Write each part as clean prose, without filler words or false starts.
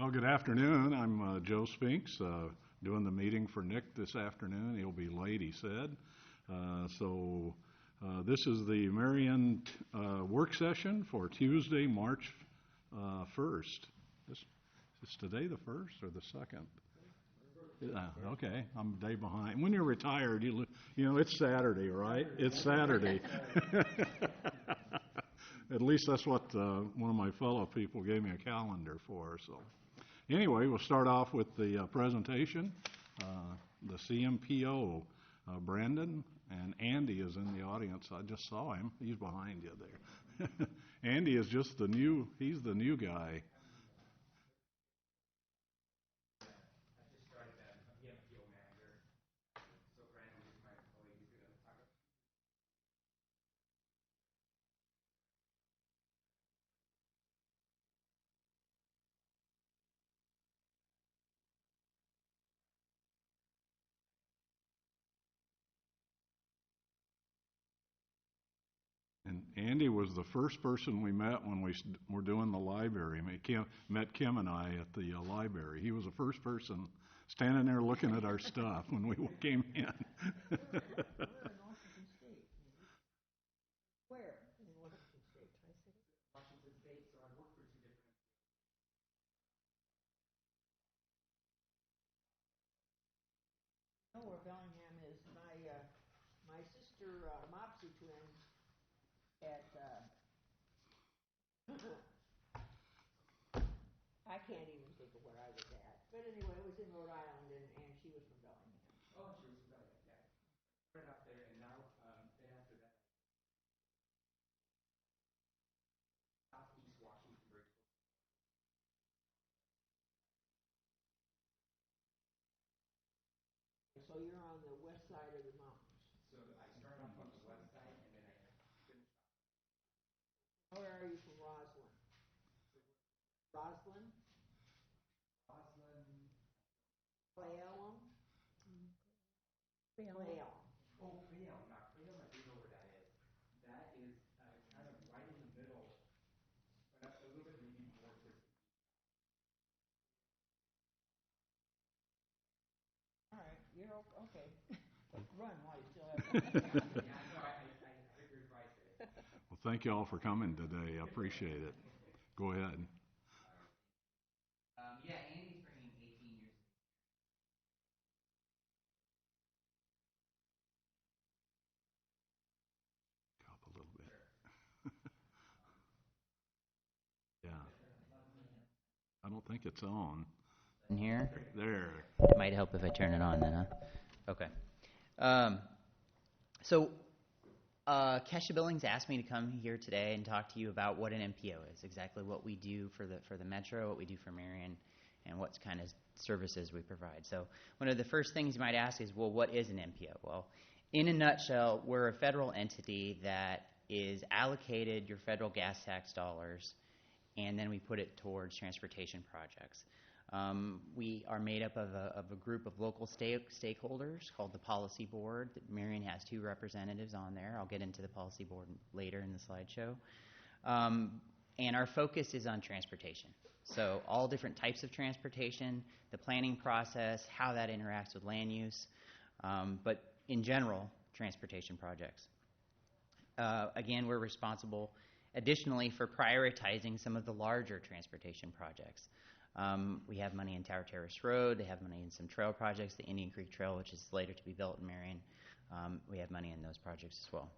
Well, good afternoon. I'm Joe Spinks, doing the meeting for Nick this afternoon. He'll be late, he said. This is the Marion work session for Tuesday, March 1st. Is today the 1st or the 2nd? Okay, I'm a day behind. When you're retired, you know it's Saturday, right? It's Saturday. At least that's what one of my fellow people gave me a calendar for. So, anyway, we'll start off with the presentation. The CMPO, Brandon, and Andy is in the audience. I just saw him. He's behind you there. Andy is just he's the new guy. And Andy was the first person we met when we were doing the library. Met Kim and I at the library. He was the first person standing there looking at our stuff when we came in. We're in Washington State. Where in Washington State? Tri-City? Washington State, so I work for two different. I know where Bellingham is. My sister Mopsy twin at I can't even think of where I was at. But anyway, it was in Rhode Island, and she was from Bellingham. Oh, she was from Bellingham, yeah. Right up there, and now then after that, Southeast Washington, Bridgeport. So you're on the west side of the mountains. So I started off on the west side, and then I finished off. Where are you from Roslyn? Roslyn? Clay Elm? Clay Elm. Oh, Crayon, not Crayon. I do know where that is. That is kind of right in the middle, but a little bit maybe more towards. All right, you're okay. Run while you still have. Yeah, I know. I heard your advice there. Well, thank you all for coming today. I appreciate it. Go ahead. Yeah, Andy's bringing 18 years. Up a little bit. Yeah. I don't think it's on. In here? There. Might help if I turn it on then, huh? Okay. Kesha Billings asked me to come here today and talk to you about what an MPO is, exactly what we do for the Metro, what we do for Marion, and what kind of services we provide. So one of the first things you might ask is, well, what is an MPO? Well, in a nutshell, we're a federal entity that is allocated your federal gas tax dollars, and then we put it towards transportation projects. We are made up of a group of local stakeholders called the Policy Board. Marion has 2 representatives on there. I'll get into the Policy Board later in the slideshow. And our focus is on transportation. So all different types of transportation, the planning process, how that interacts with land use, but in general, transportation projects. Again, we're responsible additionally for prioritizing some of the larger transportation projects. We have money in Tower Terrace Road. They have money in some trail projects, the Indian Creek Trail, which is later to be built in Marion. We have money in those projects as well.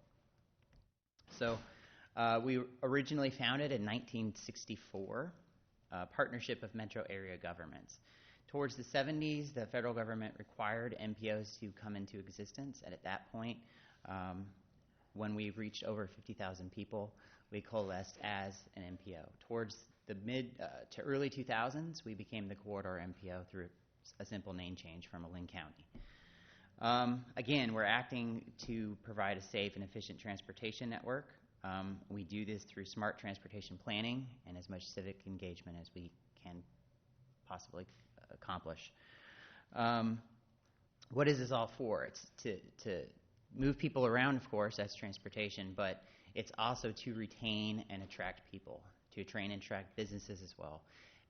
So we originally founded in 1964, a partnership of metro area governments. Towards the 70s, the federal government required MPOs to come into existence, and at that point, when we reached over 50,000 people, we coalesced as an MPO. Towards the mid to early 2000s, we became the corridor MPO through a simple name change from a Lynn County. Again, we're acting to provide a safe and efficient transportation network. We do this through smart transportation planning and as much civic engagement as we can possibly accomplish. What is this all for? It's to move people around, of course, that's transportation, but it's also to retain and attract people, to train and attract businesses as well.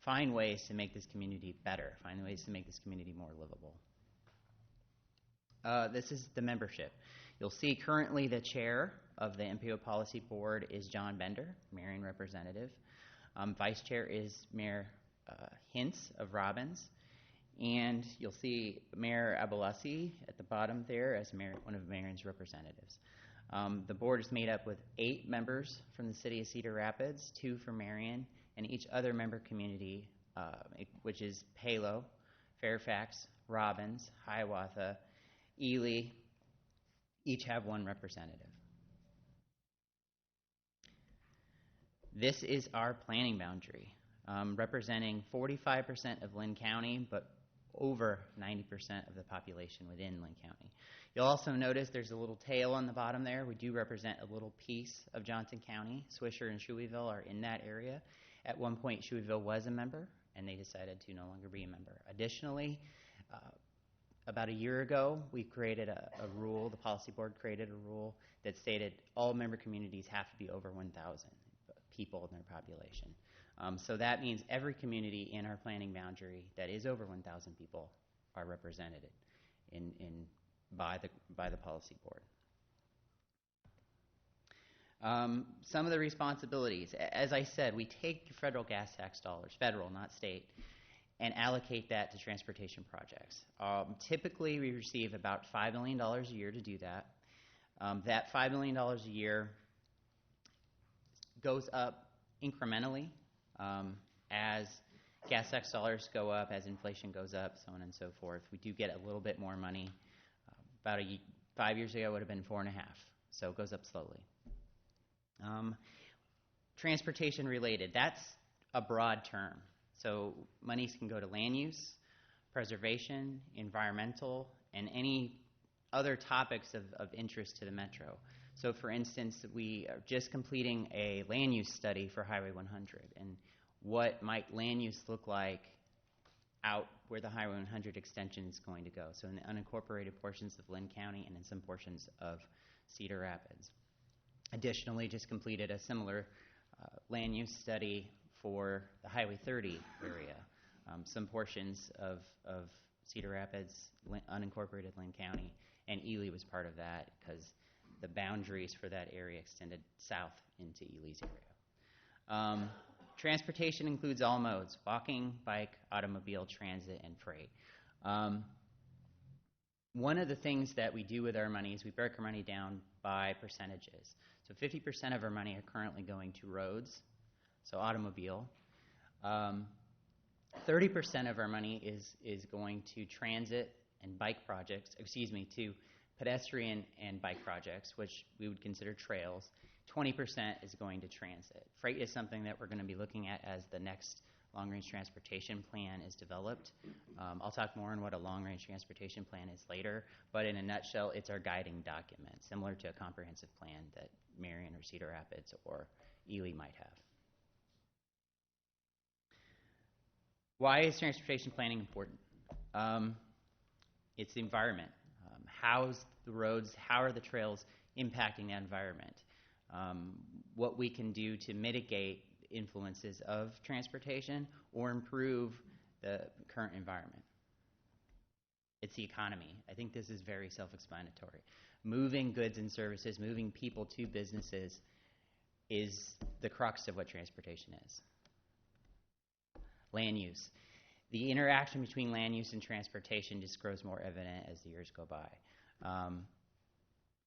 find ways to make this community better, find ways to make this community more livable. This is the membership. You'll see currently the chair of the MPO Policy Board is John Bender, Marion representative. Vice chair is Mayor Hintz of Robbins. And you'll see Mayor Abelassi at the bottom there as one of Marion's representatives. The board is made up with 8 members from the city of Cedar Rapids, 2 from Marion, and each other member community, which is Palo, Fairfax, Robbins, Hiawatha, Ely, each have 1 representative. This is our planning boundary, representing 45% of Lynn County, but over 90% of the population within Lynn County. You'll also notice there's a little tail on the bottom there. We do represent a little piece of Johnson County. Swisher and Shoeyville are in that area. At one point, Shoeyville was a member, and they decided to no longer be a member. Additionally, about a year ago, we created a rule, the policy board created a rule that stated all member communities have to be over 1,000 people in their population. So that means every community in our planning boundary that is over 1,000 people are represented by the policy board. Some of the responsibilities, as I said, we take federal gas tax dollars, federal, not state, and allocate that to transportation projects. Typically, we receive about $5 million a year to do that. That $5 million a year goes up incrementally as gas tax dollars go up, as inflation goes up, so on and so forth. We do get a little bit more money. About 5 years ago, it would have been 4.5, so it goes up slowly. Transportation related, that's a broad term. So monies can go to land use, preservation, environmental, and any other topics of interest to the metro. So for instance, we are just completing a land use study for Highway 100, and what might land use look like out where the Highway 100 extension is going to go. So in the unincorporated portions of Lynn County and in some portions of Cedar Rapids. Additionally, just completed a similar land use study for the Highway 30 area. Some portions of Cedar Rapids, unincorporated Lynn County, and Ely was part of that because the boundaries for that area extended south into Ely's area. Transportation includes all modes: walking, bike, automobile, transit, and freight. One of the things that we do with our money is we break our money down by percentages. So 50% of our money are currently going to roads, so automobile. 30% of our money is going to transit and bike projects, to pedestrian and bike projects, which we would consider trails. 20% is going to transit. Freight is something that we're going to be looking at as the next long-range transportation plan is developed. I'll talk more on what a long-range transportation plan is later, but in a nutshell, it's our guiding document, similar to a comprehensive plan that Marion or Cedar Rapids or Ely might have. Why is transportation planning important? It's the environment. How's the roads, how are the trails impacting that environment? What we can do to mitigate influences of transportation or improve the current environment. It's the economy. I think this is very self-explanatory. Moving goods and services, moving people to businesses is the crux of what transportation is. Land use. The interaction between land use and transportation just grows more evident as the years go by.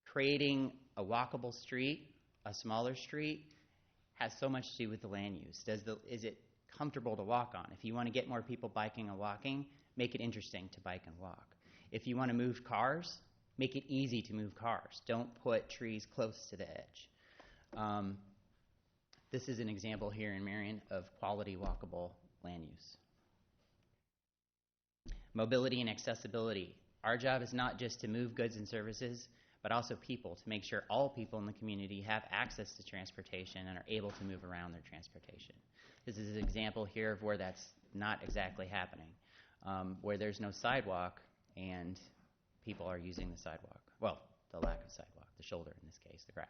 Creating a walkable street, a smaller street, has so much to do with the land use. Is it comfortable to walk on? If you want to get more people biking and walking, make it interesting to bike and walk. If you want to move cars, make it easy to move cars. Don't put trees close to the edge. This is an example here in Marion of quality walkable land use. Mobility and accessibility. Our job is not just to move goods and services, but also people, to make sure all people in the community have access to transportation and are able to move around their transportation. This is an example here of where that's not exactly happening, where there's no sidewalk and people are using the sidewalk. Well, the lack of sidewalk, the shoulder in this case, the grass.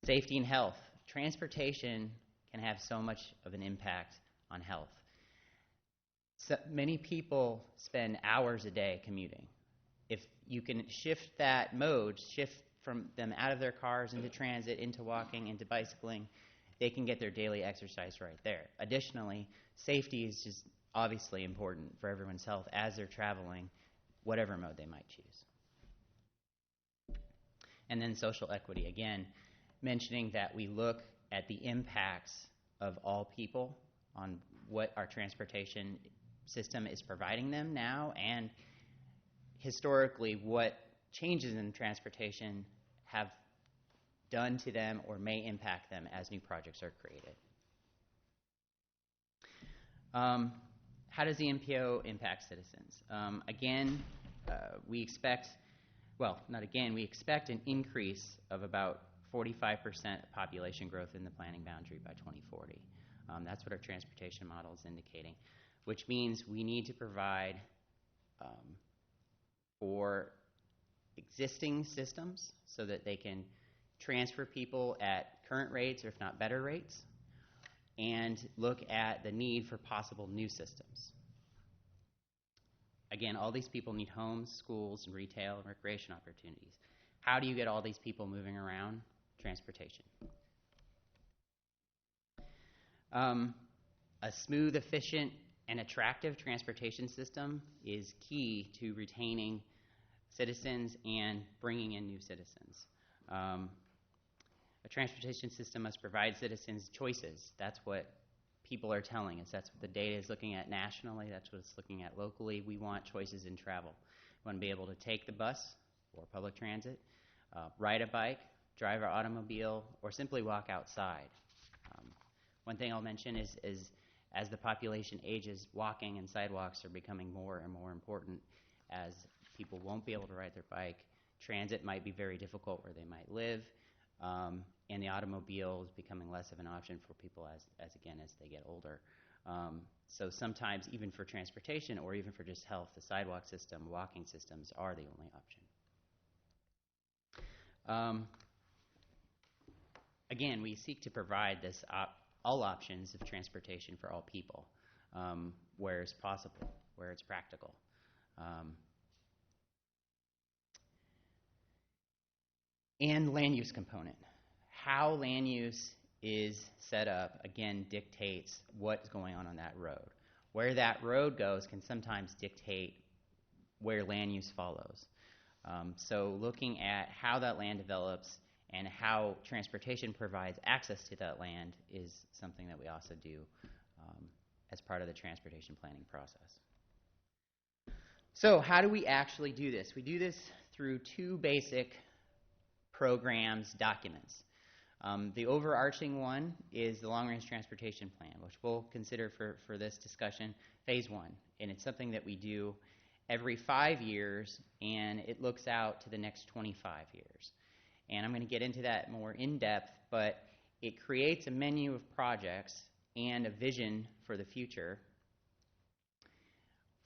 Safety and health. Transportation can have so much of an impact on health. So many people spend hours a day commuting. If you can shift that mode, shift from them out of their cars into transit, into walking, into bicycling, they can get their daily exercise right there. Additionally, safety is just obviously important for everyone's health as they're traveling, whatever mode they might choose. And then social equity, again, mentioning that we look at the impacts of all people on what our transportation system is providing them now, and historically what changes in transportation have done to them or may impact them as new projects are created. How does the MPO impact citizens? We expect an increase of about 45% population growth in the planning boundary by 2040. That's what our transportation model is indicating, which means we need to provide for existing systems so that they can transfer people at current rates, or if not better rates, and look at the need for possible new systems. Again, all these people need homes, schools, and retail and recreation opportunities. How do you get all these people moving around? Transportation. A smooth, efficient, and attractive transportation system is key to retaining citizens and bringing in new citizens. A transportation system must provide citizens choices. That's what people are telling us. That's what the data is looking at nationally. That's what it's looking at locally. We want choices in travel. We want to be able to take the bus or public transit, ride a bike, drive our automobile, or simply walk outside. One thing I'll mention is as the population ages, walking and sidewalks are becoming more and more important, as people won't be able to ride their bike. Transit might be very difficult where they might live, and the automobile is becoming less of an option for people as they get older. So sometimes, even for transportation or even for just health, the sidewalk system, walking systems are the only option. Again, we seek to provide this all options of transportation for all people, where it's possible, where it's practical. And land use component. How land use is set up, again, dictates what's going on that road. Where that road goes can sometimes dictate where land use follows. So looking at how that land develops and how transportation provides access to that land is something that we also do as part of the transportation planning process. So how do we actually do this? We do this through two basic programs, documents. The overarching one is the Long Range Transportation Plan, which we'll consider for this discussion phase 1. And it's something that we do every 5 years, and it looks out to the next 25 years. And I'm going to get into that more in depth, but it creates a menu of projects and a vision for the future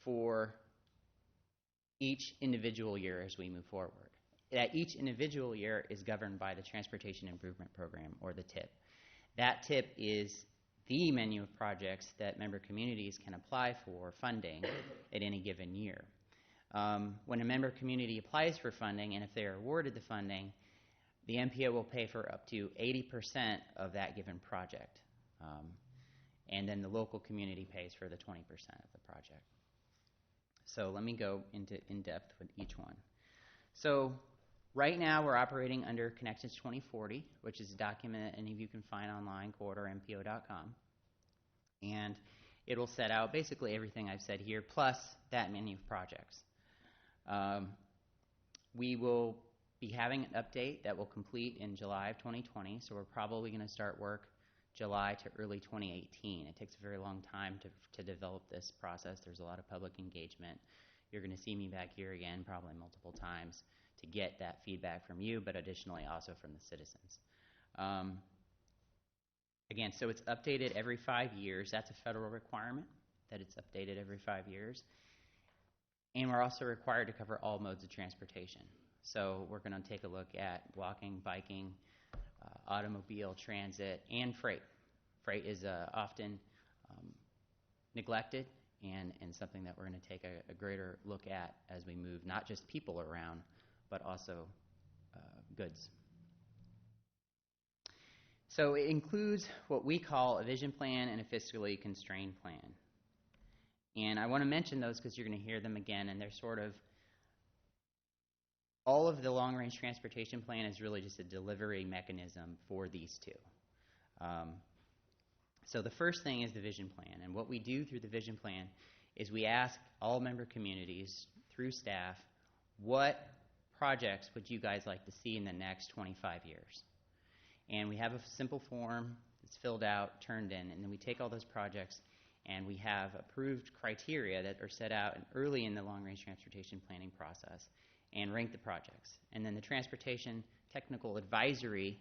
for each individual year as we move forward. That each individual year is governed by the Transportation Improvement Program, or the TIP. That TIP is the menu of projects that member communities can apply for funding at any given year. When a member community applies for funding, and if they are awarded the funding, the MPO will pay for up to 80% of that given project. And then the local community pays for the 20% of the project. So let me go in depth with each one. So right now we're operating under Connections 2040, which is a document that any of you can find online, corridormpo.com. And it'll set out basically everything I've said here, plus that menu of projects. We will be having an update that will complete in July of 2020, so we're probably going to start work July to early 2018. It takes a very long time to develop this process. There's a lot of public engagement. You're going to see me back here again probably multiple times to get that feedback from you, but additionally also from the citizens. Again, so it's updated every 5 years. That's a federal requirement, that it's updated every 5 years. And we're also required to cover all modes of transportation. So we're going to take a look at walking, biking, automobile, transit, and freight. Freight is often neglected and something that we're going to take a greater look at as we move not just people around, but also goods. So it includes what we call a vision plan and a fiscally constrained plan. And I want to mention those because you're going to hear them again, and they're sort of, all of the long-range transportation plan is really just a delivery mechanism for these two. So the first thing is the vision plan, and what we do through the vision plan is we ask all member communities through staff, what projects would you guys like to see in the next 25 years? And we have a simple form that's filled out, turned in, and then we take all those projects and we have approved criteria that are set out early in the long-range transportation planning process and rank the projects. And then the Transportation Technical Advisory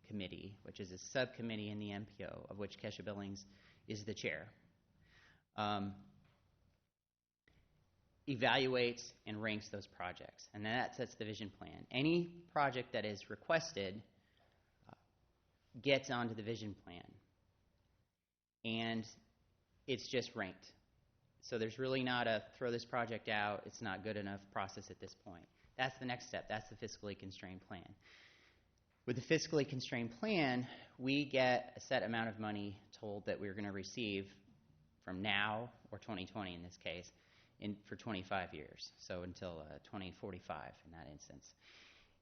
Committee, which is a subcommittee in the MPO, of which Kesha Billings is the chair, evaluates and ranks those projects. And that sets the vision plan. Any project that is requested gets onto the vision plan. And it's just ranked. So there's really not a throw this project out, it's not good enough process at this point. That's the next step. That's the fiscally constrained plan. With the fiscally constrained plan, we get a set amount of money told that we're going to receive from now, or 2020 in this case, for 25 years, so until 2045 in that instance.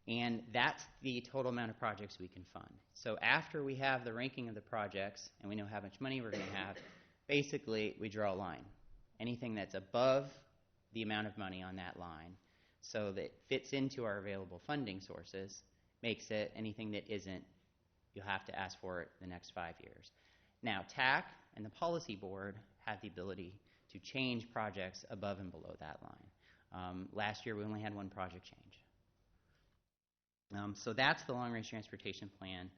And that's the total amount of projects we can fund. So after we have the ranking of the projects and we know how much money we're going to have, basically we draw a line. Anything that's above the amount of money on that line, so that fits into our available funding sources, makes it. Anything that isn't, you'll have to ask for it the next 5 years. Now, TAC and the policy board have the ability to change projects above and below that line. Last year, we only had one project change. So that's the long-range transportation plan,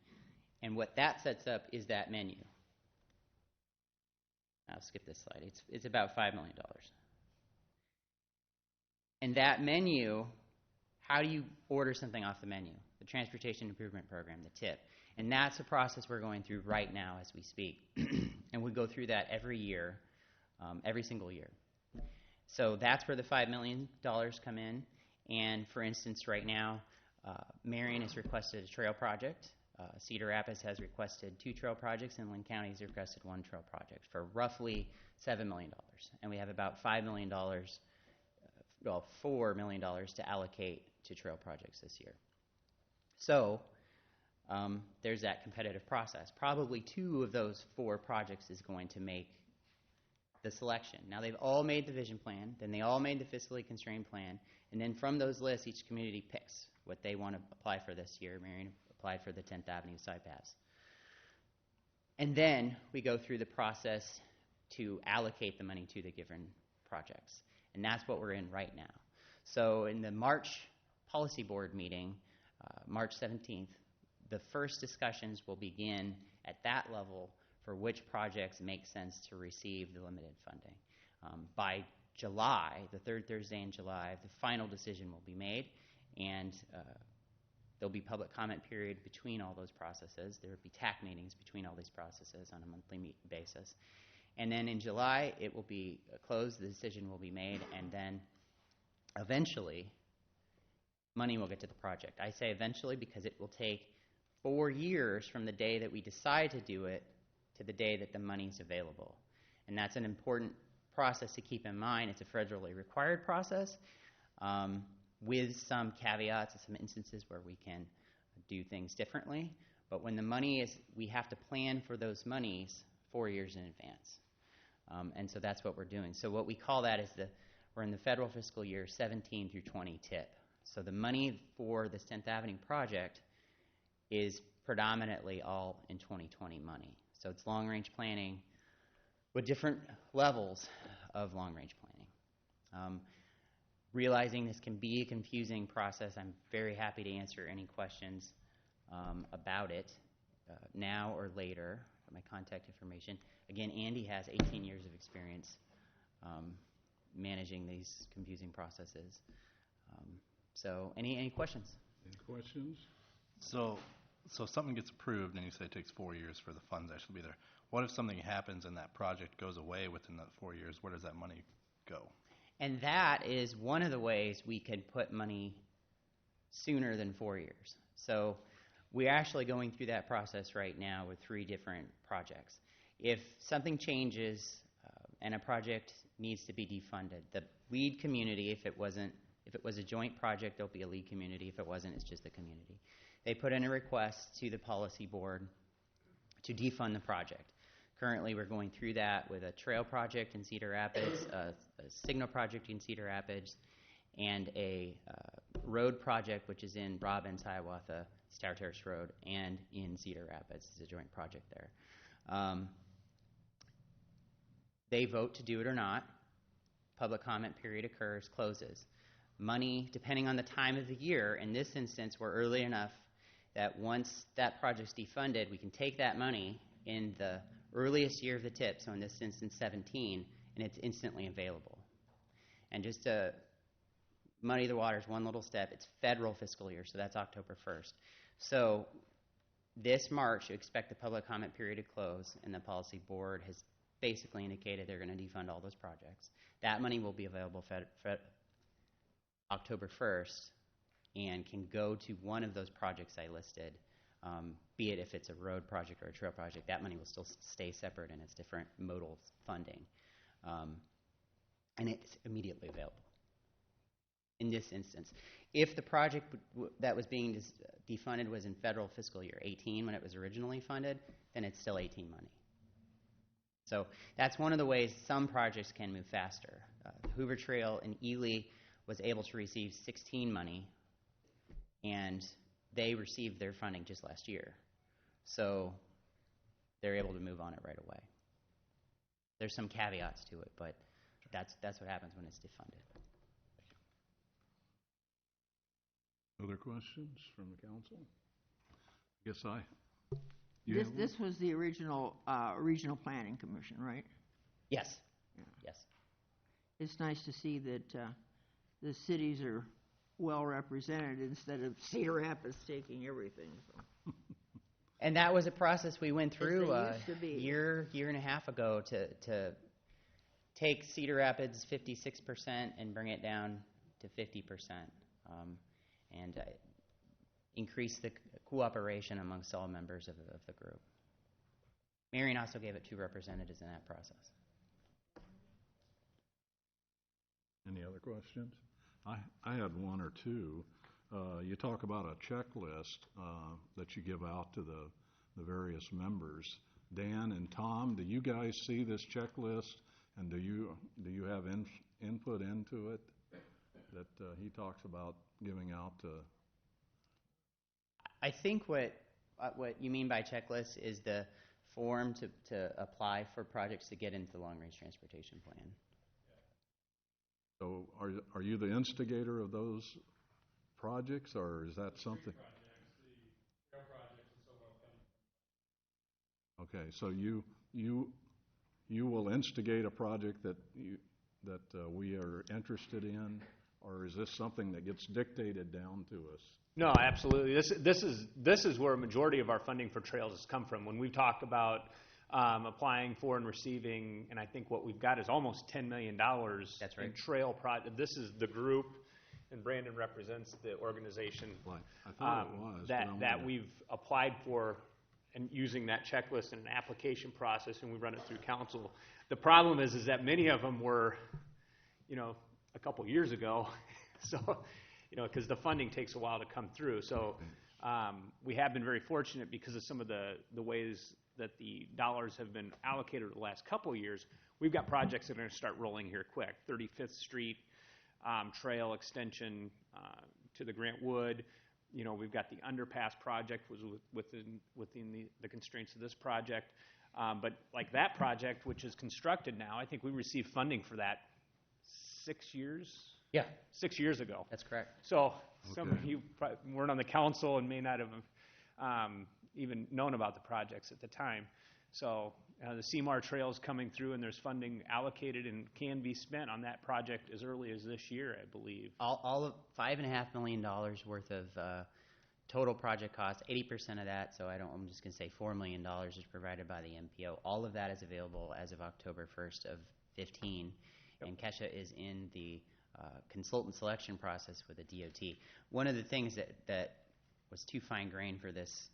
and what that sets up is that menu. I'll skip this slide. It's about $5 million. And that menu, how do you order something off the menu? The Transportation Improvement Program, the TIP. And that's a process we're going through right now as we speak. And we go through that every year, every single year. So that's where the $5 million come in. And for instance, right now, Marion has requested a trail project. Cedar Rapids has requested 2 trail projects, and Lynn County has requested 1 trail project for roughly $7 million. And we have about $4 million to allocate to trail projects this year. So there's that competitive process. Probably 2 of those 4 projects is going to make the selection. Now, they've all made the vision plan, then they all made the fiscally constrained plan, and then from those lists, each community picks what they want to apply for this year. Marion applied for the 10th Avenue side paths. And then we go through the process to allocate the money to the given projects. And that's what we're in right now. So in the March Policy Board meeting, March 17th, the first discussions will begin at that level for which projects make sense to receive the limited funding. By July, the 3rd Thursday in July, the final decision will be made, and there'll be public comment period between all those processes. There will be TAC meetings between all these processes on a monthly basis. And then in July, it will be closed, the decision will be made, and then eventually, money will get to the project. I say eventually because it will take 4 years from the day that we decide to do it to the day that the money is available. And that's an important process to keep in mind. It's a federally required process with some caveats and some instances where we can do things differently. But when the money is, we have to plan for those monies 4 years in advance. And so that's what we're doing. So what we call that is we're in the federal fiscal year 17 through 20 TIP. So the money for this 10th Avenue project is predominantly all in 2020 money. So it's long-range planning with different levels of long-range planning. Realizing this can be a confusing process, I'm very happy to answer any questions about it now or later. My contact information. Again, Andy has 18 years of experience managing these confusing processes. So any questions? Any questions? So so something gets approved and you say it takes 4 years for the funds to actually be there. What if something happens and that project goes away within that 4 years? Where does that money go? And that is one of the ways we could put money sooner than 4 years. So we're actually going through that process right now with 3 different projects. If something changes and a project needs to be defunded, the lead community, if it was a joint project, there'll be a lead community. If it wasn't, it's just the community. They put in a request to the policy board to defund the project. Currently, we're going through that with a trail project in Cedar Rapids, a signal project in Cedar Rapids, and a road project, which is in Robbins, Hiawatha, Star Terrace Road, and in Cedar Rapids. It's a joint project there. They vote to do it or not. Public comment period occurs, closes. Money, depending on the time of the year, in this instance, we're early enough that once that project's defunded, we can take that money in the earliest year of the tip, so in this instance 17, and it's instantly available. And just to muddy the waters one little step, it's federal fiscal year, so that's October 1st. So this March, you expect the public comment period to close, and the policy board has basically indicated they're going to defund all those projects. That money will be available October 1st and can go to one of those projects I listed, be it if it's a road project or a trail project. That money will still stay separate in its different modal funding. And it's immediately available in this instance. If the project that was being defunded was in federal fiscal year 18 when it was originally funded, then it's still 18 money. So that's one of the ways some projects can move faster. The Hoover Trail in Ely was able to receive 16 money, and they received their funding just last year. So they're able to move on it right away. There's some caveats to it, but that's what happens when it's defunded. Other questions from the council? Yes, This was the original Regional Planning Commission, right? Yes. Yeah. Yes. It's nice to see that the cities are well represented instead of Cedar Rapids taking everything. So. And that was a process we went through As they used to be. year and a half ago to take Cedar Rapids 56% and bring it down to 50%, and increase the cooperation amongst all members of the group. Marion also gave it 2 representatives in that process. Any other questions? I had one or two. You talk about a checklist that you give out to the various members. Dan and Tom, do you guys see this checklist, and do you have input into it that he talks about giving out to? I think what you mean by checklist is the form to apply for projects to get into the long-range transportation plan. So are you the instigator of those projects, or is that something? The trail projects and so on. Okay, so you will instigate a project that we are interested in, or is this something that gets dictated down to us? No, absolutely. This is where a majority of our funding for trails has come from. When we talk about applying for and receiving, and I think what we've got is almost $10 million That's right. in trail projects. This is the group, and Brandon represents the organization Well, I thought it was. that we've applied for, and using that checklist and an application process, and we run it through council. The problem is that many of them were, a couple years ago, so. Because the funding takes a while to come through. So we have been very fortunate because of some of the ways that the dollars have been allocated over the last couple of years. We've got projects that are going to start rolling here quick. 35th Street trail extension to the Grant Wood. We've got the underpass project was within the constraints of this project. But like that project, which is constructed now, I think we received funding for that 6 years. Yeah. 6 years ago. That's correct. So some of you probably weren't on the council and may not have even known about the projects at the time. So the Seymour Trail is coming through, and there's funding allocated and can be spent on that project as early as this year, I believe. All of $5.5 million worth of total project cost, 80% of that, so I'm just going to say $4 million is provided by the MPO. All of that is available as of October 1st of 15, and Kesha is in the consultant selection process with the DOT. One of the things that was too fine-grained for this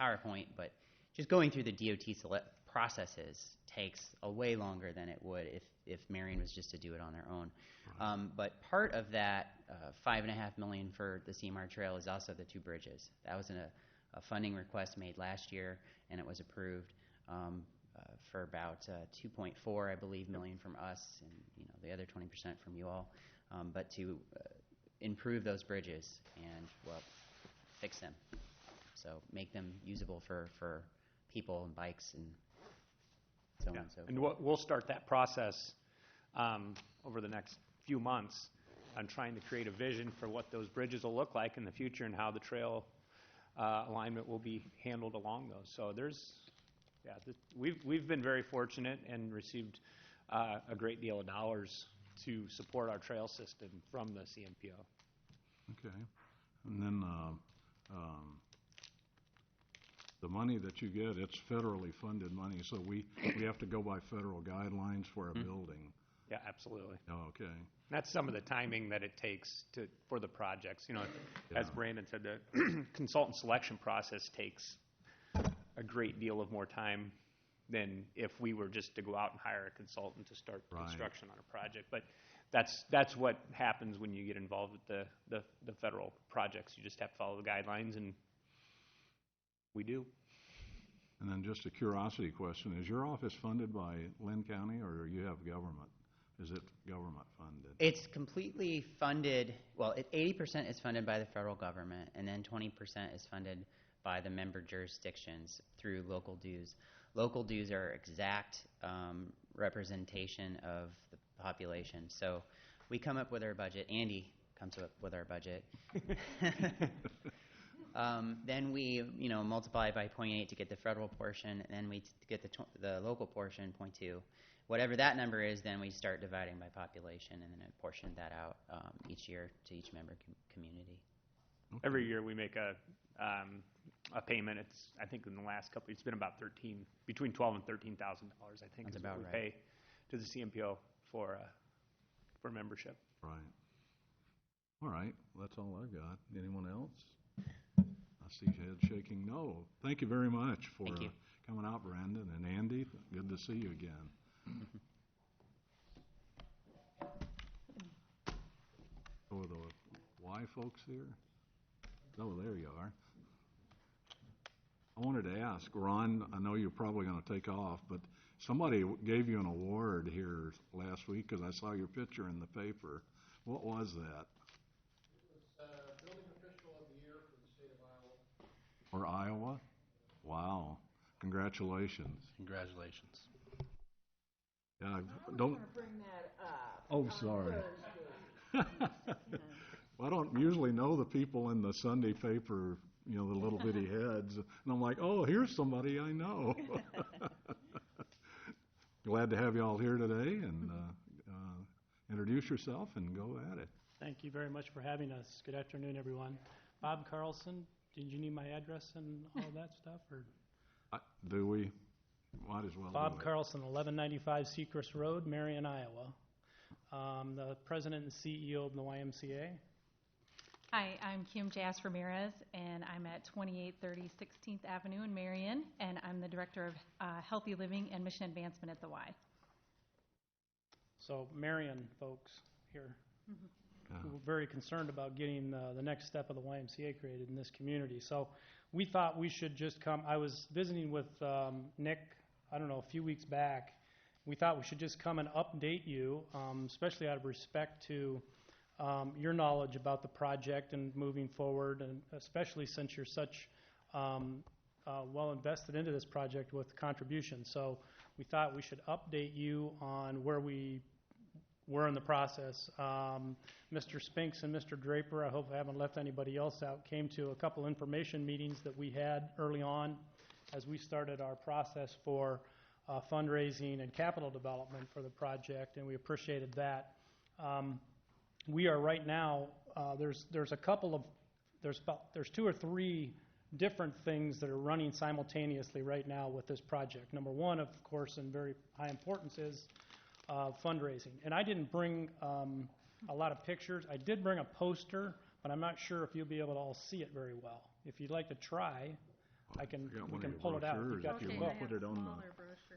PowerPoint, but just going through the DOT processes takes a way longer than it would if Marion was just to do it on their own. But part of that $5.5 million for the CMR Trail is also the 2 bridges. That was a funding request made last year, and it was approved for about 2.4, I believe, million from us, and the other 20% from you all. But to improve those bridges and fix them, so make them usable for people and bikes and so on and so forth. And we'll start that process over the next few months on trying to create a vision for what those bridges will look like in the future and how the trail alignment will be handled along those. So we've been very fortunate and received a great deal of dollars to support our trail system from the CMPO. Okay. And then the money that you get, it's federally funded money, so we have to go by federal guidelines for a building. Yeah, absolutely. Oh, okay. That's some of the timing that it takes for the projects. As Brandon said, the consultant selection process takes a great deal of more time than if we were just to go out and hire a consultant to start construction on a project. But that's what happens when you get involved with the federal projects. You just have to follow the guidelines, and we do. And then just a curiosity question, is your office funded by Lynn County, or you have government? Is it government funded? It's completely funded. Well, 80% is funded by the federal government, and then 20% is funded by the member jurisdictions through local dues. Local dues are exact representation of the population. So we come up with our budget. Andy comes up with our budget. Then we, multiply by 0.8 to get the federal portion, and then we get the local portion, 0.2. Whatever that number is, then we start dividing by population, and then portion that out each year to each member community. Okay. Every year we make a payment. I think in the last couple, it's been about between $12,000 and $13,000. I think That's is about what we right. pay to the CMPO for membership. Right. All right. That's all I've got. Anyone else? I see head shaking no. Thank you very much for Thank you. coming out, Brandon. And Andy, good to see you again. Oh, the Y folks here? Oh, there you are. I wanted to ask, Ron, I know you're probably going to take off, but somebody gave you an award here last week because I saw your picture in the paper. What was that? It was Building Official of the Year for the state of Iowa. For Iowa? Wow. Congratulations. Congratulations. Yeah, don't. Bring that up. Oh, sorry. Well, I don't usually know the people in the Sunday paper, the little bitty heads. And I'm like, oh, here's somebody I know. Glad to have you all here today, and introduce yourself and go at it. Thank you very much for having us. Good afternoon, everyone. Bob Carlson. Did you need my address and all that stuff? Or? Do we? Might as well. Bob Carlson, 1195 Seacrest Road, Marion, Iowa. The president and CEO of the YMCA. Hi, I'm Kim Jas Ramirez, and I'm at 2830 16th Avenue in Marion, and I'm the Director of Healthy Living and Mission Advancement at the Y. So Marion folks here, we're very concerned about getting the next step of the YMCA created in this community. So we thought we should just come. I was visiting with Nick, a few weeks back. We thought we should just come and update you, especially out of respect to your knowledge about the project and moving forward, and especially since you're such well invested into this project with contributions. So we thought we should update you on where we were in the process. Mr. Spinks and Mr. Draper, I hope I haven't left anybody else out, came to a couple information meetings that we had early on as we started our process for fundraising and capital development for the project, and we appreciated that. We are right now, there's there's 2 or 3 different things that are running simultaneously right now with this project. Number one, of course, and very high importance, is fundraising. And I didn't bring a lot of pictures. I did bring a poster, but I'm not sure if you'll be able to all see it very well. If you'd like to try, we can pull it out. If you've got your book. Put it on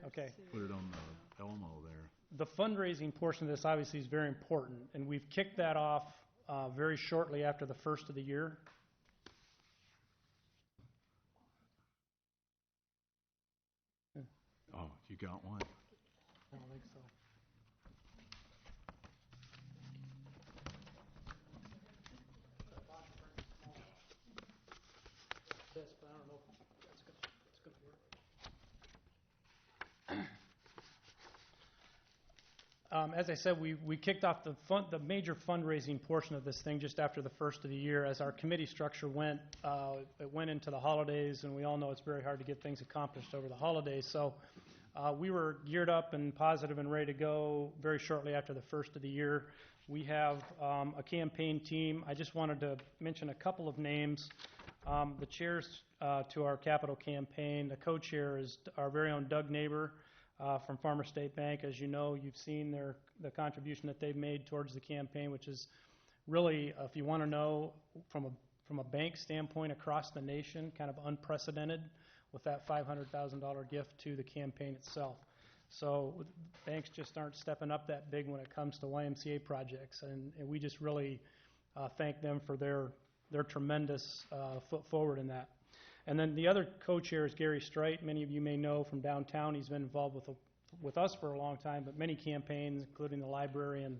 Okay. Put it on the Elmo there. The fundraising portion of this obviously is very important, and we've kicked that off very shortly after the first of the year. Oh, you got one. I don't think so. This, but I don't know if that's going to work. As I said, we kicked off the major fundraising portion of this thing just after the first of the year. As our committee structure went into the holidays, and we all know it's very hard to get things accomplished over the holidays. So we were geared up and positive and ready to go very shortly after the first of the year. We have a campaign team. I just wanted to mention a couple of names. The chairs to our capital campaign, the co-chair is our very own Doug Neighbor from Farmer State Bank. As you know, you've seen the contribution that they've made towards the campaign, which is really, if you want to know, from a bank standpoint across the nation, kind of unprecedented with that $500,000 gift to the campaign itself. So banks just aren't stepping up that big when it comes to YMCA projects, and we just really thank them for their tremendous foot forward in that. And then the other co-chair is Gary Strite. Many of you may know from downtown. He's been involved with us for a long time, but many campaigns, including the library and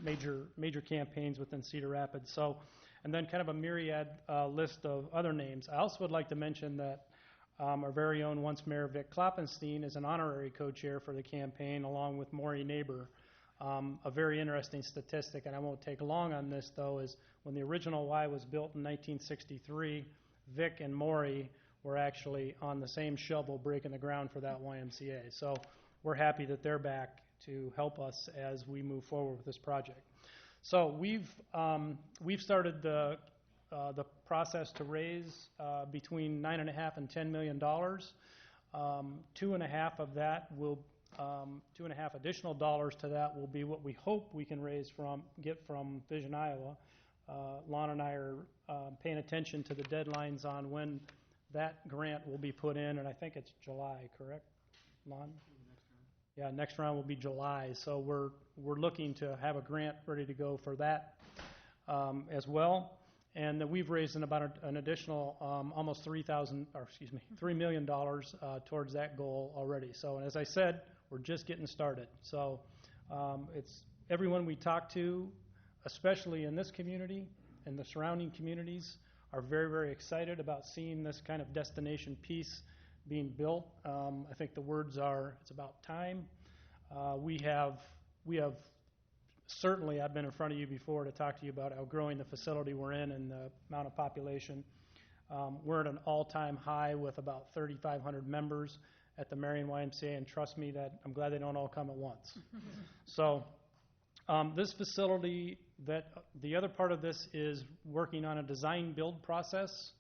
major campaigns within Cedar Rapids. So, and then kind of a myriad list of other names. I also would like to mention that our very own once Mayor Vic Kloppenstein is an honorary co-chair for the campaign, along with Maury Neighbor. A very interesting statistic, and I won't take long on this, though, is when the original Y was built in 1963, Vic and Maury were actually on the same shovel breaking the ground for that YMCA. So we're happy that they're back to help us as we move forward with this project. So we've started the process to raise between $9.5 and $10 million. 2.5 of that will 2.5 additional dollars to that will be what we hope we can get from Vision Iowa. Lon and I are paying attention to the deadlines on when that grant will be put in, and I think it's July, correct, Lon? Yeah, next round will be July. So we're looking to have a grant ready to go for that as well. And that we've raised about an additional almost $3 million towards that goal already. So, and as I said, we're just getting started. So it's everyone we talk to, especially in this community and the surrounding communities, are very, very excited about seeing this kind of destination piece being built. I think the words are, it's about time. We have certainly, I've been in front of you before to talk to you about outgrowing the facility we're in and the amount of population. We're at an all-time high with about 3,500 members at the Marion YMCA, and trust me, that I'm glad they don't all come at once. So this facility, the other part of this is working on a design-build process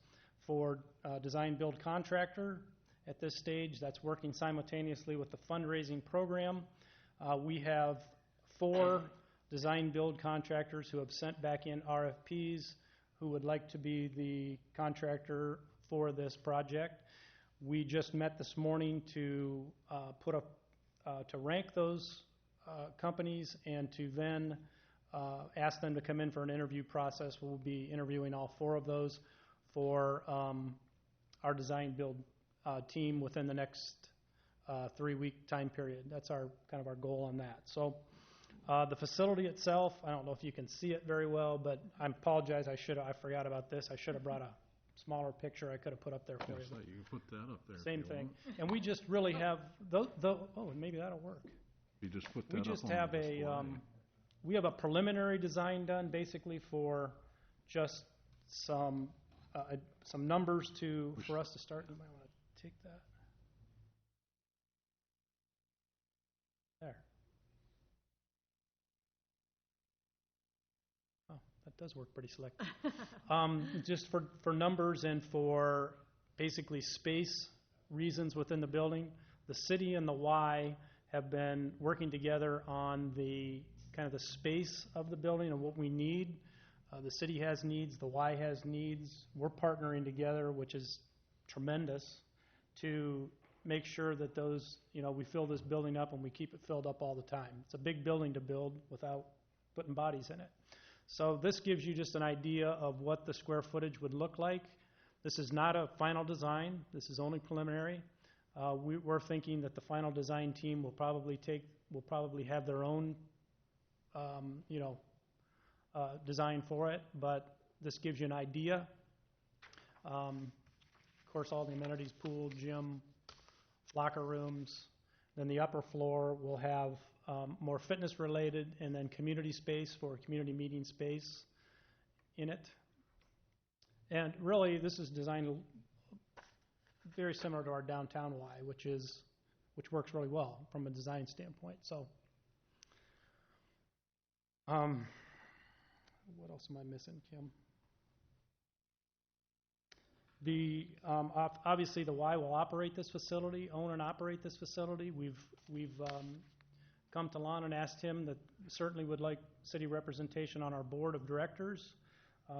for design-build contractor. At this stage, that's working simultaneously with the fundraising program. We have 4 design-build contractors who have sent back in RFPs who would like to be the contractor for this project. We just met this morning to rank those companies and to then ask them to come in for an interview process. We'll be interviewing all 4 of those for our design-build team within the next 3-week time period. That's our goal on that. So the facility itself, I don't know if you can see it very well, but I apologize. I forgot about this. I should have brought a smaller picture I could have put up there for you. You can put that up there. Same thing. And we just really have maybe that'll work. You just put that We up just on have the display. we have a preliminary design done basically for just some numbers for us to start. You might want to take that. There. Oh, that it does work pretty slick. Just for numbers and for basically space reasons within the building, the city and the Y have been working together on the kind of the space of the building and what we need. The city has needs, the Y has needs. We're partnering together, which is tremendous, to make sure that those, we fill this building up and we keep it filled up all the time. It's a big building to build without putting bodies in it. So this gives you just an idea of what the square footage would look like. This is not a final design. This is only preliminary. We're thinking that the final design team will probably have their own, design for it, but this gives you an idea. Of course, all the amenities, pool, gym, locker rooms. Then the upper floor will have more fitness related, and then community space for community meeting space in it. And really, this is designed very similar to our downtown Y, which works really well from a design standpoint. So, what else am I missing, Kim? Obviously the Y will operate this facility, own and operate this facility. We've come to Lon and asked him that certainly would like city representation on our board of directors.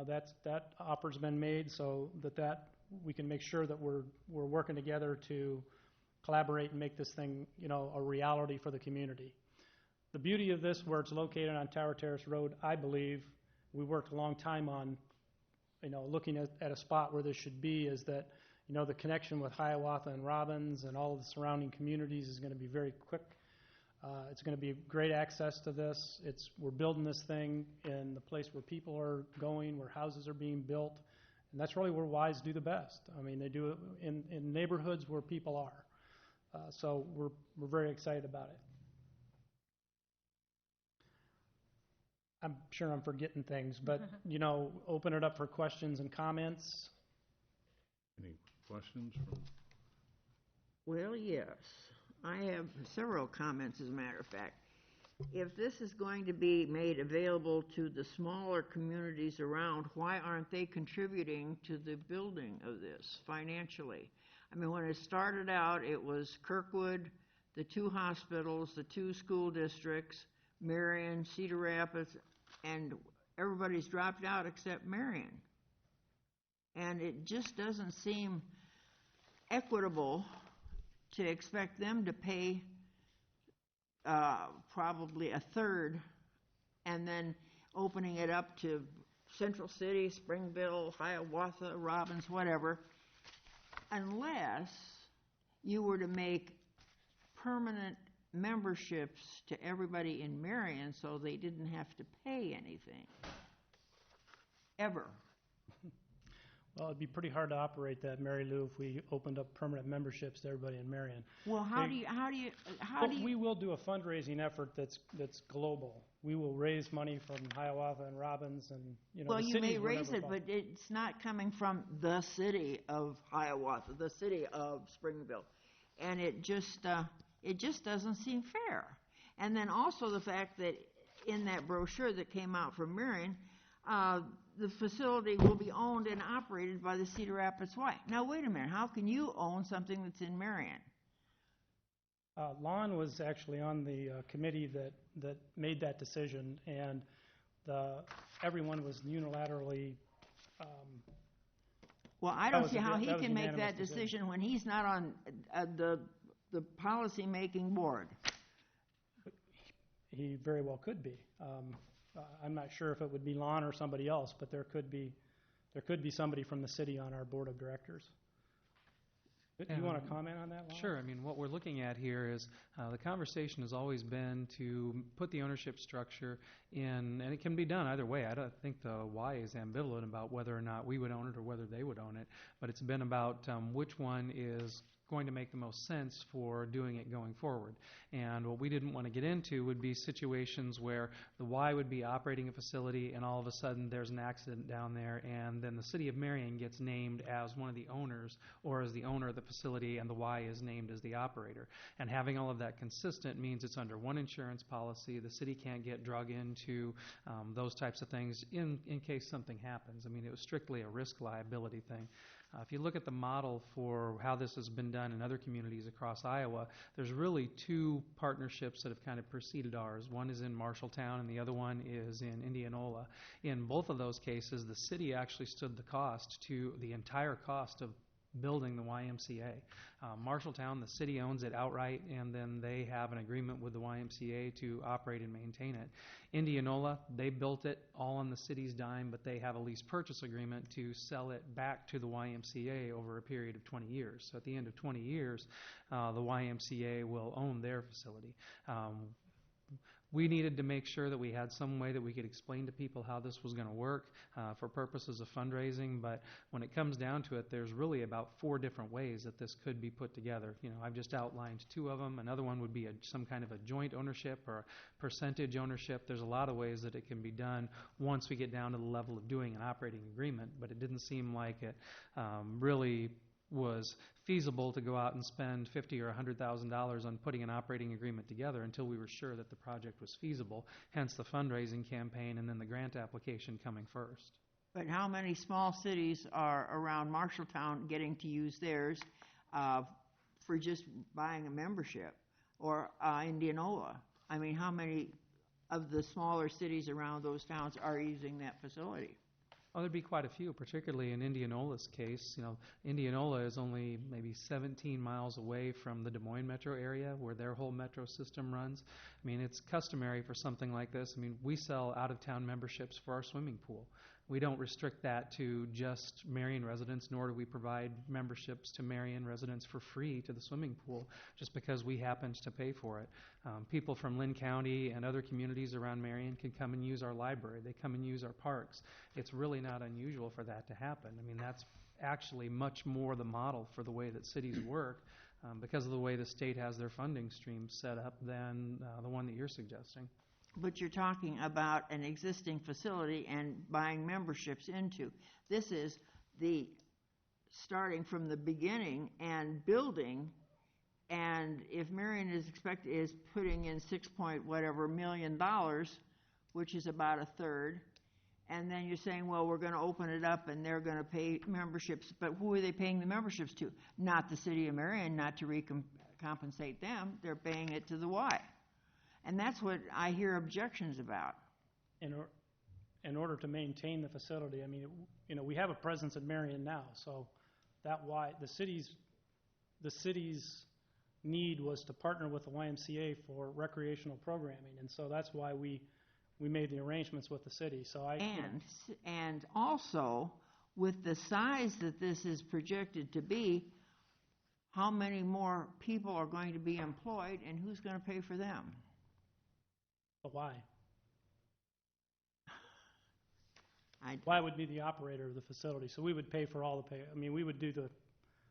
That offer's been made so that we can make sure that we're working together to collaborate and make this thing, a reality for the community. The beauty of this, where it's located on Tower Terrace Road, I believe, we worked a long time on, looking at a spot where this should be, is that, the connection with Hiawatha and Robbins and all of the surrounding communities is going to be very quick. It's going to be great access to this. We're building this thing in the place where people are going, where houses are being built, and that's really where Ys do the best. I mean, they do it in neighborhoods where people are. So we're very excited about it. I'm sure I'm forgetting things, but, open it up for questions and comments. Any questions from? Well, yes. I have several comments, as a matter of fact. If this is going to be made available to the smaller communities around, why aren't they contributing to the building of this financially? I mean, when it started out, it was Kirkwood, the 2 hospitals, the 2 school districts, Marion, Cedar Rapids, and everybody's dropped out except Marion. And it just doesn't seem equitable to expect them to pay probably a third and then opening it up to Central City, Springville, Hiawatha, Robbins, whatever, unless you were to make permanent memberships to everybody in Marion so they didn't have to pay anything, ever. Well, it'd be pretty hard to operate that, Mary Lou, if we opened up permanent memberships to everybody in Marion. Well, how do you? We will do a fundraising effort that's global. We will raise money from Hiawatha and Robbins and, Well, the you may cities raise wherever it, but it's not coming from the city of Hiawatha, the city of Springville. And it just doesn't seem fair. And then also the fact that in that brochure that came out from Marion, the facility will be owned and operated by the Cedar Rapids Y. Now, wait a minute. How can you own something that's in Marion? Lon was actually on the committee that made that decision, and everyone was unilaterally. Well, I don't see how he can make that decision when he's not on the policy-making board. He very well could be. I'm not sure if it would be Lon or somebody else, but there could be somebody from the city on our board of directors. Do you want to comment on that, Lon? Sure. I mean, what we're looking at here is the conversation has always been to put the ownership structure in, and it can be done either way. I don't think the Y is ambivalent about whether or not we would own it or whether they would own it, but it's been about which one is going to make the most sense for doing it going forward. And what we didn't want to get into would be situations where the Y would be operating a facility and all of a sudden there's an accident down there, and then the city of Marion gets named as one of the owners or as the owner of the facility, and the Y is named as the operator. And having all of that consistent means it's under one insurance policy. The city can't get drug into those types of things in case something happens. I mean, it was strictly a risk liability thing. If you look at the model for how this has been done in other communities across Iowa, there's really two partnerships that have kind of preceded ours. One is in Marshalltown and the other one is in Indianola. In both of those cases, the city actually stood the entire cost of building the YMCA. Marshalltown, the city owns it outright, and then they have an agreement with the YMCA to operate and maintain it. Indianola, they built it all on the city's dime, but they have a lease purchase agreement to sell it back to the YMCA over a period of 20 years. So at the end of 20 years, the YMCA will own their facility. We needed to make sure that we had some way that we could explain to people how this was going to work for purposes of fundraising, but when it comes down to it, there's really about 4 different ways that this could be put together. You know, I've just outlined 2 of them. Another one would be some kind of a joint ownership or a percentage ownership. There's a lot of ways that it can be done once we get down to the level of doing an operating agreement, but it didn't seem like it really was feasible to go out and spend $50,000 or $100,000 on putting an operating agreement together until we were sure that the project was feasible, hence the fundraising campaign and then the grant application coming first. But how many small cities are around Marshalltown getting to use theirs for just buying a membership? Or Indianola? I mean, how many of the smaller cities around those towns are using that facility? Oh, there'd be quite a few, particularly in Indianola's case. You know, Indianola is only maybe 17 miles away from the Des Moines metro area where their whole metro system runs. I mean, it's customary for something like this. I mean, we sell out-of-town memberships for our swimming pool. We don't restrict that to just Marion residents, nor do we provide memberships to Marion residents for free to the swimming pool just because we happen to pay for it. People from Lynn County and other communities around Marion can come and use our library. They come and use our parks. It's really not unusual for that to happen. I mean, that's actually much more the model for the way that cities work because of the way the state has their funding streams set up than the one that you're suggesting. But you're talking about an existing facility and buying memberships into. This is the starting from the beginning and building. And if Marion is putting in $6 million, which is about a third, and then you're saying, well, we're going to open it up and they're going to pay memberships. But who are they paying the memberships to? Not the city of Marion, not to recompensate them. They're paying it to the Y. And that's what I hear objections about. In order to maintain the facility, I mean, you know, we have a presence in Marion now, so that why the city's need was to partner with the YMCA for recreational programming, and so that's why we made the arrangements with the city. So and also with the size that this is projected to be, how many more people are going to be employed, and who's going to pay for them? But why? Why would be the operator of the facility? So we would pay for all the pay. I mean, we would do the.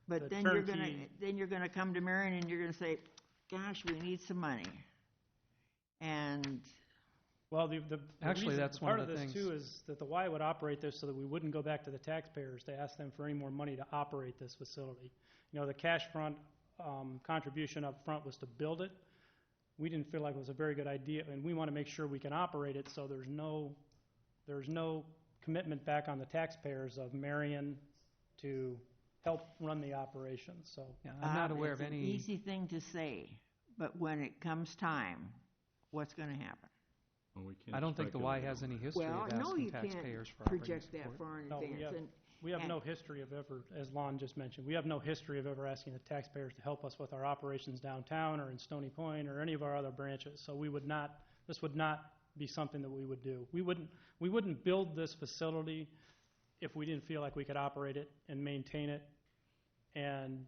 But then you're gonna come to Marion and you're gonna say, "Gosh, we need some money." And well, actually, that's one of the things. Part of this too is that the Y would operate this so that we wouldn't go back to the taxpayers to ask them for any more money to operate this facility. You know, the cash front contribution up front was to build it. We didn't feel like it was a very good idea, and we want to make sure we can operate it so there's no commitment back on the taxpayers of Marion to help run the operation. So yeah, I'm not aware of any. It's an easy thing to say, but when it comes time, what's going to happen? Well, we can't I don't think the Y has any history of asking taxpayers for operating project that support. far in no, advance. we have no history of ever, as Lon just mentioned, we have no history of ever asking the taxpayers to help us with our operations downtown or in Stony Point or any of our other branches. So this would not be something that we would do. We wouldn't build this facility if we didn't feel like we could operate it and maintain it and,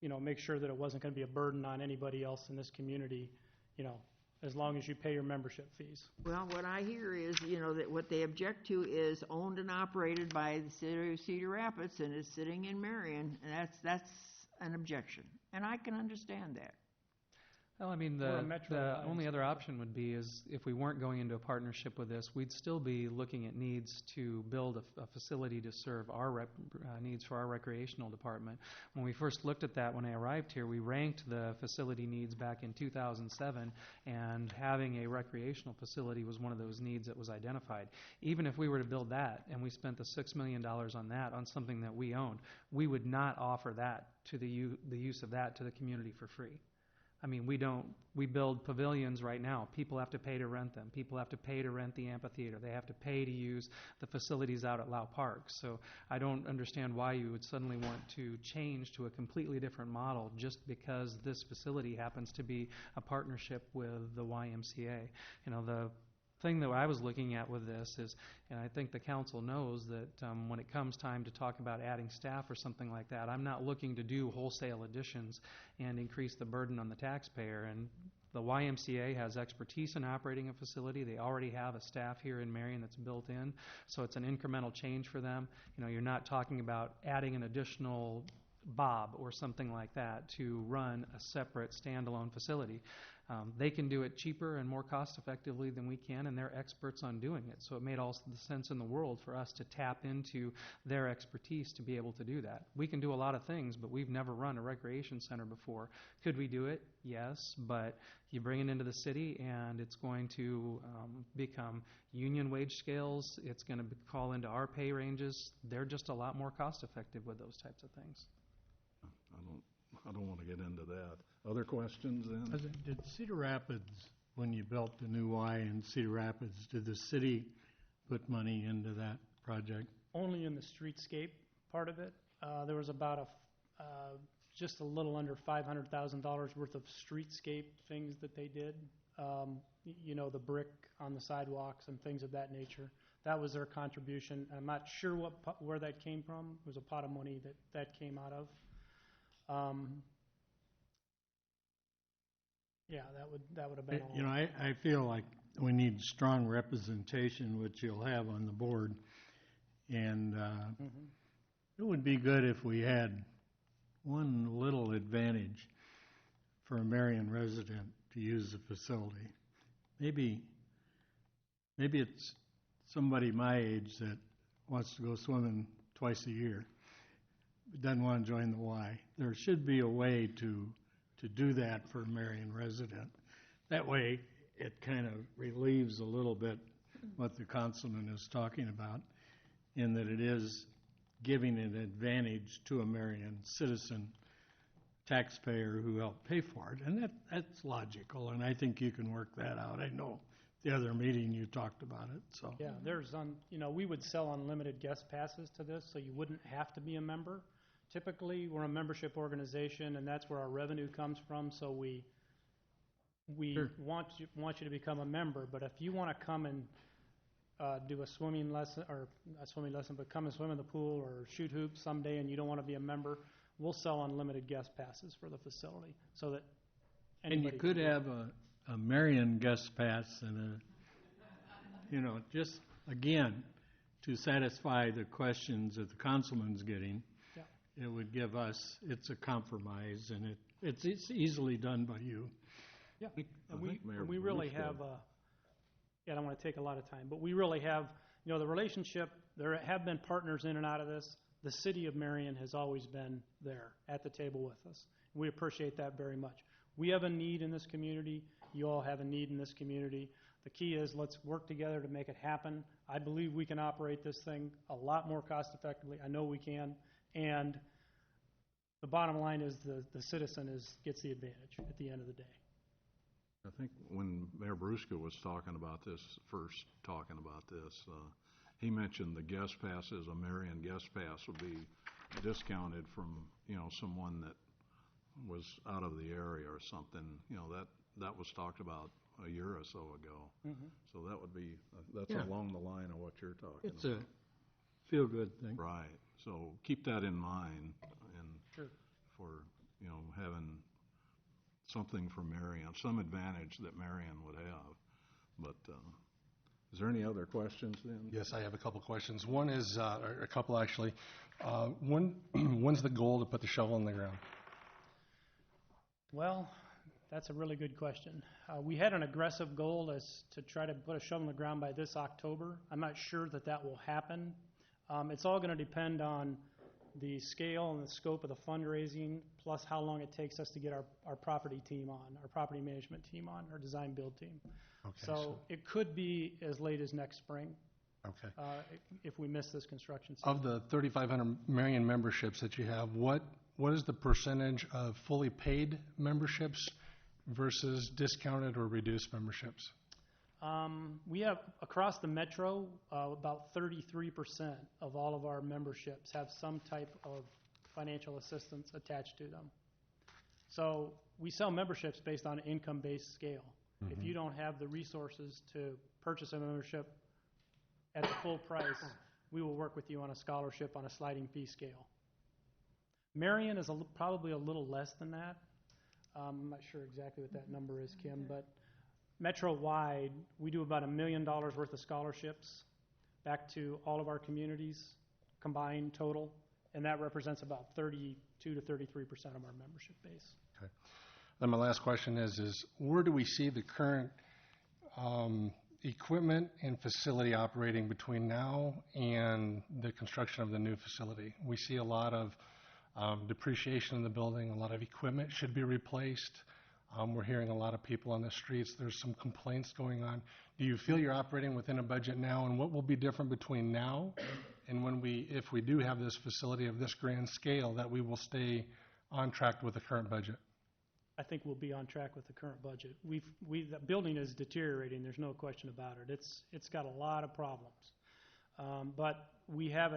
you know, make sure that it wasn't going to be a burden on anybody else in this community, you know, as long as you pay your membership fees. Well, what I hear is, you know, that what they object to is owned and operated by the city of Cedar Rapids and is sitting in Marion, and that's an objection, and I can understand that. Well, I mean, Or a the metro only line. other option would be is if we weren't going into a partnership with this, we'd still be looking at needs to build a facility to serve our needs for our recreational department. When we first looked at that when I arrived here, we ranked the facility needs back in 2007, and having a recreational facility was one of those needs that was identified. Even if we were to build that and we spent the $6 million on that, on something that we owned, we would not offer that to the use of that to the community for free. I mean, we build pavilions right now. People have to pay to rent them. People have to pay to rent the amphitheater. They have to pay to use the facilities out at Lau Park. So I don't understand why you would suddenly want to change to a completely different model just because this facility happens to be a partnership with the YMCA. You know, the thing that I was looking at with this is, and I think the council knows that when it comes time to talk about adding staff or something like that, I'm not looking to do wholesale additions and increase the burden on the taxpayer. And the YMCA has expertise in operating a facility. They already have a staff here in Marion that's built in, so it's an incremental change for them. You know, you're not talking about adding an additional Bob or something like that to run a separate standalone facility. They can do it cheaper and more cost effectively than we can, and they're experts on doing it. So it made all the sense in the world for us to tap into their expertise to be able to do that. We can do a lot of things, but we've never run a recreation center before. Could we do it? Yes, but you bring it into the city and it's going to become union wage scales. It's going to call into our pay ranges. They're just a lot more cost effective with those types of things. I don't want to get into that. Other questions then? Did Cedar Rapids, when you built the new Y in Cedar Rapids, did the city put money into that project? Only in the streetscape part of it. There was about just a little under $500,000 worth of streetscape things that they did. You know, the brick on the sidewalks and things of that nature. That was their contribution. I'm not sure where that came from. It was a pot of money that came out of. Yeah, that would have been all. You know, I feel like we need strong representation, which you'll have on the board. And it would be good if we had one little advantage for a Marion resident to use the facility. Maybe it's somebody my age that wants to go swimming twice a year, but doesn't want to join the Y. There should be a way to do that for a Marion resident. That way, it kind of relieves a little bit what the councilman is talking about, in that it is giving an advantage to a Marion citizen taxpayer who helped pay for it. And that's logical, and I think you can work that out. I know the other meeting you talked about it, so. Yeah, we would sell unlimited guest passes to this, so you wouldn't have to be a member. Typically, we're a membership organization, and that's where our revenue comes from, so we Sure. want you to become a member. But if you want to come and do a swimming lesson, or not swimming lesson, but come and swim in the pool or shoot hoops someday and you don't want to be a member, we'll sell unlimited guest passes for the facility so that And you anybody could can- have a Marion guest pass and just, again, to satisfy the questions that the councilman's getting. Yeah. It would give us, it's a compromise, and it's easily done by you. Yeah, I and think Mayor we really Bruce have, did. I don't want to take a lot of time, but we really have, the relationship, there have been partners in and out of this. The city of Marion has always been there at the table with us. We appreciate that very much. We have a need in this community. You all have a need in this community. The key is let's work together to make it happen. I believe we can operate this thing a lot more cost effectively. I know we can. And the bottom line is the citizen gets the advantage at the end of the day. I think when Mayor Brusca was talking about this, he mentioned the guest passes, a Marion guest pass would be discounted from, someone that was out of the area or something. That was talked about a year or so ago. Mm-hmm. So that's Yeah. along the line of what you're talking It's a about. feel-good thing. Right. So keep that in mind and Sure. for, having something for Marion, some advantage that Marion would have. But is there any other questions then? Yes, I have a couple questions. One is, or a couple actually. When's the goal to put the shovel in the ground? Well, that's a really good question. We had an aggressive goal as to try to put a shovel in the ground by this October. I'm not sure that that will happen. It's all going to depend on the scale and the scope of the fundraising, plus how long it takes us to get our property team on, our property management team on, our design build team. Okay, So it could be as late as next spring okay. if we miss this construction season. Of the 3,500 Marion memberships that you have, what is the percentage of fully paid memberships versus discounted or reduced memberships? We have, across the metro, about 33% of all of our memberships have some type of financial assistance attached to them. So we sell memberships based on an income-based scale. Mm-hmm. If you don't have the resources to purchase a membership at the full price, we will work with you on a scholarship on a sliding fee scale. Marion is probably a little less than that. I'm not sure exactly what that number is, Kim, but metro-wide, we do about $1 million worth of scholarships back to all of our communities combined total, and that represents about 32 to 33% of our membership base. Okay. Then my last question is where do we see the current equipment and facility operating between now and the construction of the new facility? We see a lot of depreciation in the building, a lot of equipment should be replaced. We're hearing a lot of people on the streets. There's some complaints going on. Do you feel you're operating within a budget now, and what will be different between now and if we do have this facility of this grand scale, that we will stay on track with the current budget? I think we'll be on track with the current budget. The building is deteriorating. There's no question about it. It's got a lot of problems, but we have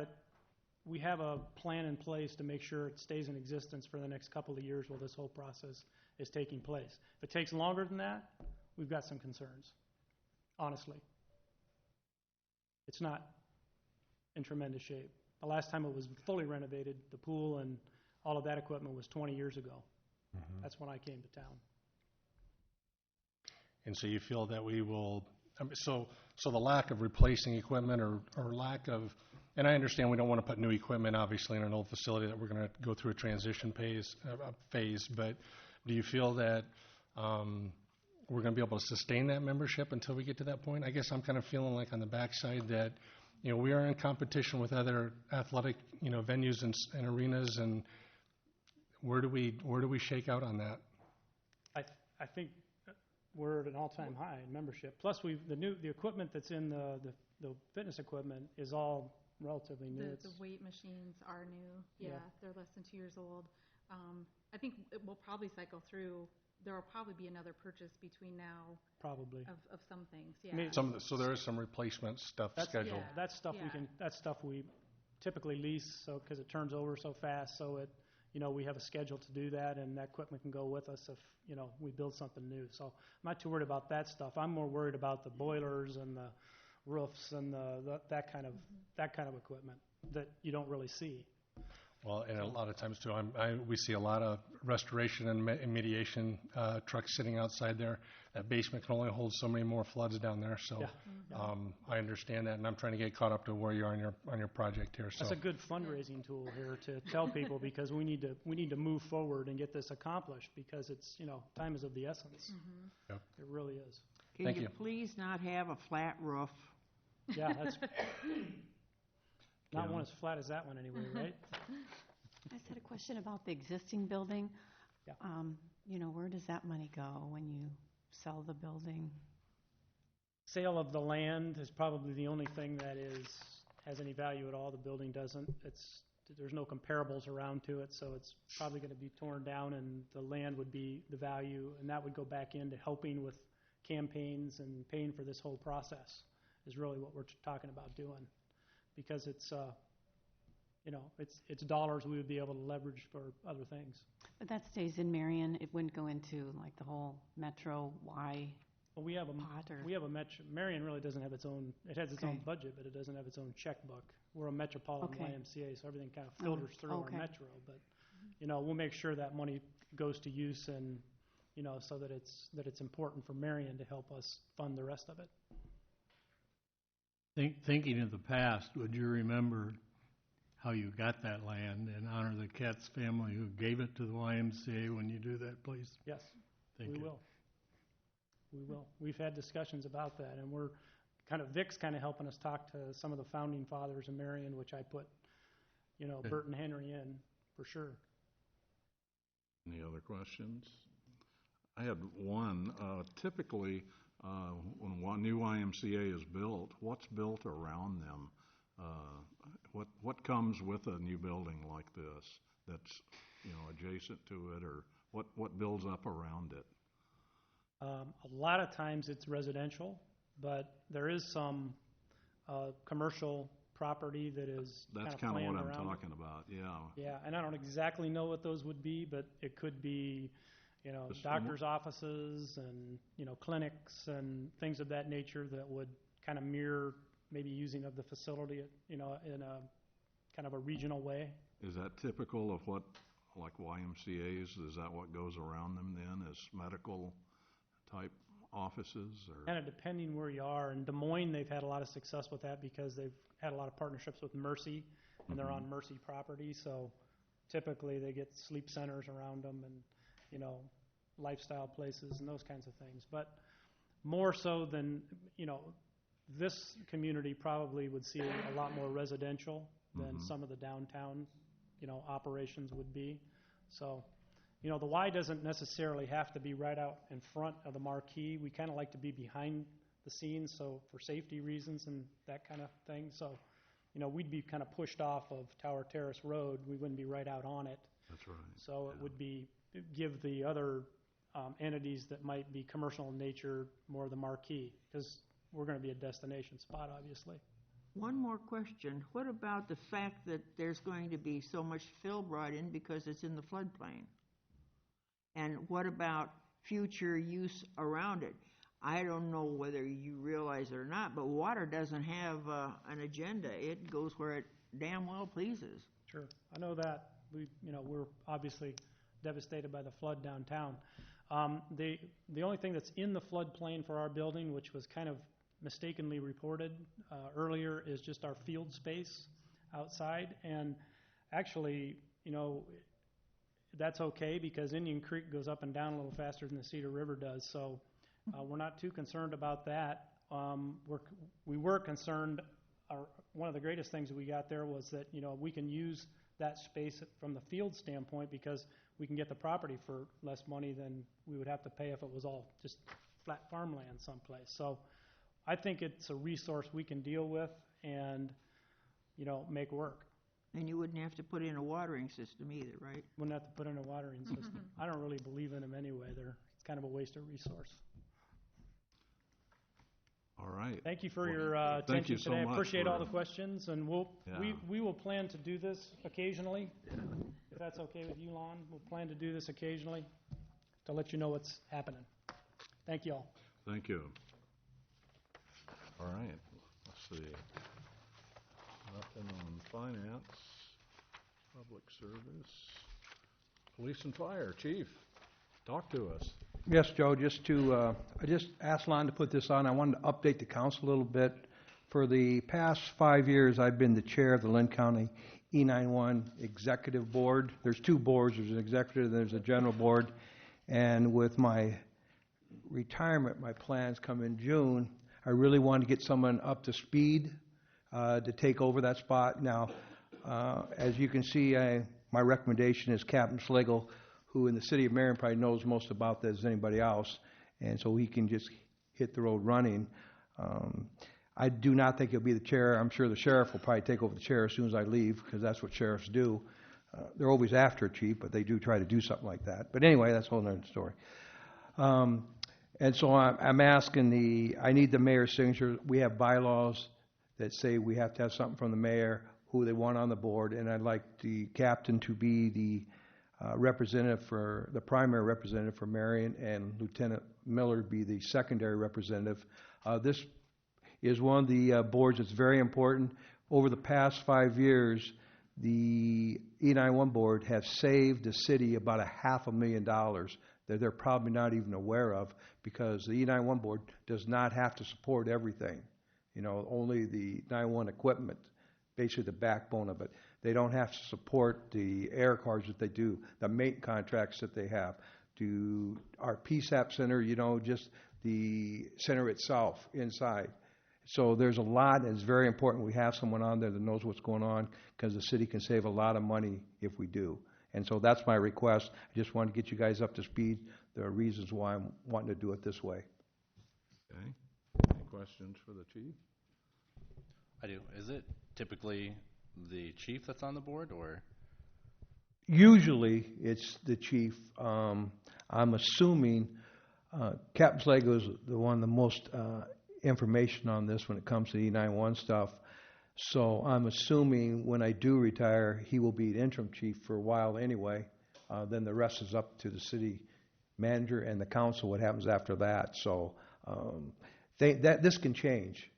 a plan in place to make sure it stays in existence for the next couple of years while this whole process is taking place. If it takes longer than that, we've got some concerns, honestly. It's not in tremendous shape. The last time it was fully renovated, the pool and all of that equipment was 20 years ago. Mm-hmm. That's when I came to town. And so you feel that we will, so the lack of replacing equipment or lack of, and I understand we don't want to put new equipment, obviously, in an old facility that we're going to go through a transition phase, but do you feel that we're going to be able to sustain that membership until we get to that point? I guess I'm kind of feeling like on the backside that, we are in competition with other athletic, venues and arenas, and where do we shake out on that? I think we're at an all-time high in membership. Plus, the equipment that's in the fitness equipment is all relatively new. The weight machines are new. Yeah, Yeah. they're less than 2 years old. I think we'll probably cycle through. There will probably be another purchase between now Probably. of some things. Yeah. Maybe- So there is some replacement stuff scheduled. Yeah. That's stuff we typically lease, because it turns over so fast. So we have a schedule to do that, and that equipment can go with us if we build something new. So I'm not too worried about that stuff. I'm more worried about the boilers and the roofs and that kind of equipment that you don't really see. Well, and a lot of times too, we see a lot of restoration and mediation trucks sitting outside there. That basement can only hold so many more floods down there. So Yeah. I understand that, and I'm trying to get caught up to where you are on your project here. So That's a good fundraising tool here to tell people, because we need to move forward and get this accomplished, because it's time is of the essence. Yep. It really is. Can Thank you you. please not have a flat roof? Yeah, that's not one as flat as that one anyway, right? I just had a question about the existing building. Yeah. Where does that money go when you sell the building? Sale of the land is probably the only thing that has any value at all. The building doesn't. There's no comparables around to it, so it's probably going to be torn down, and the land would be the value, and that would go back into helping with campaigns and paying for this whole process is really what we're talking about doing, because it's dollars we would be able to leverage for other things. But that stays in Marion. It wouldn't go into like the whole Metro Y. Well, we have a metro. Marion really doesn't have its own. It has its own Okay. budget, but it doesn't have its own checkbook. We're a metropolitan Okay. YMCA, so everything kind of filters through okay. our metro. But we'll make sure that money goes to use, and so that it's important for Marion to help us fund the rest of it. Thinking of the past, would you remember how you got that land and honor the Katz family who gave it to the YMCA when you do that, please? Yes, Thank we you. will. We will. We've had discussions about that, and we're Vic's kind of helping us talk to some of the founding fathers of Marion, which I put, Okay. Bert and Henry in, for sure. Any other questions? I had one. Typically, when one new YMCA is built, what's built around them? What comes with a new building like this that's, adjacent to it, or what builds up around it? A lot of times it's residential, but there is some commercial property that is That's kind of kind of planned what I'm around it. talking about, yeah. Yeah, and I don't exactly know what those would be, but it could be, Just doctor's offices and, clinics and things of that nature that would kind of mirror maybe using of the facility, in a kind of a regional way. Is that typical of what, like YMCA's, is that what goes around them then, is medical type offices, or? Kind of depending where you are. In Des Moines, they've had a lot of success with that because they've had a lot of partnerships with Mercy, and they're on Mercy property, so typically they get sleep centers around them and, lifestyle places and those kinds of things. But more so than, this community probably would see a lot more residential than some of the downtown, operations would be. So, the Y doesn't necessarily have to be right out in front of the marquee. We kind of like to be behind the scenes, so for safety reasons and that kind of thing. So, we'd be kind of pushed off of Tower Terrace Road. We wouldn't be right out on it. That's right. So it would be, give the other entities that might be commercial in nature more of the marquee, because we're going to be a destination spot, obviously. One more question. What about the fact that there's going to be so much fill brought in because it's in the floodplain? And what about future use around it? I don't know whether you realize it or not, but water doesn't have an agenda. It goes where it damn well pleases. Sure, I know that. We're obviously devastated by the flood downtown. The only thing that's in the floodplain for our building, which was kind of mistakenly reported earlier, is just our field space outside. And actually, that's okay because Indian Creek goes up and down a little faster than the Cedar River does. So we're not too concerned about that. We were concerned. One of the greatest things that we got there was that, we can use that space from the field standpoint because we can get the property for less money than we would have to pay if it was all just flat farmland someplace. So I think it's a resource we can deal with and, make work. And you wouldn't have to put in a watering system either, right? Wouldn't have to put in a watering system. I don't really believe in them anyway. It's kind of a waste of resource. All right. Thank you for your Thank attention you so today. I much appreciate for- all the questions, and we will plan to do this occasionally. If that's okay with you, Lon, we'll plan to do this occasionally to let you know what's happening. Thank you all. Thank you. All right, let's see. Nothing on finance, public service, police and fire. Chief, talk to us. Yes, Joe, I just asked Lon to put this on. I wanted to update the council a little bit. For the past 5 years, I've been the chair of the Lynn County E91 Executive Board. There's two boards. There's an executive, there's a general board. And with my retirement, my plans come in June, I really want to get someone up to speed to take over that spot. Now, as you can see, my recommendation is Captain Schlegel, who in the city of Marion probably knows most about this than anybody else, and so he can just hit the road running. I do not think he'll be the chair. I'm sure the sheriff will probably take over the chair as soon as I leave, because that's what sheriffs do. They're always after a chief, but they do try to do something like that. But anyway, that's a whole other story. And so I'm asking I need the mayor's signature. We have bylaws that say we have to have something from the mayor, who they want on the board, and I'd like the captain to be the primary representative for Marion, and Lieutenant Miller be the secondary representative. This is one of the boards that's very important. Over the past 5 years, the E91 board has saved the city about $500,000 that they're probably not even aware of, because the E91 board does not have to support everything. Only the 911 equipment, basically the backbone of it. They don't have to support the air cars that they do, the mate contracts that they have, to our PSAP center, just the center itself inside. So there's a lot, and it's very important we have someone on there that knows what's going on, because the city can save a lot of money if we do. And so that's my request. I just want to get you guys up to speed. There are reasons why I'm wanting to do it this way. Okay. Any questions for the chief? I do. Is it typically the chief that's on the board, or? Usually, it's the chief. I'm assuming Captain Slago is the one the most information on this when it comes to E91 stuff. So I'm assuming when I do retire, he will be the interim chief for a while anyway. Then the rest is up to the city manager and the council, what happens after that. So this can change,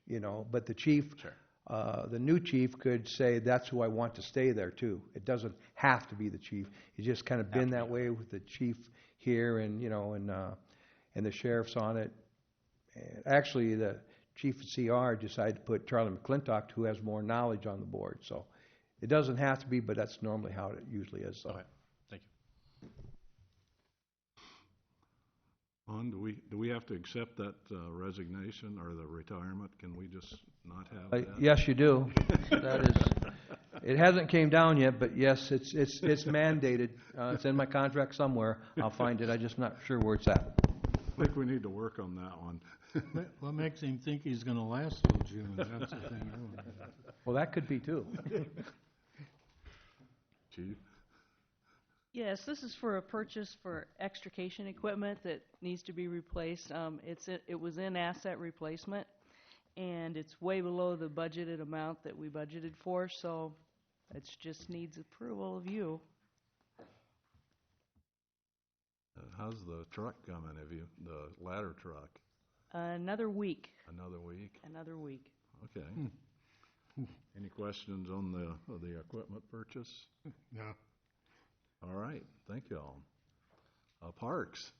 but the chief, Sure. The new chief could say, that's who I want to stay there too. It doesn't have to be the chief. It's just kind of been that way with the chief here and the sheriff's on it. And actually, the chief of CR decided to put Charlie McClintock, who has more knowledge on the board. So it doesn't have to be, but that's normally how it usually is. So. Okay, thank you. On, do we have to accept that resignation or the retirement? Can we just not have that? Yes, you do. That is. It hasn't came down yet, but yes, it's mandated. It's in my contract somewhere. I'll find it. I'm just not sure where it's at. I think we need to work on that one. What makes him think he's going to last till June? That's the thing. Well, that could be too. Chief? Yes, this is for a purchase for extrication equipment that needs to be replaced. It was in asset replacement, and it's way below the budgeted amount that we budgeted for, so it just needs approval of you. How's the truck coming? The ladder truck? Another week. Another week? Another week. Okay. Any questions on the equipment purchase? No. All right, thank you all. Parks.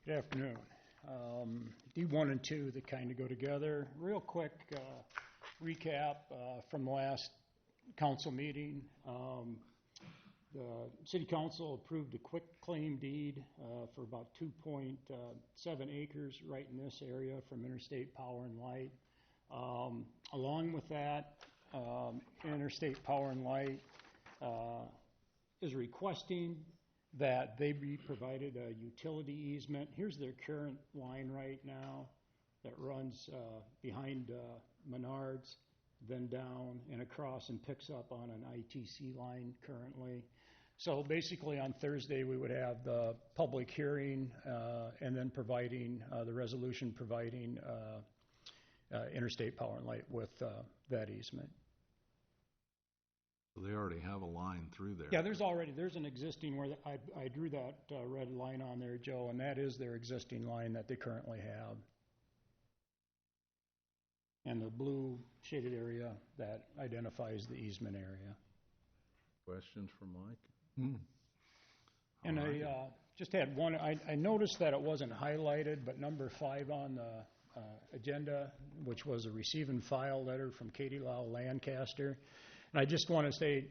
Good afternoon. D1 and 2 that kind of go together. Real quick recap from the last council meeting. The city council approved a quick claim deed for about 2.7 acres right in this area from Interstate Power and Light. Along with that, Interstate Power and Light is requesting that they be provided a utility easement. Here's their current line right now that runs behind Menards, then down and across and picks up on an ITC line currently. So basically on Thursday we would have the public hearing and then providing the resolution providing Interstate Power and Light with that easement. So they already have a line through there. Yeah, there's an existing where I drew that red line on there, Joe, and that is their existing line that they currently have. And the blue shaded area that identifies the easement area. Questions for Mike? And I just had one. I noticed that it wasn't highlighted, but number 5 on the agenda, which was a receive and file letter from Katie Lau Lancaster. And I just want to say,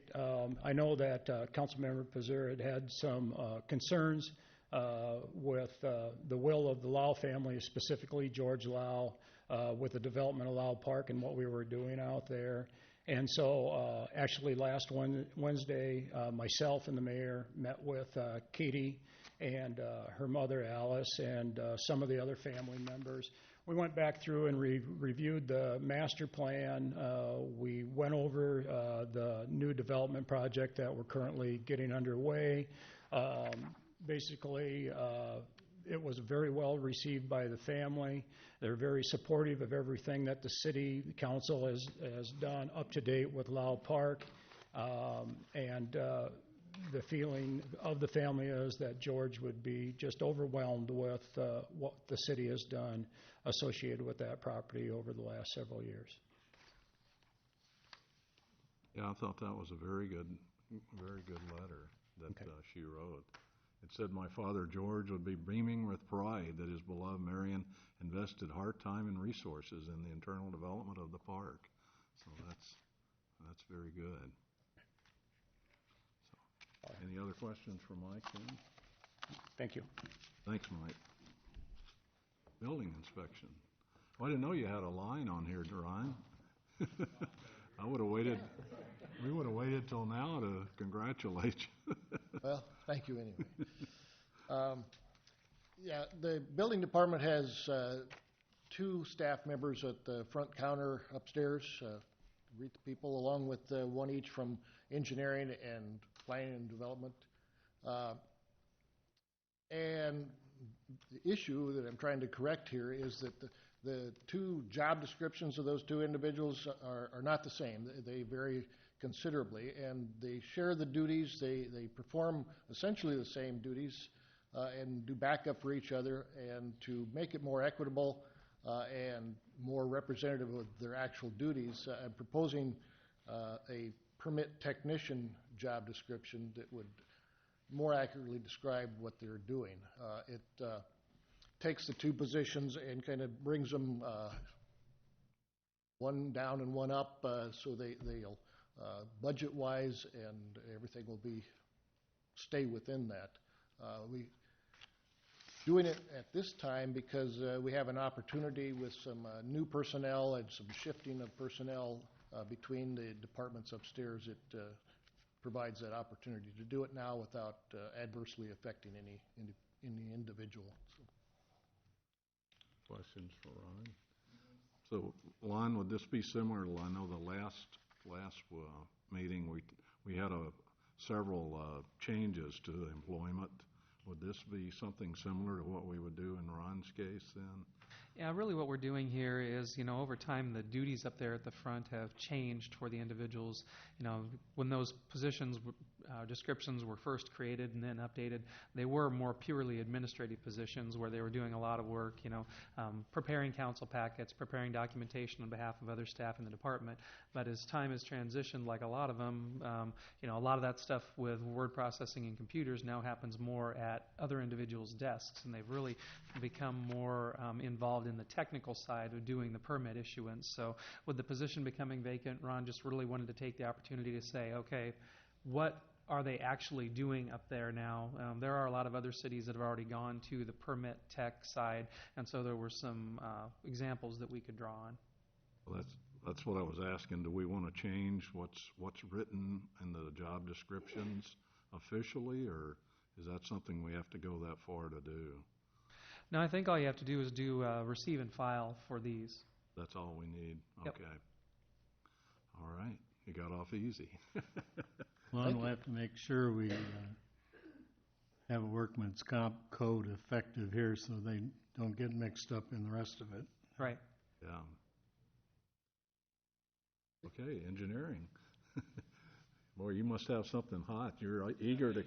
I know that Councilmember Pazur had some concerns with the will of the Lau family, specifically George Lau, with the development of Lau Park and what we were doing out there. And so actually last Wednesday, myself and the mayor met with Katie and her mother Alice and some of the other family members. We went back through and reviewed the master plan. We went over the new development project that we're currently getting underway. Basically, it was very well received by the family. They're very supportive of everything that the city council has done up to date with Lau Park. And the feeling of the family is that George would be just overwhelmed with what the city has done associated with that property over the last several years. Yeah, I thought that was a very good letter that she wrote. It said my father George would be beaming with pride that his beloved Marion invested heart, time, and resources in the internal development of the park. So that's very good. So, any other questions for Mike then? Thank you. Thanks, Mike. Building inspection. Well, I didn't know you had a line on here, Ryan. I would have waited. We would have waited till now to congratulate you. Well, thank you anyway. Yeah, the building department has 2 staff members at the front counter upstairs, greet the people, along with one each from engineering and planning and development. And the issue that I'm trying to correct here is that the 2 job descriptions of those 2 individuals are not the same. They vary considerably, and they share the duties. They perform essentially the same duties and do backup for each other. And to make it more equitable and more representative of their actual duties, I'm proposing a permit technician job description that would more accurately describe what they're doing. It takes the 2 positions and kind of brings them one down and one up, so they'll budget-wise and everything will stay within that. We doing it at this time because we have an opportunity with some new personnel and some shifting of personnel between the departments upstairs. It provides that opportunity to do it now without adversely affecting any individual. So. Questions for Ron? So, Lon, would this be similar to, I know the last meeting we had several changes to employment. Would this be something similar to what we would do in Ron's case then? Yeah, really what we're doing here is, over time the duties up there at the front have changed for the individuals. When those positions descriptions were first created and then updated, they were more purely administrative positions where they were doing a lot of work, preparing council packets, preparing documentation on behalf of other staff in the department. But as time has transitioned, like a lot of them, a lot of that stuff with word processing and computers now happens more at other individuals' desks, and they've really become more involved in the technical side of doing the permit issuance. So with the position becoming vacant, Ron just really wanted to take the opportunity to say, okay, what are they actually doing up there now? There are a lot of other cities that have already gone to the permit tech side, and so there were some examples that we could draw on. Well, that's what I was asking. Do we want to change what's written in the job descriptions officially, or is that something we have to go that far to do? No, I think all you have to do is do receive and file for these. That's all we need? Yep. Okay. All right. You got off easy. Well, we'll have to make sure we have a workman's comp code effective here so they don't get mixed up in the rest of it. Right. Yeah. Okay, engineering. Boy, you must have something hot. You're eager to...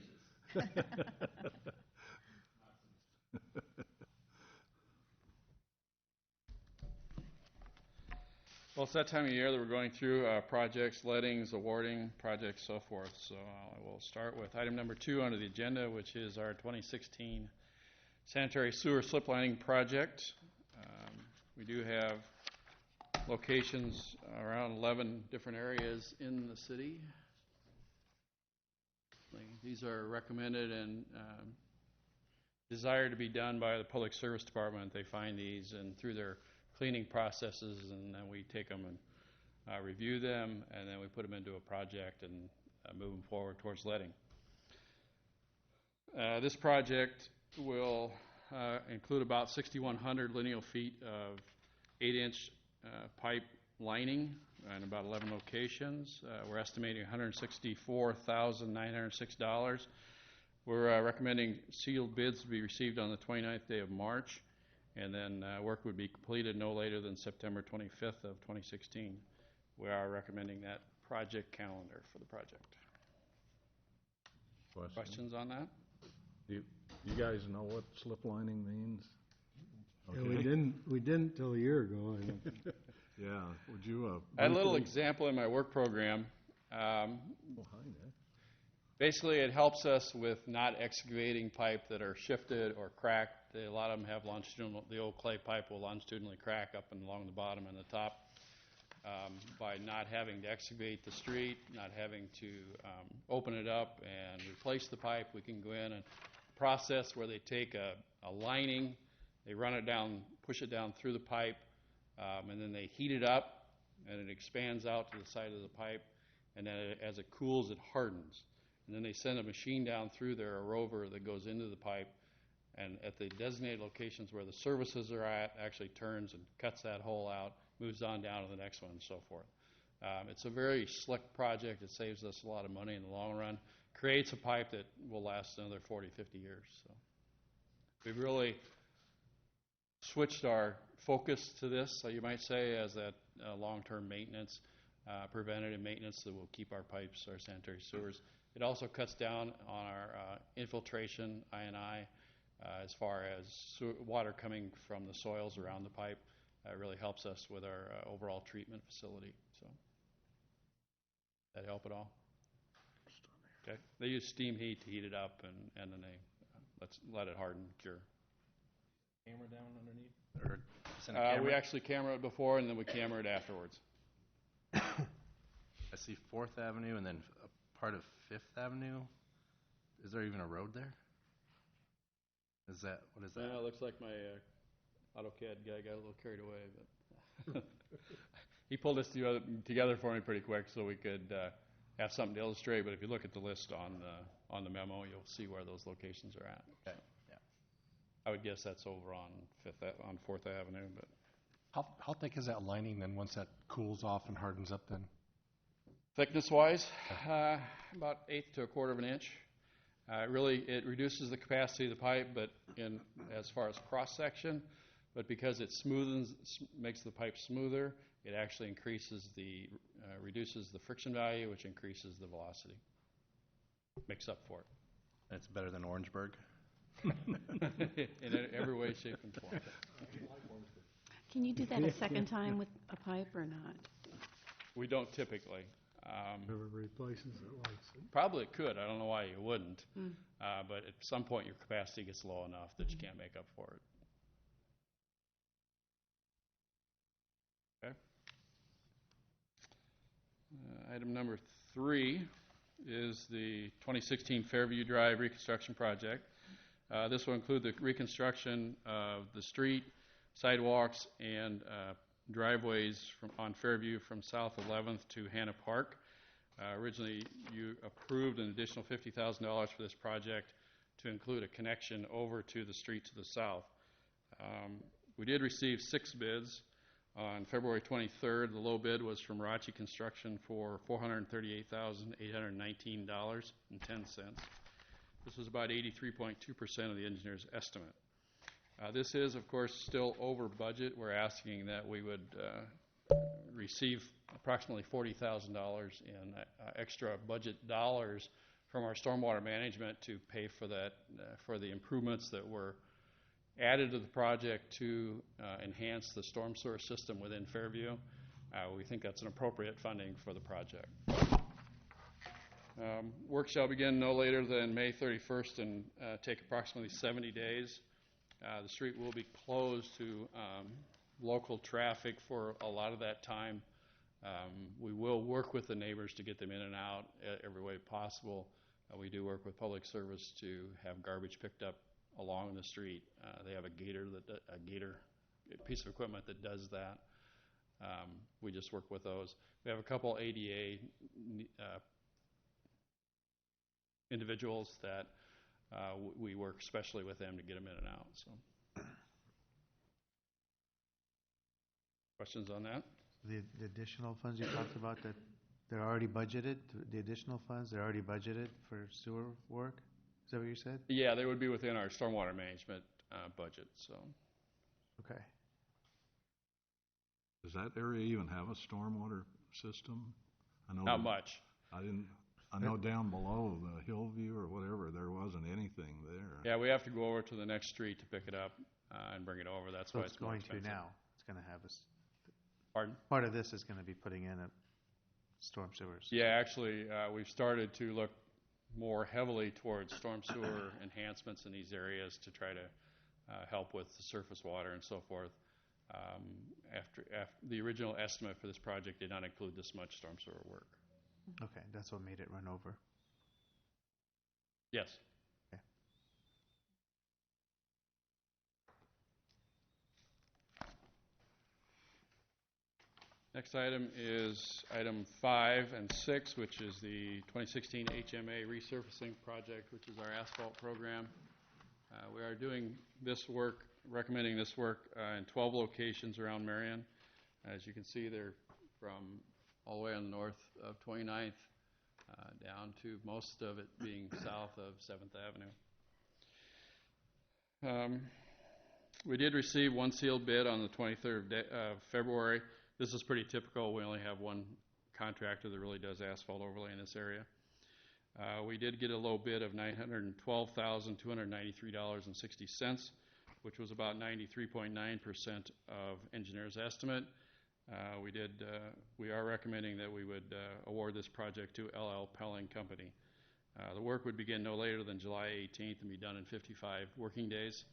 Well, it's that time of year that we're going through projects, lettings, awarding, projects, so forth. So I will start with item number 2 under the agenda, which is our 2016 sanitary sewer slip lining project. We do have locations around 11 different areas in the city. These are recommended and desired to be done by the Public Service Department. They find these and through their cleaning processes, and then we take them and review them, and then we put them into a project and move them forward towards letting. This project will include about 6,100 lineal feet of 8-inch pipe lining in about 11 locations. We're estimating $164,906. We're recommending sealed bids to be received on the 29th day of March, and then work would be completed no later than September 25th of 2016. We are recommending that project calendar for the project. Questions on that? You guys know what slip lining means? Okay. Yeah, we didn't till a year ago, I think. Yeah, would you... I had a little example in my work program. Oh, hi, Nick. Basically, it helps us with not excavating pipe that are shifted or cracked. A lot of them have longitudinal, the old clay pipe will longitudinally crack up and along the bottom and the top. By not having to excavate the street, not having to open it up and replace the pipe, we can go in and process where they take a lining, they run it down, push it down through the pipe, and then they heat it up, and it expands out to the side of the pipe, and then as it cools, it hardens. And then they send a machine down through there, a rover that goes into the pipe, and at the designated locations where the services are at, actually turns and cuts that hole out, moves on down to the next one, and so forth. It's a very slick project. It saves us a lot of money in the long run. Creates a pipe that will last another 40, 50 years. So we've really switched our focus to this, so you might say, as that long-term maintenance, preventative maintenance that will keep our pipes, our sanitary sewers. It also cuts down on our infiltration, I&I, as far as water coming from the soils around the pipe. It really helps us with our overall treatment facility. So, that help at all? Okay. They use steam heat to heat it up, and then they let it harden, cure. Camera down underneath? Or send a camera? We actually camera it before, and then we camera it afterwards. I see 4th Avenue and then a part of 5th Avenue. Is there even a road there? What is that? Yeah, it looks like my AutoCAD guy got a little carried away, but he pulled this together for me pretty quick so we could have something to illustrate. But if you look at the list on the memo, you'll see where those locations are at. Okay. Yeah. I would guess that's over on 4th Avenue. But How thick is that lining then once that cools off and hardens up then? thickness-wise, about 1/8 to 1/4 of an inch. It reduces the capacity of the pipe, but as far as cross-section, but because it makes the pipe smoother, it actually reduces the friction value, which increases the velocity. Makes up for it. It's better than Orangeburg? In every way, shape, and form. Can you do that a second time with a pipe or not? We don't typically. Whoever replaces it likes it. Probably could. I don't know why you wouldn't. But at some point, your capacity gets low enough that you can't make up for it. Okay. Item number 3 is the 2016 Fairview Drive reconstruction project. This will include the reconstruction of the street, sidewalks, and driveways on Fairview from South 11th to Hannah Park. Originally, you approved an additional $50,000 for this project to include a connection over to the street to the south. We did receive 6 bids. On February 23rd, the low bid was from Rachi Construction for $438,819.10. This was about 83.2% of the engineer's estimate. This is, of course, still over budget. We're asking that we would receive approximately $40,000 in extra budget dollars from our stormwater management to pay for that, for the improvements that were added to the project to enhance the storm sewer system within Fairview. We think that's an appropriate funding for the project. Work shall begin no later than May 31st and take approximately 70 days. The street will be closed to local traffic for a lot of that time. We will work with the neighbors to get them in and out every way possible. We do work with public service to have garbage picked up along the street. They have a gator piece of equipment that does that. We just work with those. We have a couple ADA individuals that we work especially with them to get them in and out. So, questions on that? The additional funds you talked about that they're already budgeted, the additional funds, they're already budgeted for sewer work? Is that what you said? Yeah, they would be within our stormwater management budget. So. Okay. Does that area even have a stormwater system? I know not much. I know down below the Hillview or whatever, there wasn't anything there. Yeah, we have to go over to the next street to pick it up and bring it over. That's why it's more expensive. Going to now. It's going to have a. Pardon? Part of this is going to be putting in a storm sewers. Yeah, actually, we've started to look more heavily towards storm sewer enhancements in these areas to try to help with the surface water and so forth. After the original estimate for this project did not include this much storm sewer work. Okay, that's what made it run over. Yes. Okay. Next item is item 5 and 6, which is the 2016 HMA resurfacing project, which is our asphalt program. We are doing this work, recommending this work in 12 locations around Marion. As you can see, they're from all the way on the north of 29th down to most of it being south of 7th Avenue. We did receive one sealed bid on the 23rd of February. This is pretty typical. We only have one contractor that really does asphalt overlay in this area. We did get a low bid of $912,293.60, which was about 93.9% of engineer's estimate. We are recommending that we would award this project to LL Pelling Company. The work would begin no later than July 18th and be done in 55 working days.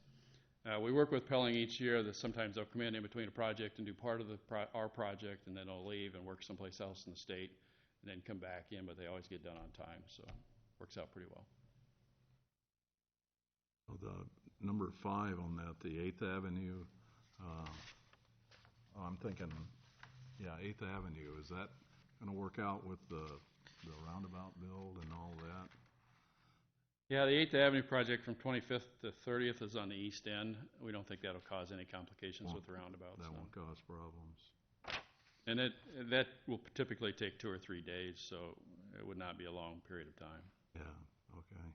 We work with Pelling each year. That sometimes they'll come in between a project and do part of our project, and then they'll leave and work someplace else in the state, and then come back in, but they always get done on time, so it works out pretty well. So the number 5 on that, the 8th Avenue, I'm thinking, yeah, 8th Avenue, is that going to work out with the roundabout build and all that? Yeah, the 8th Avenue project from 25th to 30th is on the east end. We don't think that'll cause any complications with the roundabout. That won't cause problems. And that will typically take 2 or 3 days, so it would not be a long period of time. Yeah, okay.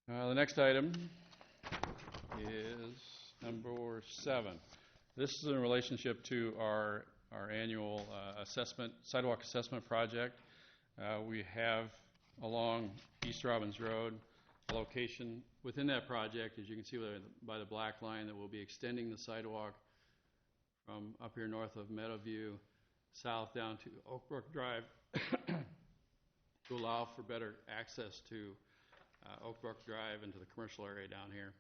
The next item is number 7. This is in relationship to our annual sidewalk assessment project. We have along East Robbins Road a location within that project, as you can see by the black line, that will be extending the sidewalk from up here north of Meadowview south down to Oak Brook Drive to allow for better access to Oak Brook Drive into the commercial area down here.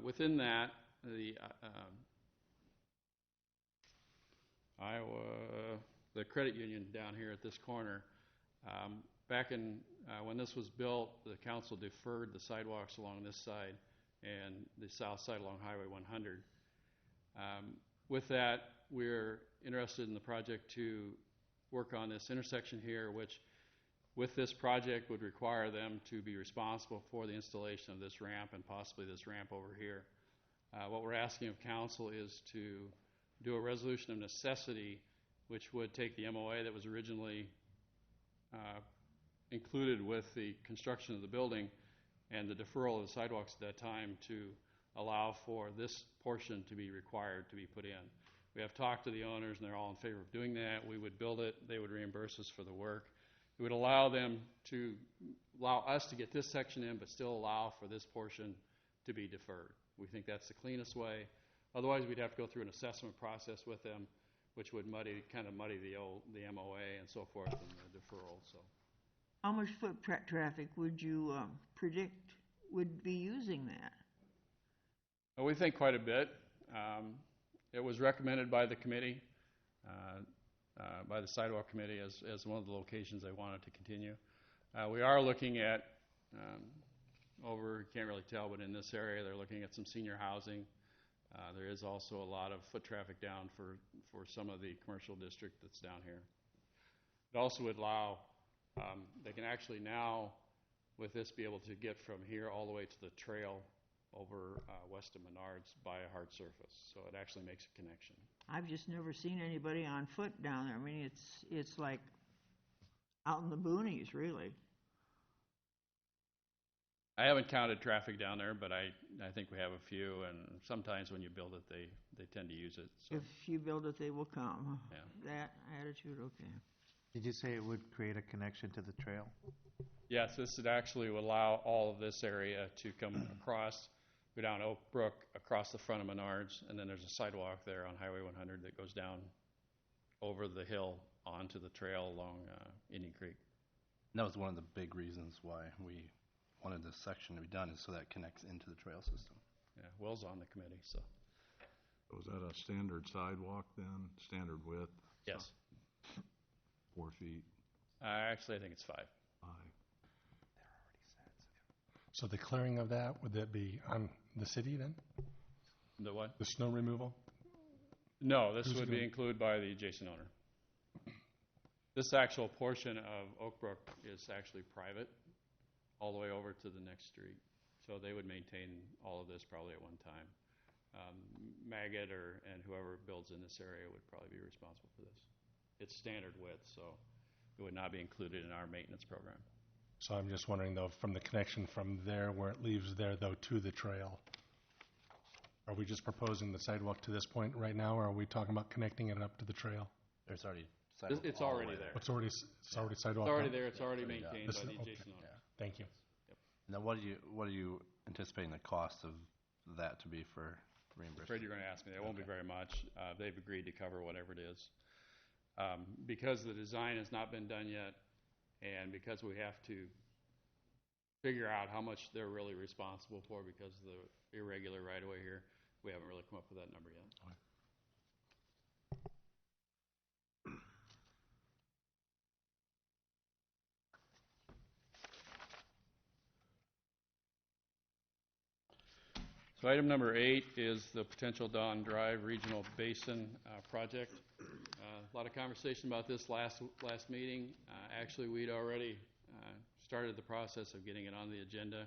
Within that, the credit union down here at this corner, back in when this was built, the council deferred the sidewalks along this side and the south side along Highway 100. With that, we're interested in the project to work on this intersection here, which with this project would require them to be responsible for the installation of this ramp and possibly this ramp over here. What we're asking of council is to do a resolution of necessity, which would take the MOA that was originally included with the construction of the building and the deferral of the sidewalks at that time to allow for this portion to be required to be put in. We have talked to the owners and they're all in favor of doing that. We would build it, they would reimburse us for the work. It would allow us to get this section in, but still allow for this portion to be deferred. We think that's the cleanest way. Otherwise, we'd have to go through an assessment process with them, which would muddy the MOA and so forth and the deferral. So, how much foot traffic would you predict would be using that? well, we think quite a bit. It was recommended by the committee, by the sidewalk committee, as one of the locations they wanted to continue. We are looking at you can't really tell, but in this area, they're looking at some senior housing. There is also a lot of foot traffic down for some of the commercial district that's down here. It also would allow, they can actually now, with this, be able to get from here all the way to the trail over west of Menards by a hard surface. So it actually makes a connection. I've just never seen anybody on foot down there. I mean, it's like out in the boonies, really. I haven't counted traffic down there, but I think we have a few, and sometimes when you build it, they tend to use it. So. If you build it, they will come. Yeah. That attitude, okay. Did you say it would create a connection to the trail? Yes, this would actually allow all of this area to come across go down Oak Brook, across the front of Menards, and then there's a sidewalk there on Highway 100 that goes down over the hill onto the trail along Indian Creek. And that was one of the big reasons why we wanted this section to be done, is so that connects into the trail system. Yeah, Will's on the committee, so. Was that a standard sidewalk then, standard width? Yes. 4 feet? Actually, I think it's 5. 5. So the clearing of that, would that be on the city then? The what? The snow removal? No, this Who's would be gonna- included by the adjacent owner. This actual portion of Oak Brook is actually private, all the way over to the next street. So they would maintain all of this probably at one time. Maggot and whoever builds in this area would probably be responsible for this. It's standard width, so it would not be included in our maintenance program. So I'm just wondering though, from the connection from there, where it leaves there though, to the trail, are we just proposing the sidewalk to this point right now, or are we talking about connecting it up to the trail? There's already sidewalk. It's all the already way there. It's already sidewalk? It's already now? there, it's already maintained This by is- the okay. adjacent owner. Thank you. Now, what are you anticipating the cost of that to be for I'm reimbursement? afraid you're going to ask me. That won't be very much. They've agreed to cover whatever it is. Because the design has not been done yet, and because we have to figure out how much they're really responsible for because of the irregular right-of-way here, we haven't really come up with that number yet. So item number 8 is the potential Don Drive Regional Basin project. A lot of conversation about this last meeting. Actually, we'd already started the process of getting it on the agenda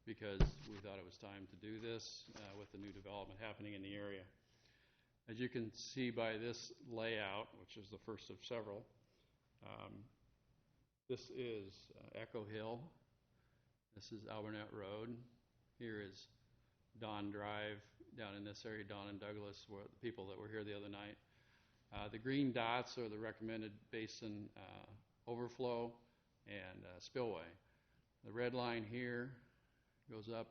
because we thought it was time to do this with the new development happening in the area. As you can see by this layout, which is the first of several, this is Echo Hill. This is Albernette Road. Here is Don Drive down in this area. Don and Douglas were the people that were here the other night. The green dots are the recommended basin overflow and spillway. The red line here goes up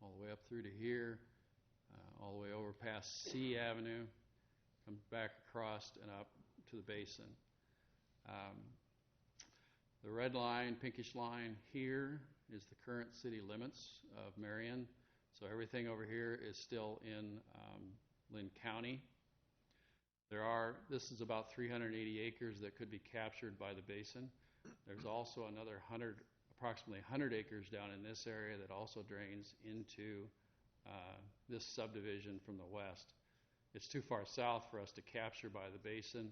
all the way up through to here, all the way over past C Avenue, comes back across and up to the basin. The red line, pinkish line here is the current city limits of Marion. So everything over here is still in Lynn County. This is about 380 acres that could be captured by the basin. There's also another approximately 100 acres down in this area that also drains into this subdivision from the west. It's too far south for us to capture by the basin,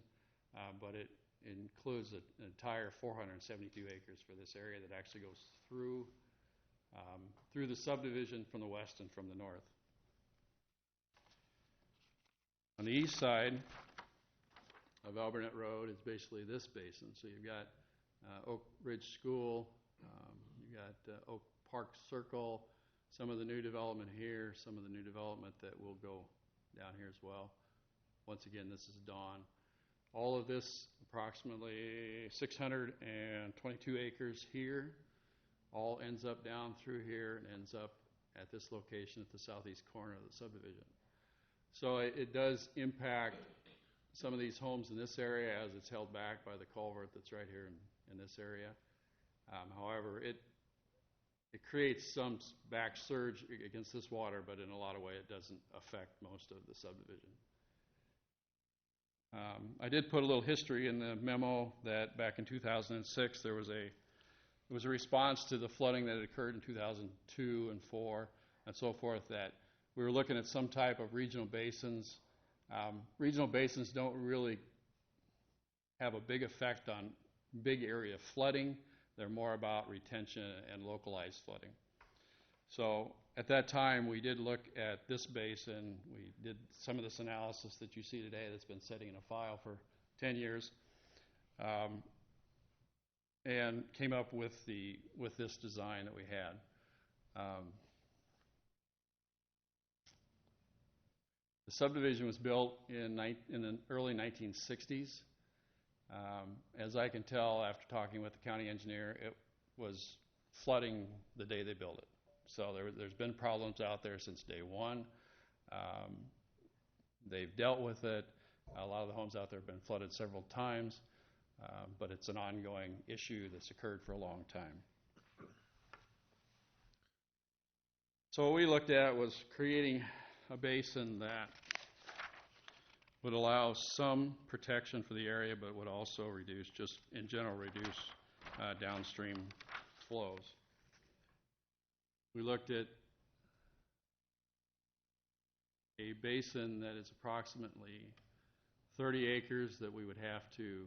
but it includes an entire 472 acres for this area that actually goes through the subdivision from the west and from the north. On the east side of Albernette Road is basically this basin. So you've got Oak Ridge School, you've got Oak Park Circle, some of the new development here, some of the new development that will go down here as well. Once again, this is Dawn. All of this, approximately 622 acres here, all ends up down through here and ends up at this location at the southeast corner of the subdivision. So it does impact some of these homes in this area as it's held back by the culvert that's right here in this area. However, it creates some back surge against this water, but in a lot of ways it doesn't affect most of the subdivision. I did put a little history in the memo that back in 2006 it was a response to the flooding that had occurred in 2002 and 4 and so forth, that we were looking at some type of regional basins. Regional basins don't really have a big effect on big area flooding. They're more about retention and localized flooding. So at that time, we did look at this basin. We did some of this analysis that you see today that's been sitting in a file for 10 years, and came up with this design that we had. The subdivision was built in the early 1960s. As I can tell after talking with the county engineer, it was flooding the day they built it. So there's been problems out there since day one. They've dealt with it. A lot of the homes out there have been flooded several times, but it's an ongoing issue that's occurred for a long time. So what we looked at was creating a basin that would allow some protection for the area, but would also reduce, just in general, reduce downstream flows. We looked at a basin that is approximately 30 acres that we would have to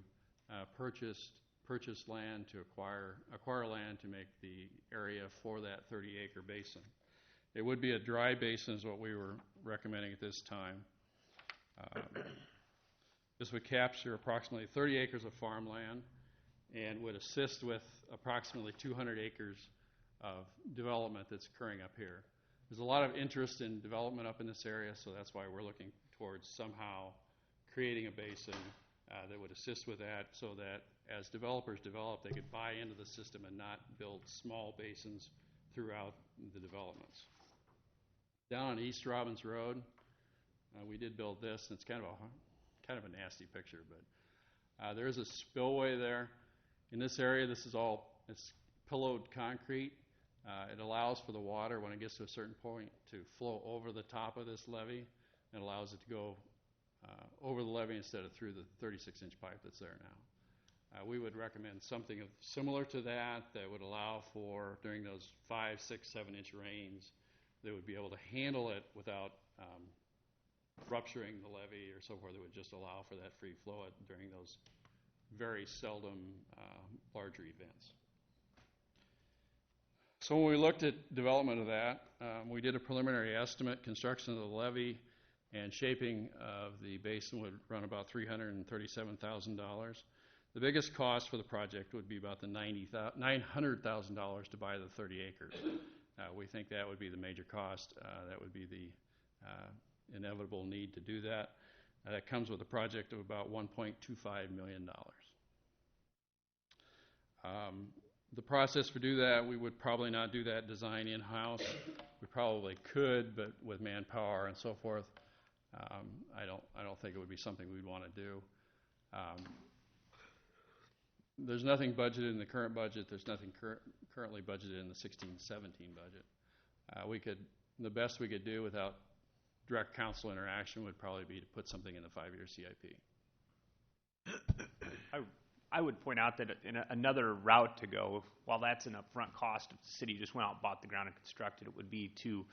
purchase land to acquire land to make the area for that 30-acre basin. It would be a dry basin is what we were recommending at this time. This would capture approximately 30 acres of farmland and would assist with approximately 200 acres of development that's occurring up here. There's a lot of interest in development up in this area, so that's why we're looking towards somehow creating a basin that would assist with that, so that as developers develop, they could buy into the system and not build small basins throughout the developments. Down on East Robbins Road, we did build this, and it's kind of a nasty picture, but there is a spillway there. In this area, it's pillowed concrete. It allows for the water, when it gets to a certain point, to flow over the top of this levee. It allows it to go over the levee instead of through the 36-inch pipe that's there now. We would recommend something similar to that would allow for, during those 5, 6, 7-inch rains, they would be able to handle it without rupturing the levee or so forth. It would just allow for that free flow during those very seldom larger events. So when we looked at development of that, we did a preliminary estimate. Construction of the levee and shaping of the basin would run about $337,000. The biggest cost for the project would be about the $900,000 to buy the 30 acres. We think that would be the major cost. That would be the inevitable need to do that. That comes with a project of about $1.25 million. The process for do that, we would probably not do that design in-house. We probably could, but with manpower and so forth, I don't think it would be something we'd want to do. There's nothing budgeted in the current budget. There's nothing currently budgeted in the 16-17 budget. The best we could do without direct council interaction would probably be to put something in the 5-year CIP. I would point out that another route to go, while that's an upfront cost, if the city just went out and bought the ground and constructed it, would be to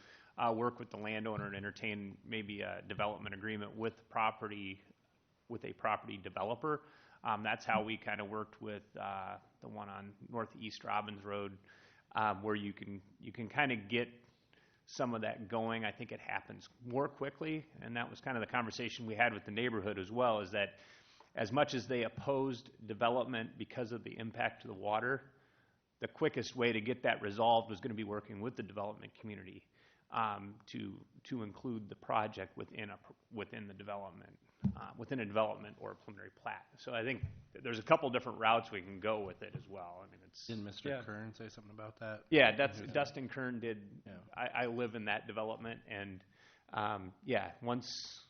work with the landowner and entertain maybe a development agreement with a property developer. That's how we kind of worked with the one on Northeast Robbins Road, where you can kind of get some of that going. I think it happens more quickly, and that was kind of the conversation we had with the neighborhood as well, is that as much as they opposed development because of the impact to the water, the quickest way to get that resolved was going to be working with the development community to include the project within the development, within a development or a preliminary plat. So I think there's a couple different routes we can go with it as well. I mean, Didn't Mr. Kern say something about that? Yeah, Dustin Kern did. Yeah. I live in that development, and once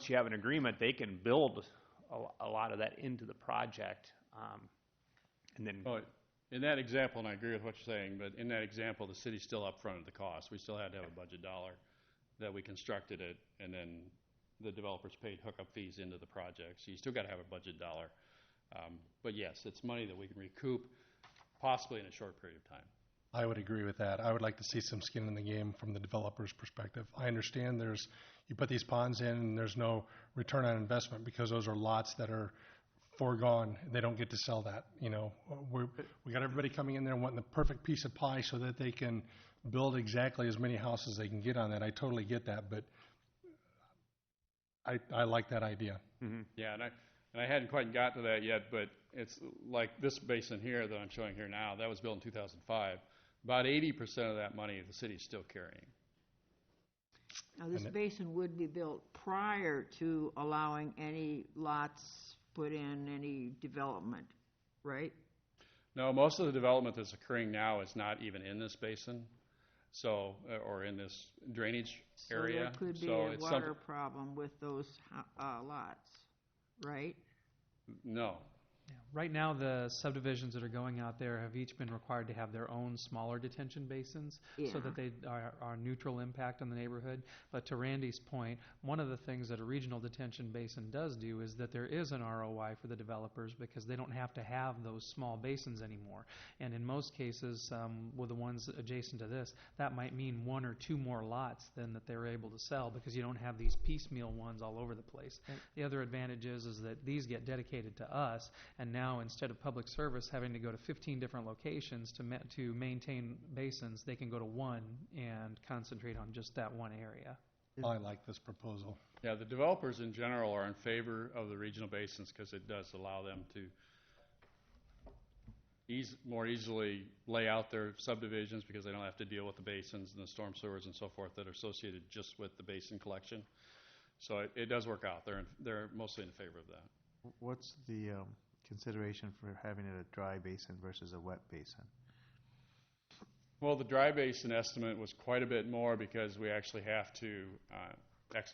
you have an agreement, they can build a lot of that into the project, and then. Oh, in that example, and I agree with what you're saying, but in that example, the city's still upfronted the cost. We still had to have a budget dollar that we constructed it, and then the developers paid hookup fees into the project. So you still got to have a budget dollar. But yes, it's money that we can recoup, possibly in a short period of time. I would agree with that. I would like to see some skin in the game from the developer's perspective. I understand you put these ponds in and there's no return on investment because those are lots that are foregone. They don't get to sell that. We got everybody coming in there wanting the perfect piece of pie so that they can build exactly as many houses as they can get on that. I totally get that, but I like that idea. Mm-hmm. Yeah, and I hadn't quite got to that yet, but it's like this basin here that I'm showing here now, that was built in 2005. About 80% of that money the city's still carrying. Now, this basin would be built prior to allowing any lots put in, any development, right? No, most of the development that's occurring now is not even in this basin. So, or in this drainage So area. there could be So a it's water problem with those lots, right? No. Yeah. Right now, the subdivisions that are going out there have each been required to have their own smaller detention basins so that they are neutral impact on the neighborhood. But to Randy's point, one of the things that a regional detention basin does do is that there is an ROI for the developers because they don't have to have those small basins anymore. And in most cases, with the ones adjacent to this, that might mean one or two more lots than that they're able to sell because you don't have these piecemeal ones all over the place. The other advantage is that these get dedicated to us, and now instead of public service having to go to 15 different locations to maintain basins, they can go to one and concentrate on just that one area. I like this proposal. Yeah, the developers in general are in favor of the regional basins because it does allow them to more easily lay out their subdivisions because they don't have to deal with the basins and the storm sewers and so forth that are associated just with the basin collection. So it does work out. They're mostly in favor of that. What's the consideration for having it a dry basin versus a wet basin? Well, the dry basin estimate was quite a bit more because we actually have to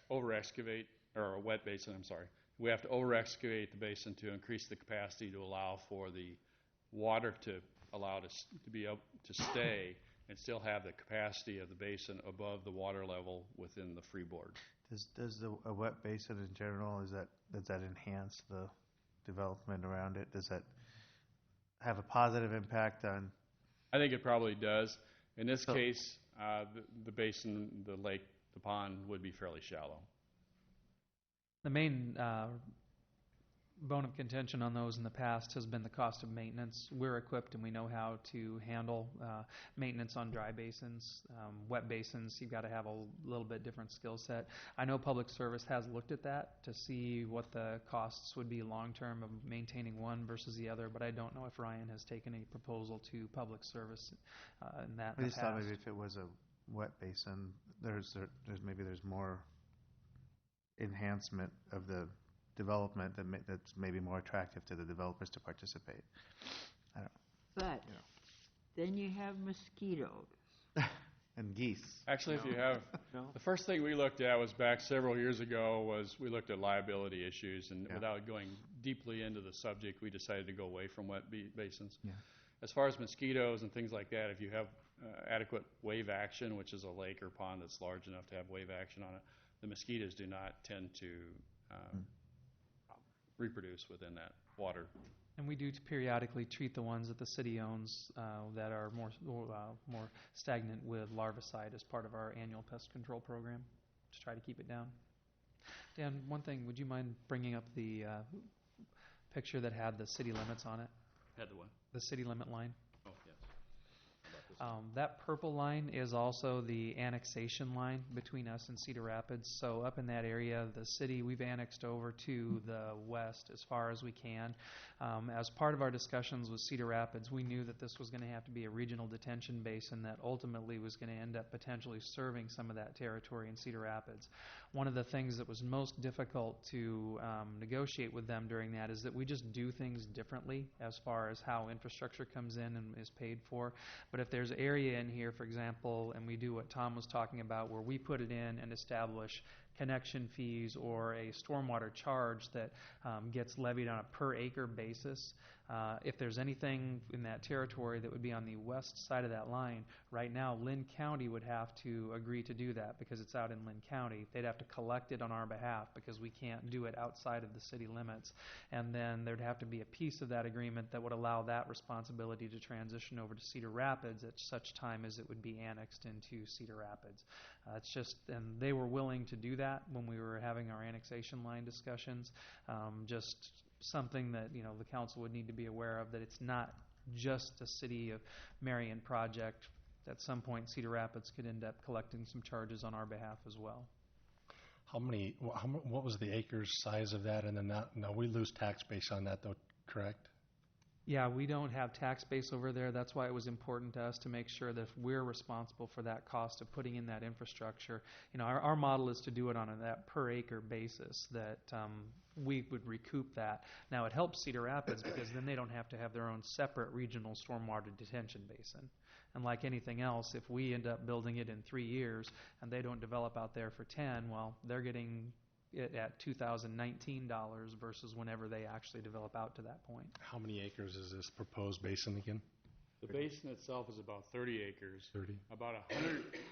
over-excavate, or a wet basin, I'm sorry. We have to over-excavate the basin to increase the capacity to allow for the water to allow to be able to stay and still have the capacity of the basin above the water level within the freeboard. Does a wet basin in general, does that enhance the development around it? Does that have a positive impact on? I think it probably does. In this case, the basin, the lake, the pond would be fairly shallow. The main bone of contention on those in the past has been the cost of maintenance. We're equipped and we know how to handle maintenance on dry basins. Wet basins, you've got to have a little bit different skill set. I know Public Service has looked at that to see what the costs would be long term of maintaining one versus the other, but I don't know if Ryan has taken a proposal to Public Service in that. I just thought maybe if it was a wet basin, there's more enhancement of the development that's maybe more attractive to the developers to participate. I don't. But then you have mosquitoes. And geese. Actually, if you have, the first thing we looked at was back several years ago was we looked at liability issues, and without going deeply into the subject, we decided to go away from wet basins. Yeah. As far as mosquitoes and things like that, if you have adequate wave action, which is a lake or pond that's large enough to have wave action on it, the mosquitoes do not tend to reproduce within that water. And we do periodically treat the ones that the city owns that are more stagnant with larvicide as part of our annual pest control program to try to keep it down. Dan, one thing, would you mind bringing up the picture that had the city limits on it? Had the what? The city limit line. Oh, yes. That purple line is also the annexation line between us and Cedar Rapids. So up in that area, the city, we've annexed over to the west as far as we can. As part of our discussions with Cedar Rapids, we knew that this was going to have to be a regional detention basin that ultimately was going to end up potentially serving some of that territory in Cedar Rapids. One of the things that was most difficult to negotiate with them during that is that we just do things differently as far as how infrastructure comes in and is paid for. But if there's area in here, for example, and we do what Tom was talking about, where we put it in and establish connection fees or a stormwater charge that gets levied on a per acre basis. If there's anything in that territory that would be on the west side of that line, right now Lynn County would have to agree to do that because it's out in Lynn County. They'd have to collect it on our behalf because we can't do it outside of the city limits. And then there'd have to be a piece of that agreement that would allow that responsibility to transition over to Cedar Rapids at such time as it would be annexed into Cedar Rapids. It's just, and they were willing to do that when we were having our annexation line discussions. Just something that the council would need to be aware of, that it's not just a city of Marion project. At some point, Cedar Rapids could end up collecting some charges on our behalf as well. What was the acres size of that? And then no, we lose tax base on that though, correct? Yeah, we don't have tax base over there. That's why it was important to us to make sure that if we're responsible for that cost of putting in that infrastructure, our model is to do it on that per acre basis, that we would recoup that. Now, it helps Cedar Rapids because then they don't have to have their own separate regional stormwater detention basin. And like anything else, if we end up building it in 3 years and they don't develop out there for 10, well, they're getting it at $2019 versus whenever they actually develop out to that point. How many acres is this proposed basin again? The basin itself is about 30 acres. 30. About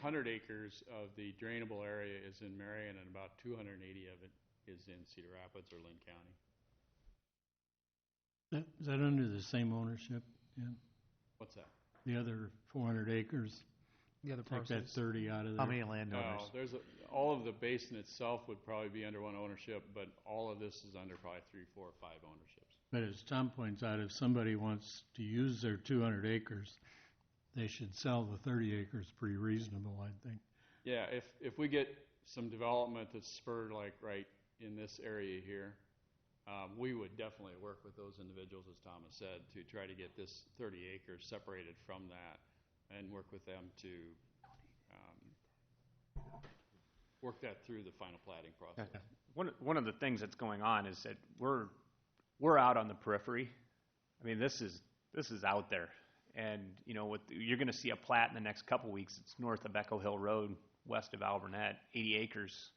100 acres of the drainable area is in Marion, and about 280 of it is in Cedar Rapids or Lynn County. Is that under the same ownership? Yeah. What's that? The other 400 acres? The other Take that parcels. 30 out of there? How many landowners? No, all of the basin itself would probably be under one ownership, but all of this is under probably 3, 4, 5 ownerships. But as Tom points out, if somebody wants to use their 200 acres, they should sell the 30 acres pretty reasonable, I think. Yeah, if we get some development that's spurred like right in this area here, we would definitely work with those individuals, as Thomas said, to try to get this 30 acres separated from that and work with them to work that through the final plating process. One of the things that's going on is that we're out on the periphery. I mean, this is out there, and you're going to see a plat in the next couple weeks. It's north of Echo Hill Road, west of Alburnett, 80 acres.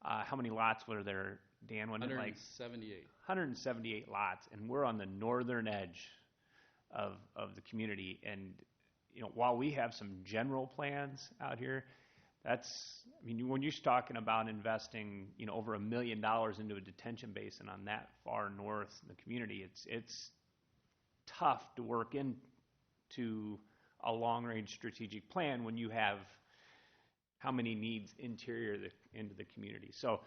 How many lots were there, Dan? 178. 178 lots, and we're on the northern edge of the community. And while we have some general plans out here, when you're talking about investing, over $1 million into a detention basin on that far north in the community, it's tough to work into a long-range strategic plan when you have how many needs interior into the community. So,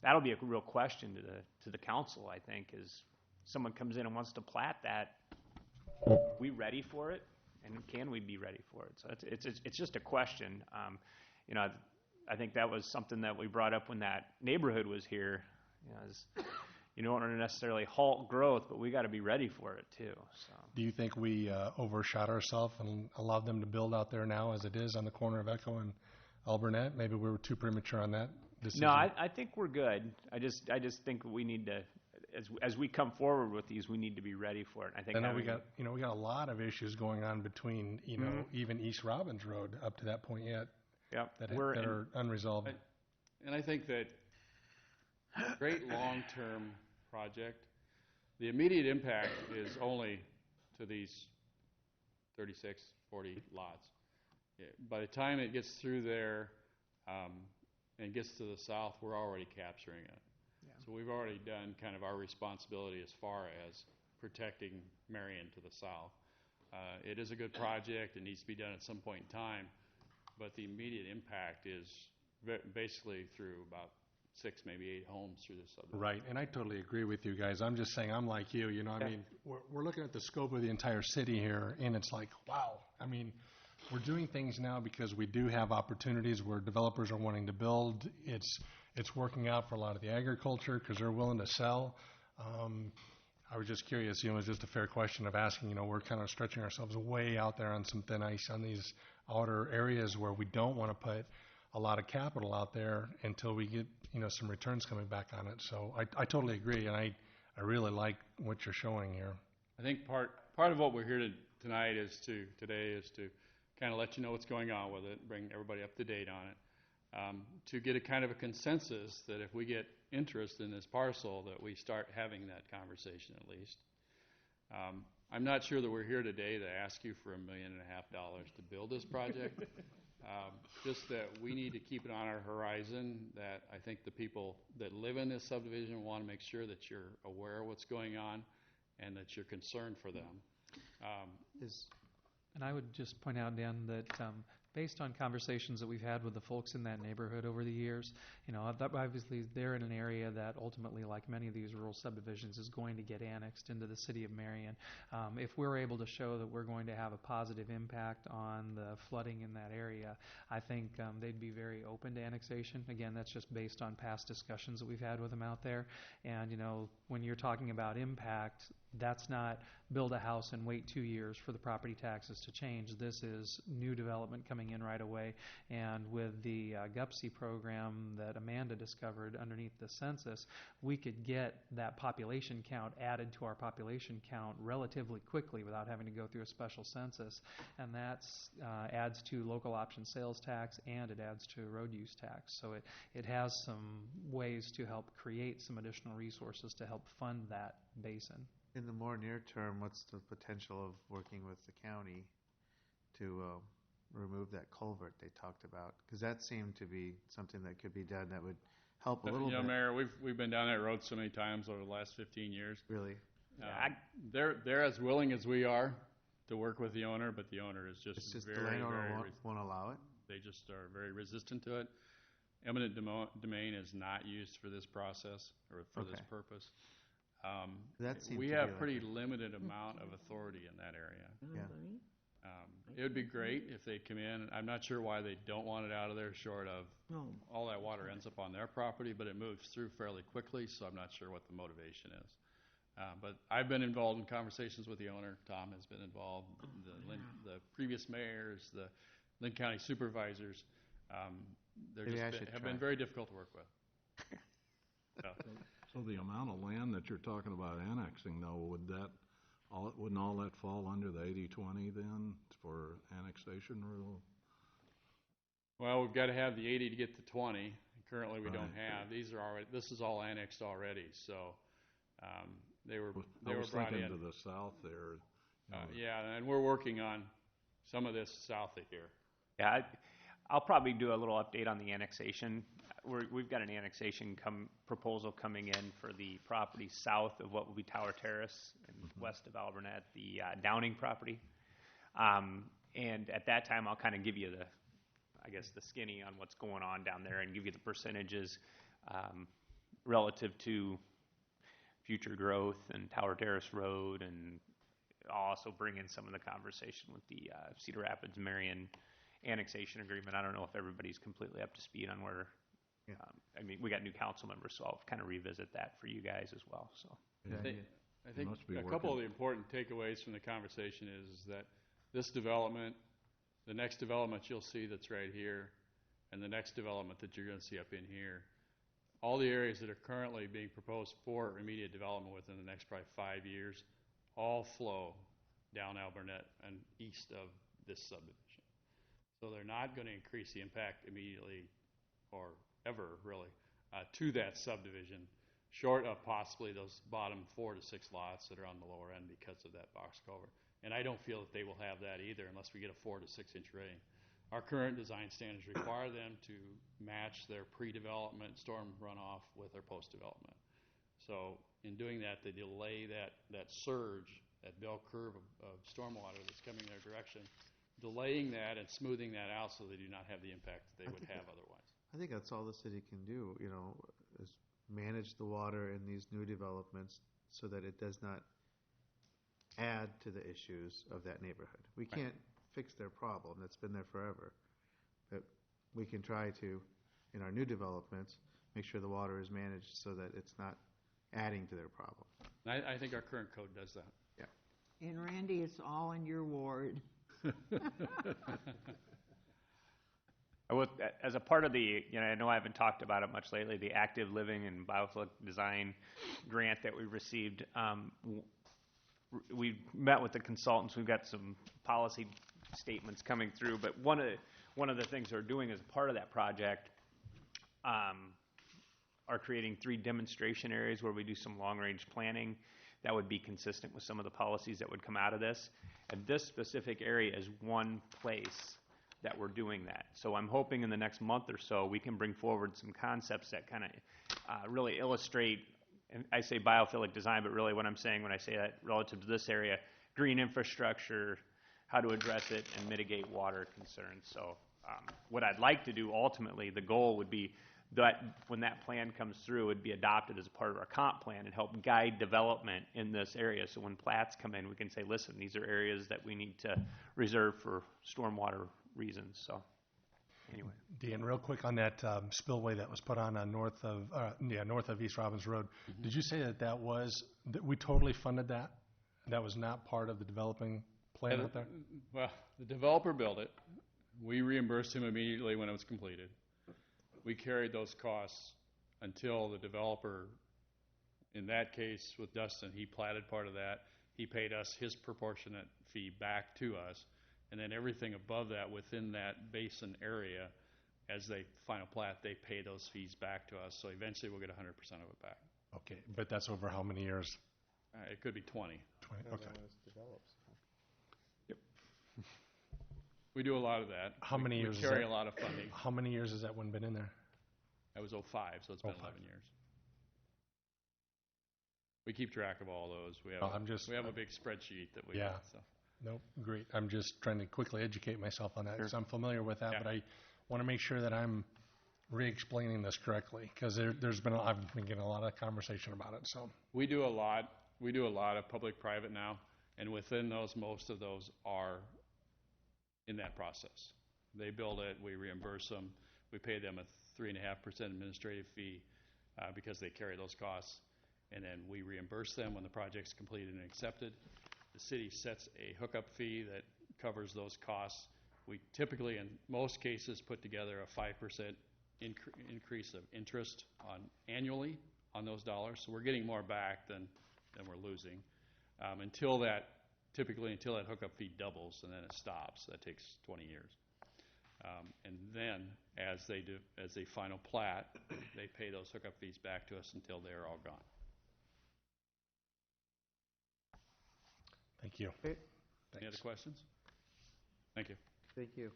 that'll be a real question to the council, I think, is someone comes in and wants to plat that, are we ready for it? And can we be ready for it? So it's just a question. I think that was something that we brought up when that neighborhood was here. You don't want to necessarily halt growth, but we got to be ready for it too. So. Do you think we overshot ourselves and allowed them to build out there now as it is on the corner of Echo and Alburnett? Maybe we were too premature on that decision. No, I think we're good. I just think we need to, as we come forward with these, we need to be ready for it. I think I know we got a lot of issues going on between even East Robbins Road up to that point yet. Yep. That are unresolved. And I think that great long-term project, the immediate impact is only to these 36, 40 lots. By the time it gets through there and gets to the south, we're already capturing it. Yeah. So we've already done kind of our responsibility as far as protecting Marion to the south. It is a good project. It needs to be done at some point in time, but the immediate impact is basically through about 6, maybe 8 homes through this subdivision. Right, and I totally agree with you guys. I'm just saying, I'm like you. I mean, we're looking at the scope of the entire city here, and it's like, wow. I mean, we're doing things now because we do have opportunities where developers are wanting to build. It's working out for a lot of the agriculture because they're willing to sell. I was just curious, it's just a fair question of asking, we're kind of stretching ourselves way out there on some thin ice on these outer areas where we don't want to put a lot of capital out there until we get, some returns coming back on it. So I totally agree, and I really like what you're showing here. I think part of what we're here today is to kind of let you know what's going on with it, bring everybody up to date on it, to get a kind of a consensus that if we get interest in this parcel, that we start having that conversation at least. I'm not sure that we're here today to ask you for $1.5 million to build this project. Just that we need to keep it on our horizon, that I think the people that live in this subdivision want to make sure that you're aware of what's going on and that you're concerned for them. And I would just point out, Dan, that based on conversations that we've had with the folks in that neighborhood over the years, obviously they're in an area that ultimately, like many of these rural subdivisions, is going to get annexed into the city of Marion. If we're able to show that we're going to have a positive impact on the flooding in that area, I think they'd be very open to annexation. Again, that's just based on past discussions that we've had with them out there. And, when you're talking about impact, that's not build a house and wait 2 years for the property taxes to change. This is new development coming coming in right away. And with the GUPSI program that Amanda discovered underneath the census, we could get that population count added to our population count relatively quickly without having to go through a special census. And that adds to local option sales tax, and it adds to road use tax. So it has some ways to help create some additional resources to help fund that basin. In the more near term, what's the potential of working with the county to remove that culvert they talked about? Because that seemed to be something that could be done that would help a little bit. Mayor, we've been down that road so many times over the last 15 years. Really? They're as willing as we are to work with the owner, but the owner is just, It's just very, the landowner very won't allow it? They just are very resistant to it. Eminent domain is not used for this process or for this purpose. That seemed we to have be like pretty limited amount of authority in that area. Yeah. It would be great if they come in. I'm not sure why they don't want it out of there, short of all that water ends up on their property, but it moves through fairly quickly, so I'm not sure what the motivation is. But I've been involved in conversations with the owner. Tom has been involved. The previous mayors, the Lynn County supervisors, have been very difficult to work with. So the amount of land that you're talking about annexing, though, wouldn't all that fall under the 80-20 then for annexation rule? Well, we've got to have the 80 to get to 20. Currently, we don't have. This is all annexed already, so they were brought in. I was thinking to the south there. Yeah, and we're working on some of this south of here. Yeah, I'll probably do a little update on the annexation. We've got an annexation proposal coming in for the property south of what will be Tower Terrace and west of Alburnett, the Downing property. And at that time, I'll kind of give you the skinny on what's going on down there and give you the percentages relative to future growth and Tower Terrace Road, and I'll also bring in some of the conversation with the Cedar Rapids Marion annexation agreement. I don't know if everybody's completely up to speed on where. I mean, we got new council members, so I'll kind of revisit that for you guys as well. So I think a couple of the important takeaways from the conversation is that this development, the next development you'll see that's right here, and the next development that you're going to see up in here, all the areas that are currently being proposed for immediate development within the next probably 5 years, all flow down Alburnett and east of this subdivision. So they're not going to increase the impact immediately or ever really to that subdivision, short of possibly those bottom 4 to 6 lots that are on the lower end because of that box culvert. And I don't feel that they will have that either unless we get a 4 to 6 inch rain. Our current design standards require them to match their pre-development storm runoff with their post-development. So in doing that, they delay that surge, that bell curve of stormwater that's coming their direction, delaying that and smoothing that out so they do not have the impact that they would have otherwise. I think that's all the city can do, is manage the water in these new developments so that it does not add to the issues of that neighborhood. We can't fix their problem. That's been there forever. But we can try to, in our new developments, make sure the water is managed so that it's not adding to their problem. I think our current code does that. Yeah. And Randy, it's all in your ward. As a part of the, I know I haven't talked about it much lately, the active living and biophilic design grant that we received, we met with the consultants. We've got some policy statements coming through, but one of the things they're doing as part of that project are creating 3 demonstration areas where we do some long-range planning that would be consistent with some of the policies that would come out of this. And this specific area is one place that we're doing that. So I'm hoping in the next month or so we can bring forward some concepts that kind of really illustrate, and I say biophilic design, but really what I'm saying when I say that relative to this area, green infrastructure, how to address it and mitigate water concerns. So what I'd like to do ultimately, the goal would be that when that plan comes through, it would be adopted as a part of our comp plan and help guide development in this area. So when plats come in, we can say, listen, these are areas that we need to reserve for stormwater reasons. So anyway. Dan, real quick on that spillway that was put on north of East Robbins Road. Mm-hmm. Did you say that we totally funded that? That was not part of the developing plan out there? Well, the developer built it. We reimbursed him immediately when it was completed. We carried those costs until the developer, in that case with Dustin, he platted part of that. He paid us his proportionate fee back to us. And then everything above that within that basin area, as they final plat, they pay those fees back to us. So eventually we'll get 100% of it back. Okay, but that's over how many years? It could be 20. 20, okay. Yep. We do a lot of that. How many years? We carry a lot of funding. How many years has that one been in there? That was 05, so it's been 11 years. We keep track of all those. We have a big spreadsheet that we have. So. Nope, great. I'm just trying to quickly educate myself on that because I'm familiar with that, but I want to make sure that I'm re-explaining this correctly because I've been getting a lot of conversation about it. So we do a lot of public-private now, and within those, most of those are in that process. They build it, we reimburse them, we pay them a 3.5% administrative fee because they carry those costs, and then we reimburse them when the project's completed and accepted. The city sets a hookup fee that covers those costs. We typically, in most cases, put together a 5% increase of interest annually on those dollars. So we're getting more back than we're losing until that hookup fee doubles, and then it stops. That takes 20 years. And then, as they final plat, they pay those hookup fees back to us until they're all gone. Thank you. Okay. Any other questions? Thank you. Thank you.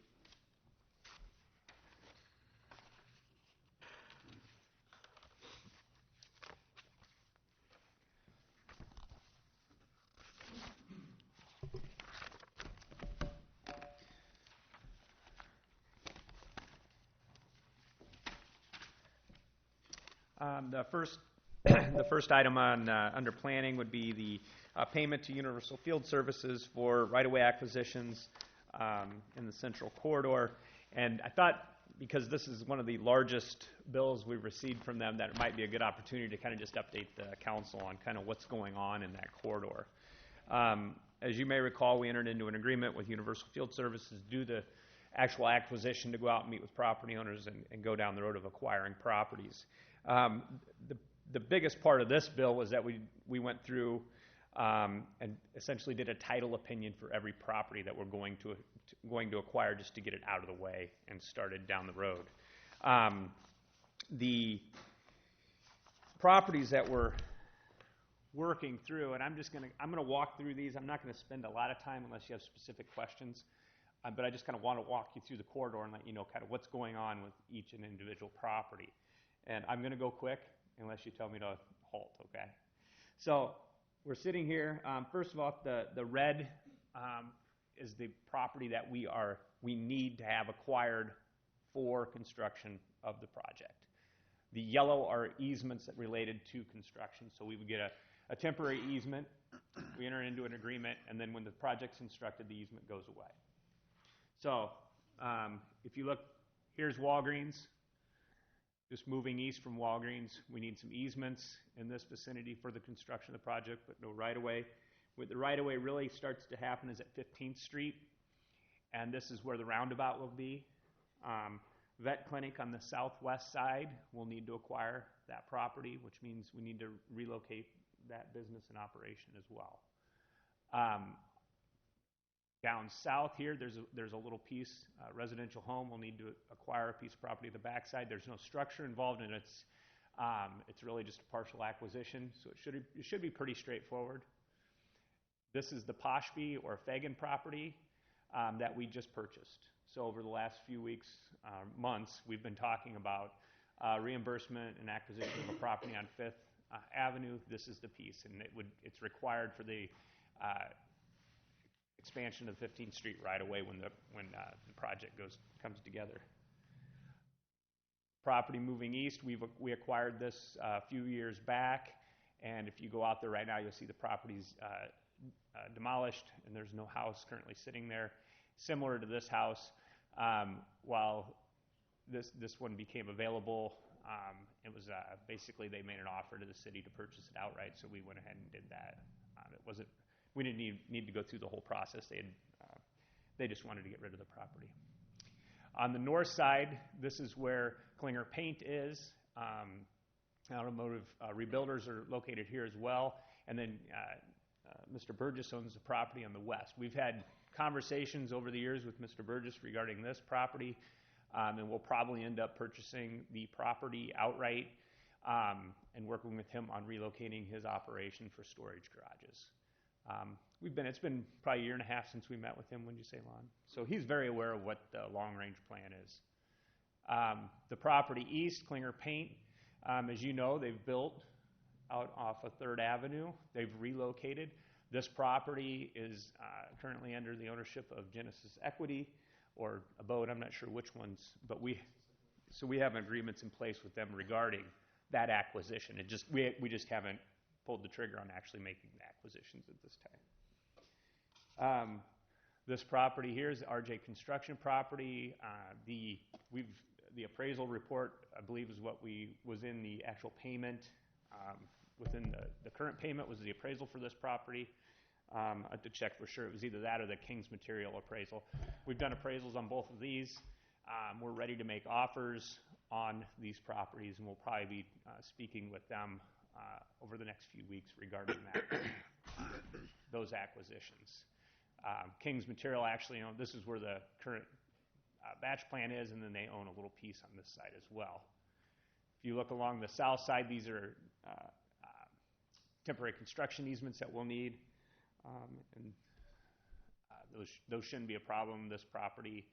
The first item on under planning would be the payment to Universal Field Services for right-of-way acquisitions in the central corridor. And I thought, because this is one of the largest bills we've received from them, that it might be a good opportunity to kind of just update the council on kind of what's going on in that corridor. As you may recall, we entered into an agreement with Universal Field Services to do the actual acquisition, to go out and meet with property owners and go down the road of acquiring properties. The biggest part of this bill was that we went through and essentially did a title opinion for every property that we're going to acquire, just to get it out of the way and started down the road. The properties that we're working through, and I'm going to walk through these. I'm not going to spend a lot of time unless you have specific questions, but I just kind of want to walk you through the corridor and let you know kind of what's going on with each and individual property. And I'm going to go quick unless you tell me to halt, okay? So we're sitting here. First of all, the red is the property that we need to have acquired for construction of the project. The yellow are easements that related to construction. So we would get a temporary easement. We enter into an agreement, and then when the project's constructed, the easement goes away. So if you look, here's Walgreens. Just moving east from Walgreens, we need some easements in this vicinity for the construction of the project, but no right-of-way. Where the right-of-way really starts to happen is at 15th Street, and this is where the roundabout will be. Vet clinic on the southwest side will need to acquire that property, which means we need to relocate that business and operation as well. Down south here, there's a little piece, residential home. We'll need to acquire a piece of property at the backside. There's no structure involved in it. It's really just a partial acquisition, so it should be pretty straightforward. This is the Poshby or Fagan property that we just purchased. So over the last few weeks, months, we've been talking about reimbursement and acquisition of a property on 5th Avenue. This is the piece, and it's required for the expansion of 15th Street right away when the project comes together. Property moving east, we acquired this a few years back, and if you go out there right now, you'll see the property's demolished, and there's no house currently sitting there. Similar to this house, while this one became available, it was basically they made an offer to the city to purchase it outright, so we went ahead and did that. We didn't need to go through the whole process. They just wanted to get rid of the property. On the north side, this is where Klinger Paint is. Automotive rebuilders are located here as well. And then Mr. Burgess owns the property on the west. We've had conversations over the years with Mr. Burgess regarding this property, and we'll probably end up purchasing the property outright and working with him on relocating his operation for storage garages. It's been probably a year and a half since we met with him, wouldn't you say, Lon? So he's very aware of what the long-range plan is. The property east, Klinger Paint, as you know, they've built out off of 3rd Avenue. They've relocated. This property is currently under the ownership of Genesis Equity or Abode. I'm not sure which ones, but we have agreements in place with them regarding that acquisition. We just haven't pulled the trigger on actually making the acquisitions at this time. This property here is RJ Construction property. The appraisal report, I believe, is what was in the actual payment. Within the current payment was the appraisal for this property. I have to check for sure. It was either that or the King's Material appraisal. We've done appraisals on both of these. We're ready to make offers on these properties, and we'll probably be speaking with them over the next few weeks regarding those acquisitions. King's Material actually this is where the current batch plant is, and then they own a little piece on this side as well. If you look along the south side, these are temporary construction easements that we'll need, and those shouldn't be a problem. This property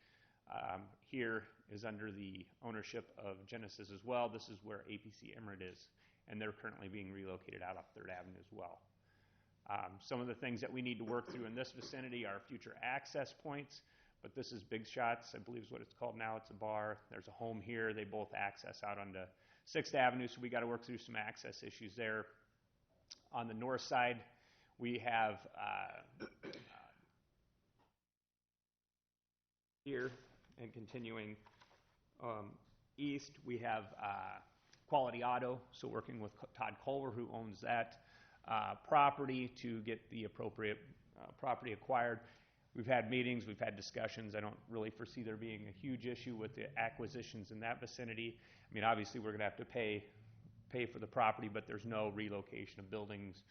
here is under the ownership of Genesis as well. This is where APC Emerald is, and they're currently being relocated out off 3rd Avenue as well. Some of the things that we need to work through in this vicinity are future access points, but this is Big Shots, I believe is what it's called now. It's a bar. There's a home here. They both access out onto 6th Avenue, so we got to work through some access issues there. On the north side, we have here, and continuing east, we have Quality Auto, so working with Todd Culver, who owns that property to get the appropriate property acquired. We've had meetings, we've had discussions. I don't really foresee there being a huge issue with the acquisitions in that vicinity. I mean, obviously, we're going to have to pay for the property, but there's no relocation of buildings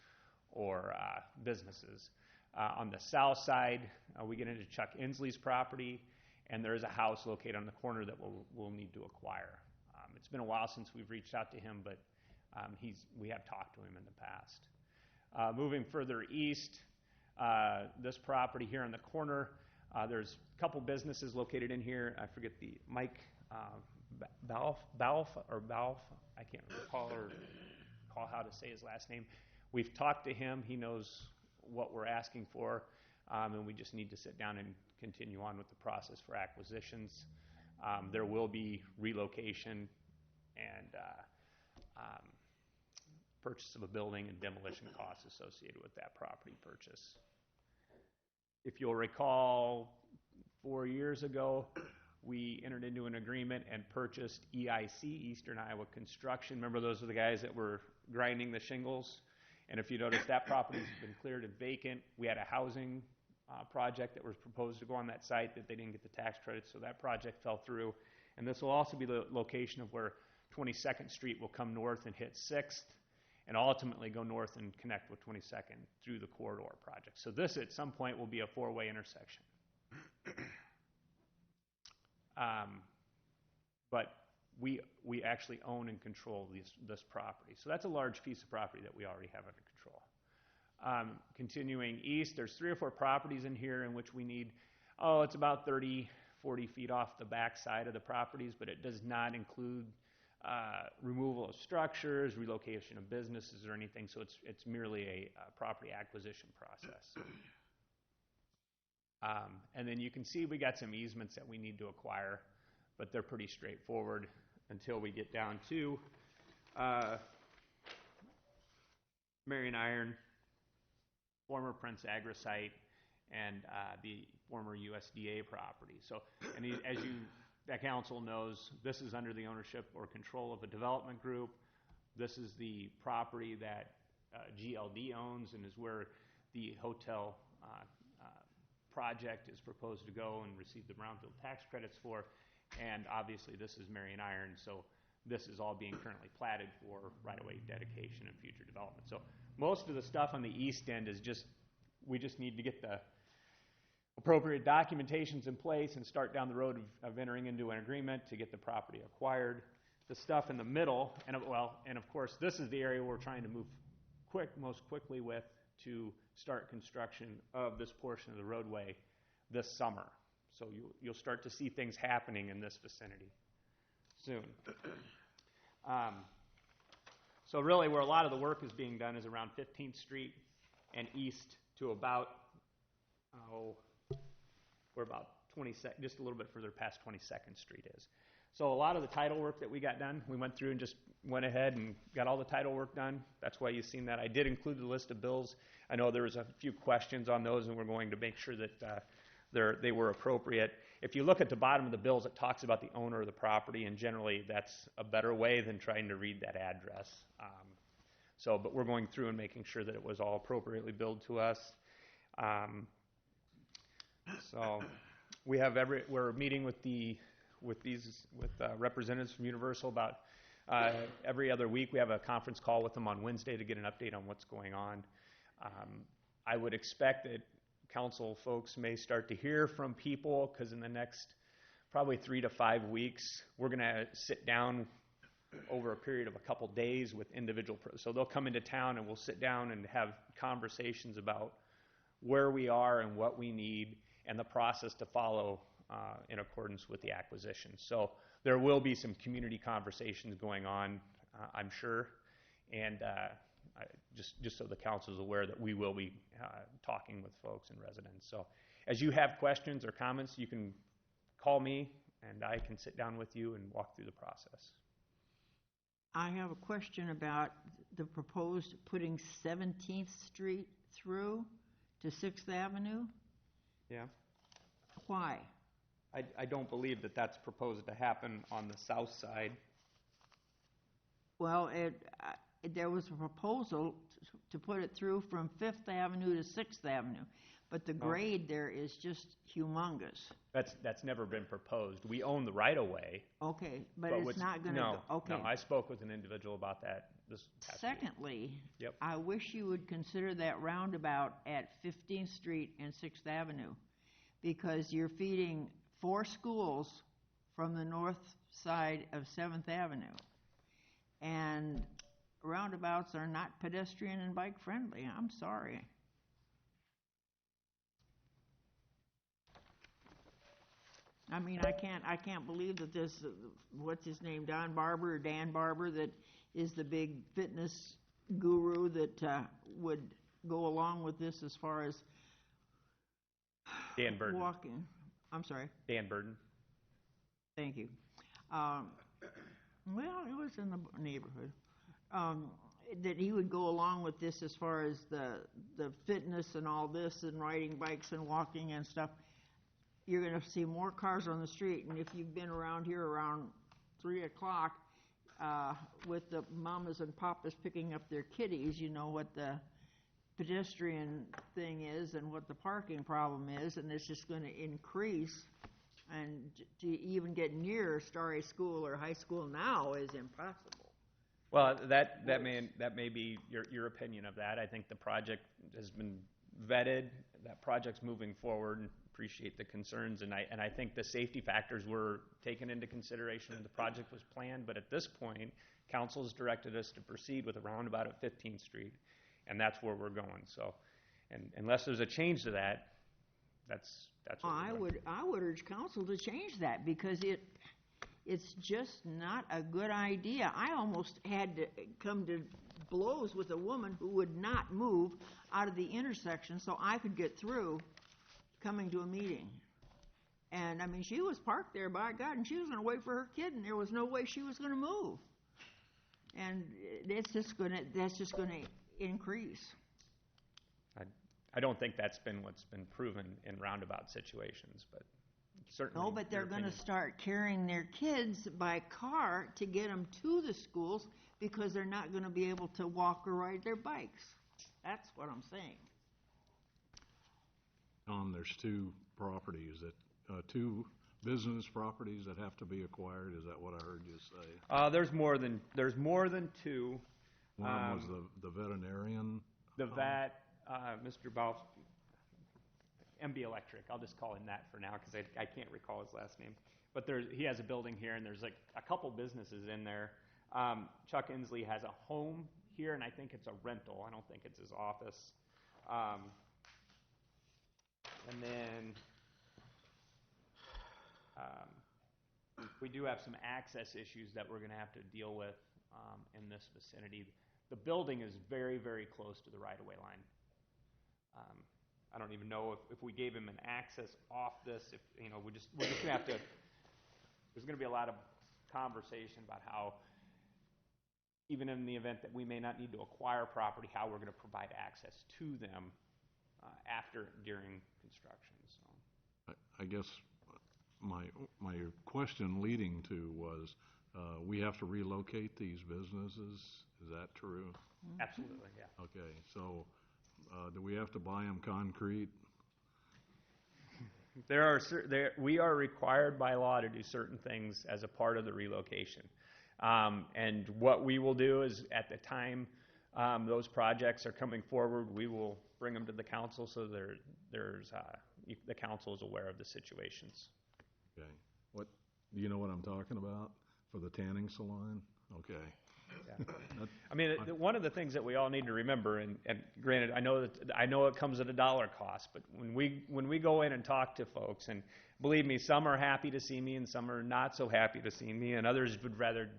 or businesses. On the south side, we get into Chuck Inslee's property, and there is a house located on the corner that we'll need to acquire. It's been a while since we've reached out to him, but we have talked to him in the past. Moving further east, this property here on the corner, there's a couple businesses located in here. I forget Mike Balf, I can't recall how to say his last name. We've talked to him. He knows what we're asking for, and we just need to sit down and continue on with the process for acquisitions. There will be relocation and purchase of a building and demolition costs associated with that property purchase. If you'll recall, 4 years ago, we entered into an agreement and purchased EIC, Eastern Iowa Construction. Remember, those are the guys that were grinding the shingles? And if you notice, that property's been cleared and vacant. We had a housing project that was proposed to go on that site that they didn't get the tax credits, so that project fell through. And this will also be the location of where 22nd Street will come north and hit 6th, and ultimately go north and connect with 22nd through the corridor project. So this, at some point, will be a 4-way intersection. But we actually own and control this property. So that's a large piece of property that we already have under control. Continuing east, there's 3 or 4 properties in here in which we need, it's about 30, 40 feet off the back side of the properties, but it does not include removal of structures, relocation of businesses, or anything. So it's merely a property acquisition process. And then you can see we got some easements that we need to acquire, but they're pretty straightforward until we get down to Marion Iron, former Prince Agra site, and the former USDA property. So, and as that council knows, this is under the ownership or control of a development group. This is the property that GLD owns and is where the hotel project is proposed to go and receive the brownfield tax credits for. And obviously, this is Marion Iron, so this is all being currently platted for right-of-way dedication and future development. So most of the stuff on the east end is we just need to get the appropriate documentations in place and start down the road of entering into an agreement to get the property acquired. The stuff in the middle, and of course, this is the area we're trying to move most quickly with to start construction of this portion of the roadway this summer. So you'll start to see things happening in this vicinity soon. So really where a lot of the work is being done is around 15th Street and east to about, we're about just a little bit further past 22nd Street is. So a lot of the title work that we got done, we went through and just went ahead and got all the title work done. That's why you've seen that. I did include the list of bills. I know there was a few questions on those, and we're going to make sure that they were appropriate. If you look at the bottom of the bills, it talks about the owner of the property, and generally that's a better way than trying to read that address. But we're going through and making sure that it was all appropriately billed to us. So we're meeting with representatives from Universal about every other week. We have a conference call with them on Wednesday to get an update on what's going on. I would expect that council folks may start to hear from people, because in the next probably 3 to 5 weeks, we're going to sit down over a period of a couple days with individual so they'll come into town and we'll sit down and have conversations about where we are and what we need and the process to follow in accordance with the acquisition. So there will be some community conversations going on, I'm sure, and just so the council is aware that we will be talking with folks and residents. So as you have questions or comments, you can call me and I can sit down with you and walk through the process. I have a question about the proposed putting 17th Street through to 6th Avenue. Yeah. Why? I don't believe that that's proposed to happen on the south side. Well, there was a proposal to put it through from 5th Avenue to 6th Avenue, but the grade there is just humongous. That's never been proposed. We own the right-of-way. Okay, but it's not going to go. Okay. No, I spoke with an individual about that this past week. Secondly, Yep. I wish you would consider that roundabout at 15th Street and 6th Avenue, because you're feeding 4 schools from the north side of 7th Avenue. And roundabouts are not pedestrian and bike friendly. I'm sorry. I mean, I can't believe that this, what's his name, Dan Barber, that is the big fitness guru that would go along with this as far as Dan Burden. Walking. I'm sorry. Dan Burden. Thank you. Well, it was in the neighborhood. That he would go along with this as far as the fitness and all this and riding bikes and walking and stuff. You're going to see more cars on the street, and if you've been around here around 3 o'clock with the mamas and papas picking up their kiddies, you know what the pedestrian thing is and what the parking problem is, and it's just going to increase. And to even get near Starry School or high school now is impossible. Well, that may be your opinion of that. I think the project has been vetted. That project's moving forward. Appreciate the concerns, and I think the safety factors were taken into consideration when the project was planned. But at this point, council has directed us to proceed with a roundabout at 15th Street, and that's where we're going. So, and unless there's a change to that, that's what we're doing. I would urge council to change that, because it's just not a good idea. I almost had to come to blows with a woman who would not move out of the intersection so I could get through coming to a meeting. And I mean, she was parked there, by God, and she was going to wait for her kid, and there was no way she was going to move. And that's just going to increase. I don't think that's been what's been proven in roundabout situations, but certainly. No, but they're going to start carrying their kids by car to get them to the schools, because they're not going to be able to walk or ride their bikes. That's what I'm saying. There's 2 properties, that 2 business properties that have to be acquired? Is that what I heard you say? There's more than two. One of them was the veterinarian. The vet, Mr. Baus, MB Electric. I'll just call him that for now because I can't recall his last name. But he has a building here, and there's like a couple businesses in there. Chuck Inslee has a home here, and I think it's a rental. I don't think it's his office. And then we do have some access issues that we're going to have to deal with in this vicinity. The building is very, very close to the right-of-way line. I don't even know if we gave him an access off this. If we're just going to have to. There's going to be a lot of conversation about how, even in the event that we may not need to acquire property, how we're going to provide access to them during construction. So I guess my question leading to was, we have to relocate these businesses. Is that true? Absolutely, yeah. Okay, so do we have to buy them concrete? We are required by law to do certain things as a part of the relocation. And what we will do is, at the time those projects are coming forward, we will bring them to the council so the council is aware of the situations. Okay. Do you know what I'm talking about for the tanning salon? Okay. Yeah. One of the things that we all need to remember, and granted, I know it comes at a dollar cost, but when we go in and talk to folks, and believe me, some are happy to see me, and some are not so happy to see me, and others would rather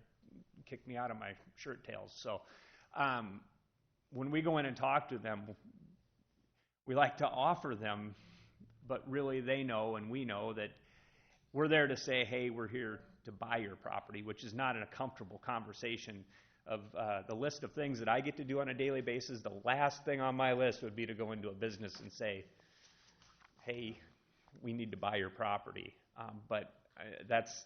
kick me out of my shirt tails. So, when we go in and talk to them, we like to offer them, but really they know and we know that we're there to say, hey, we're here to buy your property, which is not a comfortable conversation. Of the list of things that I get to do on a daily basis, the last thing on my list would be to go into a business and say, hey, we need to buy your property. But that's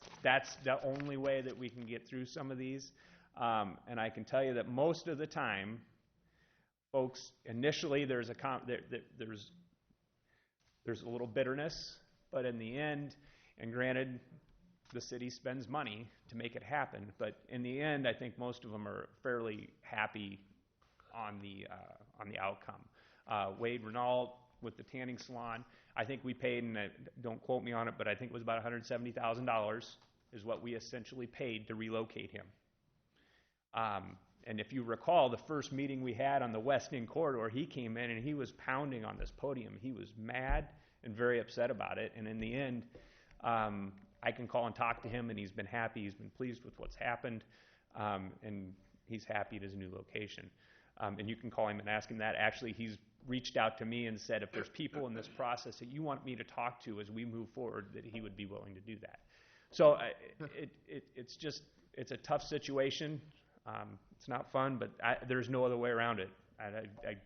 the only way that we can get through some of these. And I can tell you that most of the time, folks, initially there's a little bitterness, but in the end, and granted, the city spends money to make it happen, but in the end, I think most of them are fairly happy on the outcome. Wade Renault with the tanning salon, I think we paid, and don't quote me on it, but I think it was about $170,000 is what we essentially paid to relocate him. And if you recall, the first meeting we had on the West End corridor, he came in and he was pounding on this podium. He was mad and very upset about it, and in the end, I can call and talk to him, and he's been happy. He's been pleased with what's happened, and he's happy at his new location. And you can call him and ask him that. Actually, he's reached out to me and said if there's people in this process that you want me to talk to as we move forward, that he would be willing to do that. So it's a tough situation. It's not fun, but there's no other way around it. I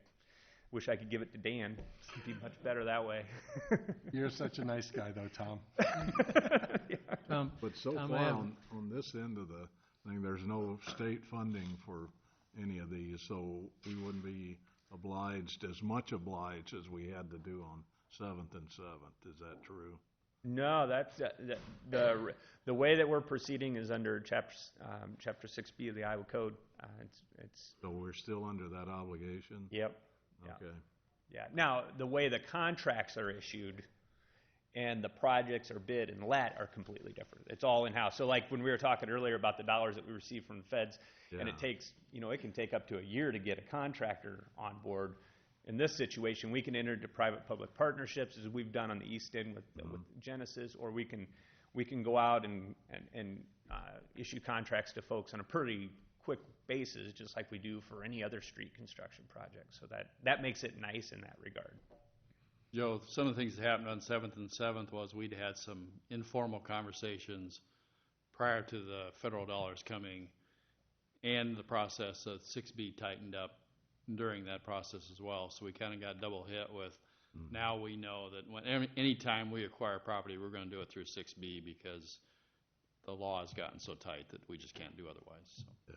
wish I could give it to Dan. It'd be much better that way. You're such a nice guy, though, Tom. Yeah. But so far on this end of the thing, there's no state funding for any of these, so we wouldn't be as much obliged as we had to do on 7th and 7th. Is that true? No, that's the way that we're proceeding is under Chapter 6B of the Iowa Code. So we're still under that obligation? Yep. Okay. Yeah. Now, the way the contracts are issued and the projects are bid and let are completely different. It's all in-house. So like when we were talking earlier about the dollars that we receive from the feds, and it takes, it can take up to a year to get a contractor on board. In this situation, we can enter into private-public partnerships, as we've done on the East End with Genesis, or we can go out and issue contracts to folks on a pretty quick basis, just like we do for any other street construction project. So that makes it nice in that regard. Joe, some of the things that happened on 7th and 7th was we'd had some informal conversations prior to the federal dollars coming, and the process of 6B tightened up during that process as well. So we kind of got double hit with, now we know that any time we acquire property, we're going to do it through 6B because the law has gotten so tight that we just can't do otherwise. So. Yeah.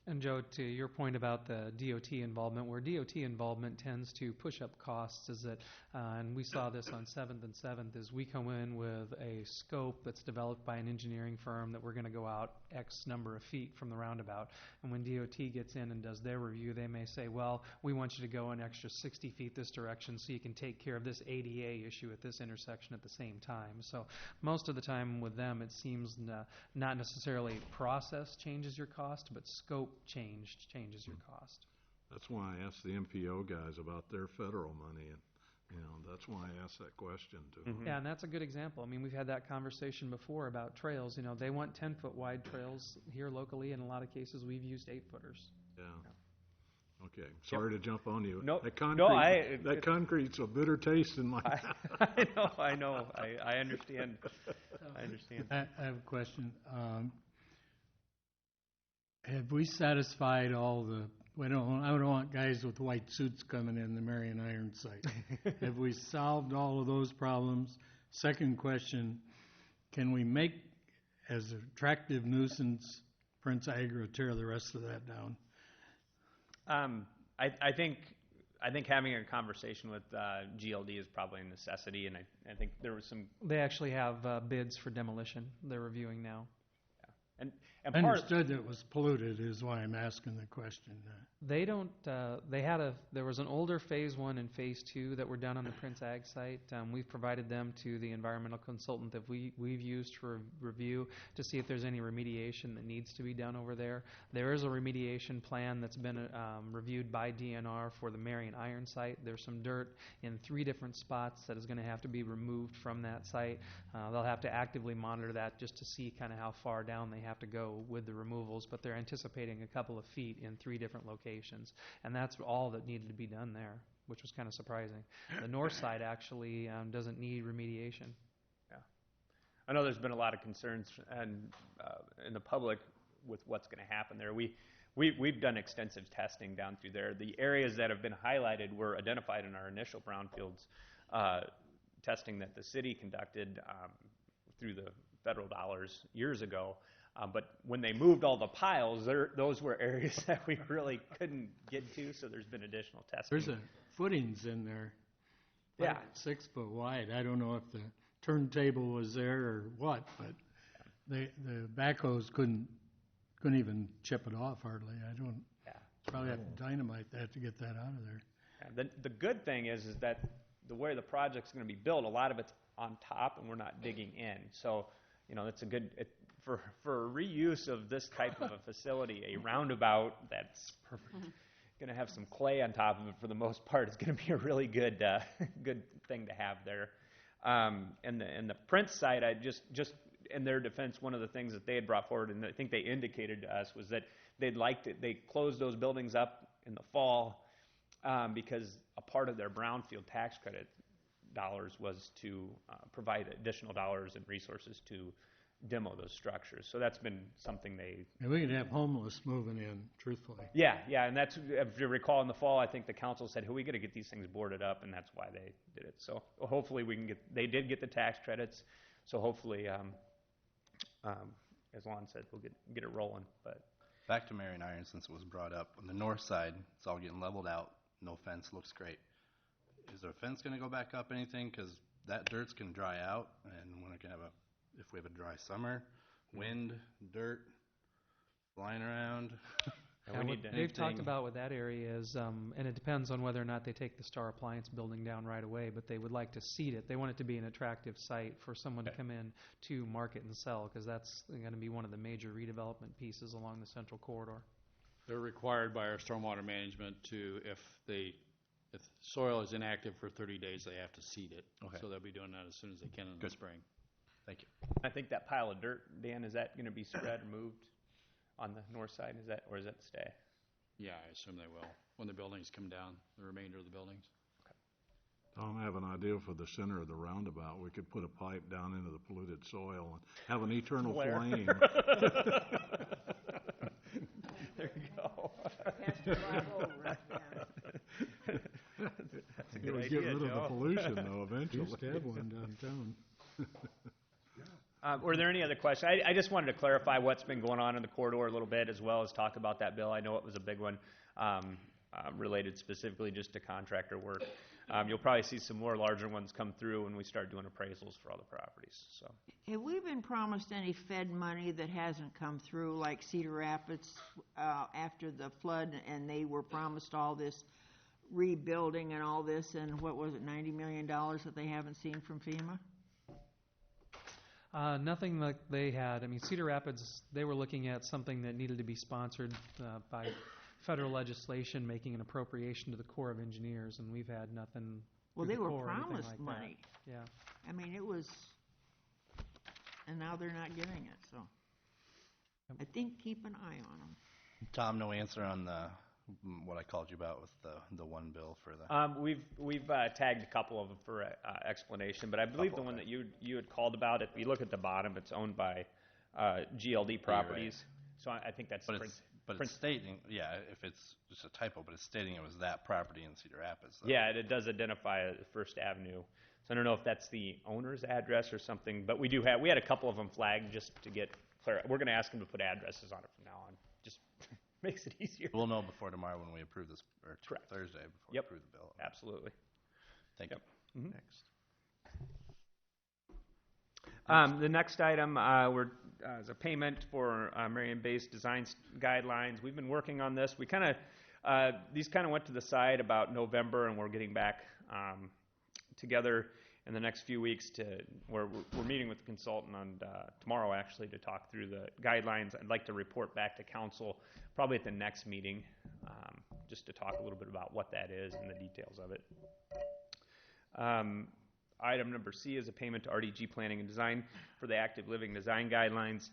And Joe, to your point about the DOT involvement, where DOT involvement tends to push up costs is that, and we saw this on 7th and 7th, is we come in with a scope that's developed by an engineering firm that we're going to go out X number of feet from the roundabout. And when DOT gets in and does their review, they may say, well, we want you to go an extra 60 feet this direction so you can take care of this ADA issue at this intersection at the same time. So most of the time with them, it seems not necessarily process changes your cost, but scope changes your cost. That's why I asked the MPO guys about their federal money, and that's why I asked that question too. Yeah, and that's a good example. I mean, we've had that conversation before about trails. They want 10-foot wide trails here locally. In a lot of cases, we've used 8-footers. Yeah. Okay. Sorry to jump on you. No, that concrete's a bitter taste in my mouth. I know. I understand. I understand. I have a question. Have we satisfied all the? I don't want guys with white suits coming in the Marion Iron site. Have we solved all of those problems? Second question: can we make as an attractive nuisance Prince Agra, tear the rest of that down? I think having a conversation with GLD is probably a necessity, and I think there was some. They actually have bids for demolition. They're reviewing now. And I understood that it was polluted, is why I'm asking the question. They don't. There was an older phase 1 and phase 2 that were done on the Prince Ag site. We've provided them to the environmental consultant that we've used for review to see if there's any remediation that needs to be done over there. There is a remediation plan that's been reviewed by DNR for the Marion Iron site. There's some dirt in 3 different spots that is going to have to be removed from that site. They'll have to actively monitor that just to see kind of how far down they have to go with the removals, but they're anticipating a couple of feet in 3 different locations, and that's all that needed to be done there, which was kind of surprising. The north side actually doesn't need remediation. Yeah, I know there's been a lot of concerns and in the public with what's going to happen there. We've done extensive testing down through there. The areas that have been highlighted were identified in our initial brownfields testing that the city conducted through the federal dollars years ago. But when they moved all the piles, those were areas that we really couldn't get to, so there's been additional testing. There's footings in there. Yeah. 6 foot wide. I don't know if the turntable was there or what, but the backhoes couldn't even chip it off hardly. Probably have to dynamite that to get that out of there. Yeah, the good thing is that the way the project's going to be built, a lot of it's on top, and we're not digging in. So, that's a good for reuse of this type of a facility. A roundabout that's going to have some clay on top of it for the most part is going to be a really good good thing to have there. And the Prince site, I just in their defense, one of the things that they had brought forward, and I think they indicated to us, was that they closed those buildings up in the fall because a part of their brownfield tax credit dollars was to provide additional dollars and resources to demo those structures. So that's been something And we could have homeless moving in, truthfully. Yeah, and that's, if you recall, in the fall, I think the council said, we got to get these things boarded up, and that's why they did it. So hopefully they did get the tax credits, so hopefully, as Lon said, we'll get it rolling. But back to Marion Iron, since it was brought up, on the north side, it's all getting leveled out, no fence, looks great. Is there a fence going to go back up, anything? Because that dirt's going to dry out, and when it can have if we have a dry summer, wind, dirt, flying around. What they've talked about with that area is, and it depends on whether or not they take the Star Appliance building down right away, but they would like to seed it. They want it to be an attractive site for someone to come in to market and sell, because that's going to be one of the major redevelopment pieces along the central corridor. They're required by our stormwater management to, if soil is inactive for 30 days, they have to seed it. Okay. So they'll be doing that as soon as they can in the spring. Thank you. I think that pile of dirt, Dan, is that going to be spread or moved on the north side? Or is that stay? Yeah, I assume they will. When the buildings come down, the remainder of the buildings. Tom, I have an idea for the center of the roundabout. We could put a pipe down into the polluted soil and have an eternal flame. There you go. That's a good idea, Get rid of the pollution, though, eventually. Used to have one downtown. Were there any other questions? I just wanted to clarify what's been going on in the corridor a little bit, as well as talk about that bill. I know it was a big one, related specifically just to contractor work. You'll probably see some more larger ones come through when we start doing appraisals for all the properties. So, Have we been promised any Fed money that hasn't come through, like Cedar Rapids after the flood, and they were promised all this rebuilding and all this, and what was it, $90 million that they haven't seen from FEMA? Nothing like they had. I mean, Cedar Rapids, they were looking at something that needed to be sponsored by federal legislation, making an appropriation to the Corps of Engineers, and we've had nothing. Well, through they the were Corps or anything promised like money. that. Yeah. I mean, it was, and now they're not getting it, so I think keep an eye on them. Tom, no answer on the what I called you about with the one bill for the. We've tagged a couple of them for explanation, but I believe the one that you had called about, if you look at the bottom, it's owned by GLD Properties. So I think that's But it's stating, yeah, if it's just a typo, but it's stating it was that property in Cedar Rapids. Though. Yeah, it does identify First Avenue. So I don't know if that's the owner's address or something, but we had a couple of them flagged just to get clear. We're going to ask them to put addresses on it from now on. Just makes it easier. We'll know before tomorrow when we approve this, or Correct. Thursday before we approve the bill. Absolutely. Thank you. Mm-hmm. Next. The next item is a payment for Marion-based design guidelines. We've been working on this. We these kind of went to the side about November, and we're getting back together in the next few weeks. We're meeting with the consultant on tomorrow actually to talk through the guidelines. I'd like to report back to council probably at the next meeting, just to talk a little bit about what that is and the details of it. Item number C is a payment to RDG Planning and Design for the Active Living Design Guidelines.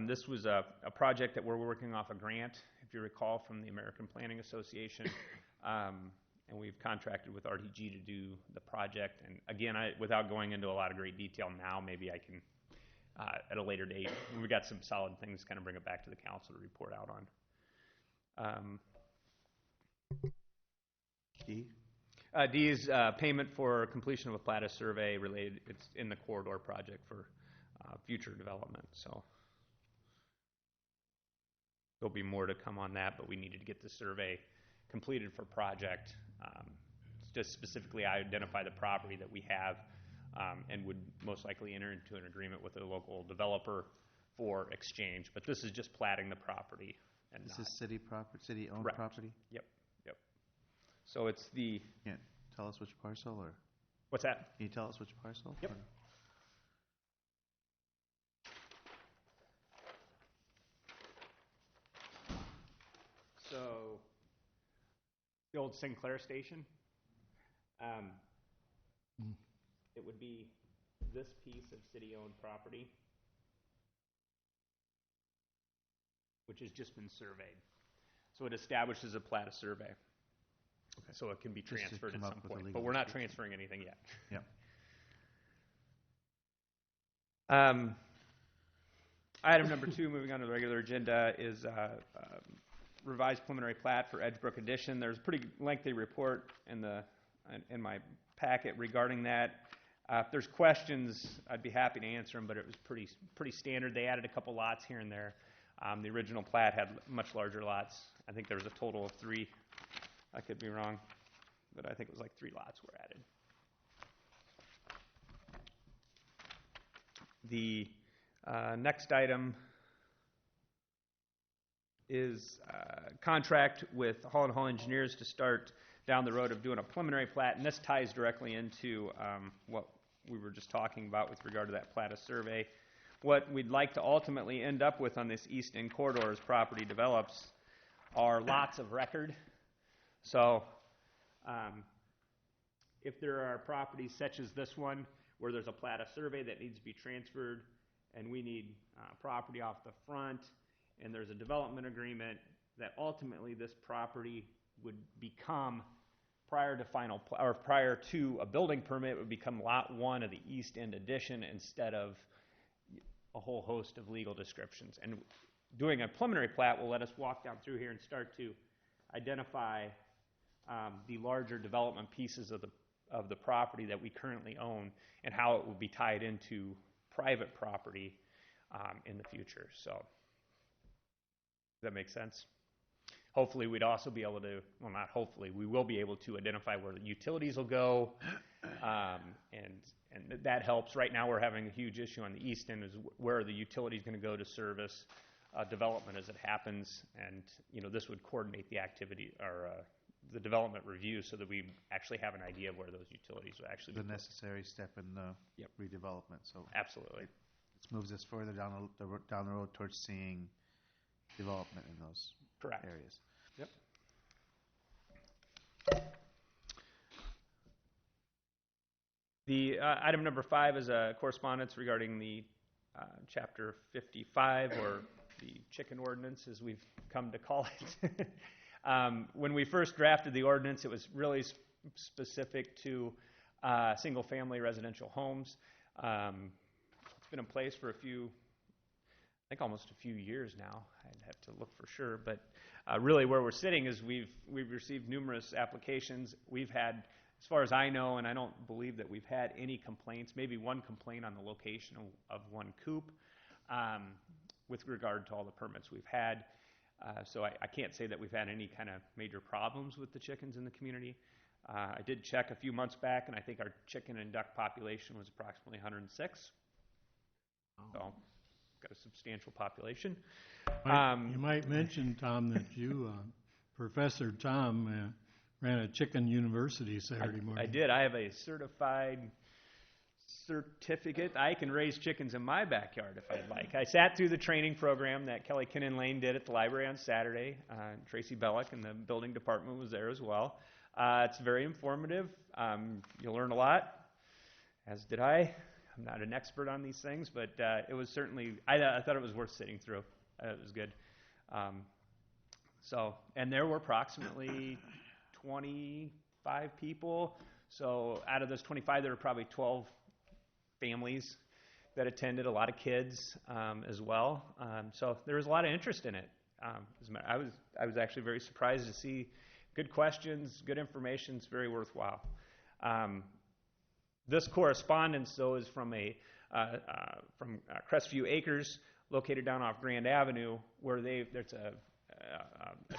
This was a project that we're working off a grant, if you recall, from the American Planning Association. And we've contracted with RDG to do the project. And again, without going into a lot of great detail now, maybe I can, at a later date, when we've got some solid things, kind of bring it back to the council to report out on. D? D is payment for completion of a Plata survey related. It's in the corridor project for future development. So there'll be more to come on that, but we needed to get the survey completed for project. Just specifically identify the property that we have, and would most likely enter into an agreement with a local developer for exchange. But this is just platting the property. And this is city property, city-owned property? Yep. So it's the... Can't tell us which parcel, or? What's that? Can you tell us which parcel? Yep. So, the old Sinclair station, it would be this piece of city-owned property, which has just been surveyed. So it establishes a Plata survey. Okay. So it can be transferred at some point, but we're not transferring anything yet. Yeah. Item number 2, moving on to the regular agenda, is revised preliminary plat for Edgebrook Addition. There's a pretty lengthy report in my packet regarding that. If there's questions, I'd be happy to answer them, but it was pretty standard. They added a couple lots here and there. The original plat had much larger lots. I think there was a total of 3. I could be wrong, but I think it was like 3 lots were added. The next item is contract with Hall & Hall Engineers to start down the road of doing a preliminary plat, and this ties directly into what we were just talking about with regard to that Plata survey. What we'd like to ultimately end up with on this east end corridor as property develops are lots of record. So if there are properties such as this one where there's a Plata survey that needs to be transferred and we need property off the front and there's a development agreement, that ultimately this property would become, prior to a building permit, would become lot 1 of the east end addition instead of a whole host of legal descriptions. And doing a preliminary plat will let us walk down through here and start to identify the larger development pieces of the property that we currently own and how it will be tied into private property in the future. So, does that make sense? Hopefully, we'd also be able to, well, not hopefully, we will be able to identify where the utilities will go, and that helps. Right now, we're having a huge issue on the east end, is where are the utilities going to go to service development as it happens, and this would coordinate the activity or the development review so that we actually have an idea of where those utilities will actually be. The necessary step in the redevelopment. So absolutely, it moves us further down the road towards seeing development in those areas. Yep. The item number 5 is a correspondence regarding the Chapter 55, or the chicken ordinance, as we've come to call it. When we first drafted the ordinance, it was really specific to single-family residential homes. It's been in place for almost a few years now. I'd have to look for sure, but really where we're sitting is we've received numerous applications. We've had, as far as I know, and I don't believe that we've had any complaints, maybe one complaint on the location of one coop with regard to all the permits we've had. So I can't say that we've had any kind of major problems with the chickens in the community. I did check a few months back, and I think our chicken and duck population was approximately 106. So, got a substantial population. You might mention, Tom, that you, Professor Tom, ran a chicken university Saturday morning. I did. I have a certified certificate. I can raise chickens in my backyard if I'd like. I sat through the training program that Kelly Kinnan Lane did at the library on Saturday. Tracy Bellick in the building department was there as well. It's very informative. You'll learn a lot, as did I. I'm not an expert on these things, but it was certainly, I thought it was worth sitting through. It was good. And there were approximately 25 people. So out of those 25, there were probably 12 families that attended, a lot of kids as well. So there was a lot of interest in it. I was actually very surprised to see good questions, good information. It's very worthwhile. This correspondence, though, is from Crestview Acres, located down off Grand Avenue, where there's a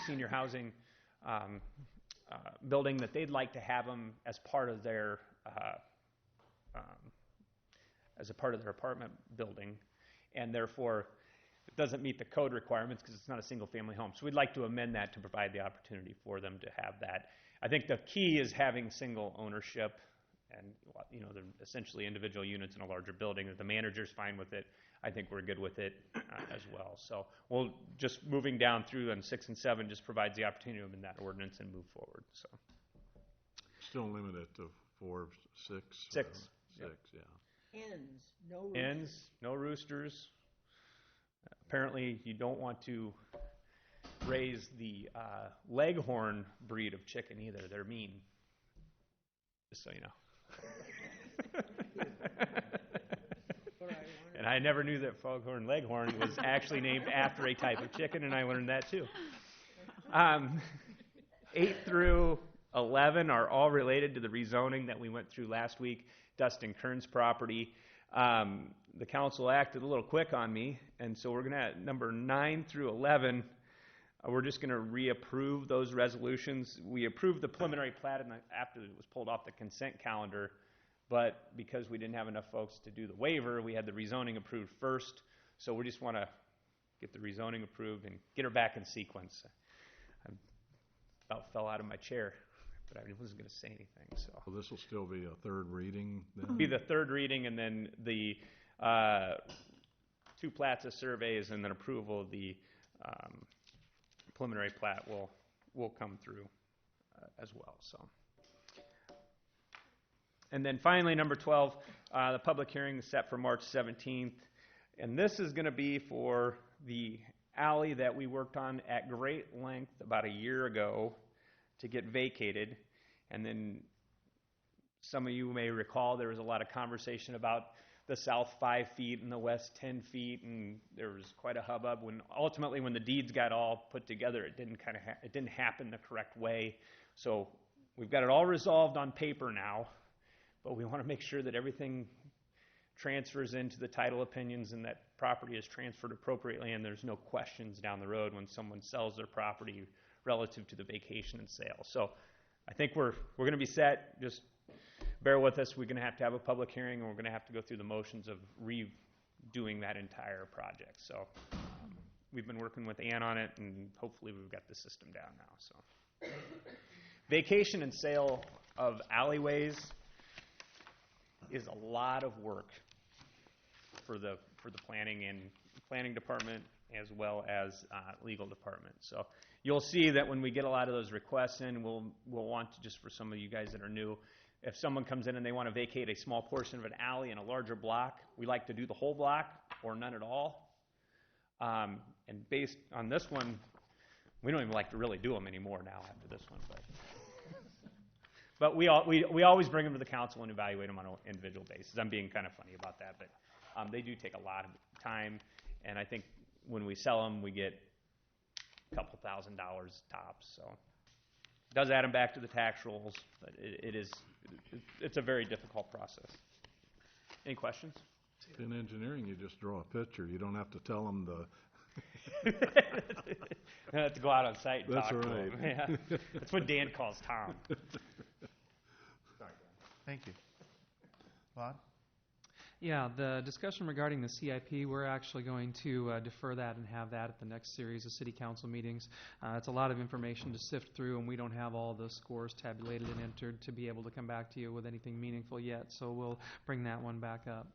senior housing building that they'd like to have them as part of their apartment building, and therefore it doesn't meet the code requirements because it's not a single-family home. So we'd like to amend that to provide the opportunity for them to have that. I think the key is having single ownership, and they're essentially individual units in a larger building. If the manager's fine with it, I think we're good with it as well. So we'll just moving down through on 6 and 7 just provides the opportunity to amend that ordinance and move forward. So still limited to 4, 6. 6. 6, yeah. Hens, no roosters. Apparently, you don't want to raise the leghorn breed of chicken either. They're mean. Just so you know. And I never knew that foghorn leghorn was actually named after a type of chicken, and I learned that too. 8 through 11 are all related to the rezoning that we went through last week, Dustin Kern's property. The council acted a little quick on me, and so we're going to, number 9 through 11, we're just going to reapprove those resolutions. We approved the preliminary plat after it was pulled off the consent calendar, but because we didn't have enough folks to do the waiver, we had the rezoning approved first. So we just want to get the rezoning approved and get her back in sequence. I about fell out of my chair, but I wasn't going to say anything. So this will still be a third reading then? Be the third reading, and then the 2 plats of surveys, and then approval of the preliminary plat will come through as well. So. And then finally, number 12, the public hearing is set for March 17th. And this is going to be for the alley that we worked on at great length about a year ago to get vacated. And then some of you may recall there was a lot of conversation about the south 5 feet and the west 10 feet, and there was quite a hubbub. Ultimately, when the deeds got all put together, it didn't happen the correct way. So we've got it all resolved on paper now. But we want to make sure that everything transfers into the title opinions and that property is transferred appropriately and there's no questions down the road when someone sells their property relative to the vacation and sale. So I think we're going to be set. Just bear with us. We're going to have a public hearing, and we're going to have to go through the motions of redoing that entire project. So we've been working with Ann on it, and hopefully we've got the system down now. So vacation and sale of alleyways is a lot of work for the planning department as well as legal department. So you'll see that when we get a lot of those requests in, we'll want to, just for some of you guys that are new, if someone comes in and they want to vacate a small portion of an alley in a larger block, we like to do the whole block or none at all. And based on this one, we don't even like to really do them anymore now after this one. But we always bring them to the council and evaluate them on an individual basis. I'm being kind of funny about that, but they do take a lot of time, and I think when we sell them, we get a couple $1,000 tops. So it does add them back to the tax rolls, but it's a very difficult process. Any questions? In engineering, you just draw a picture. You don't have to tell them I have to go out on site and That's talk to right. them. Yeah. That's what Dan calls Tom. Sorry, thank you. Bob? Yeah, the discussion regarding the CIP, we're actually going to defer that and have that at the next series of city council meetings. It's a lot of information to sift through, and we don't have all the scores tabulated and entered to be able to come back to you with anything meaningful yet, so we'll bring that one back up.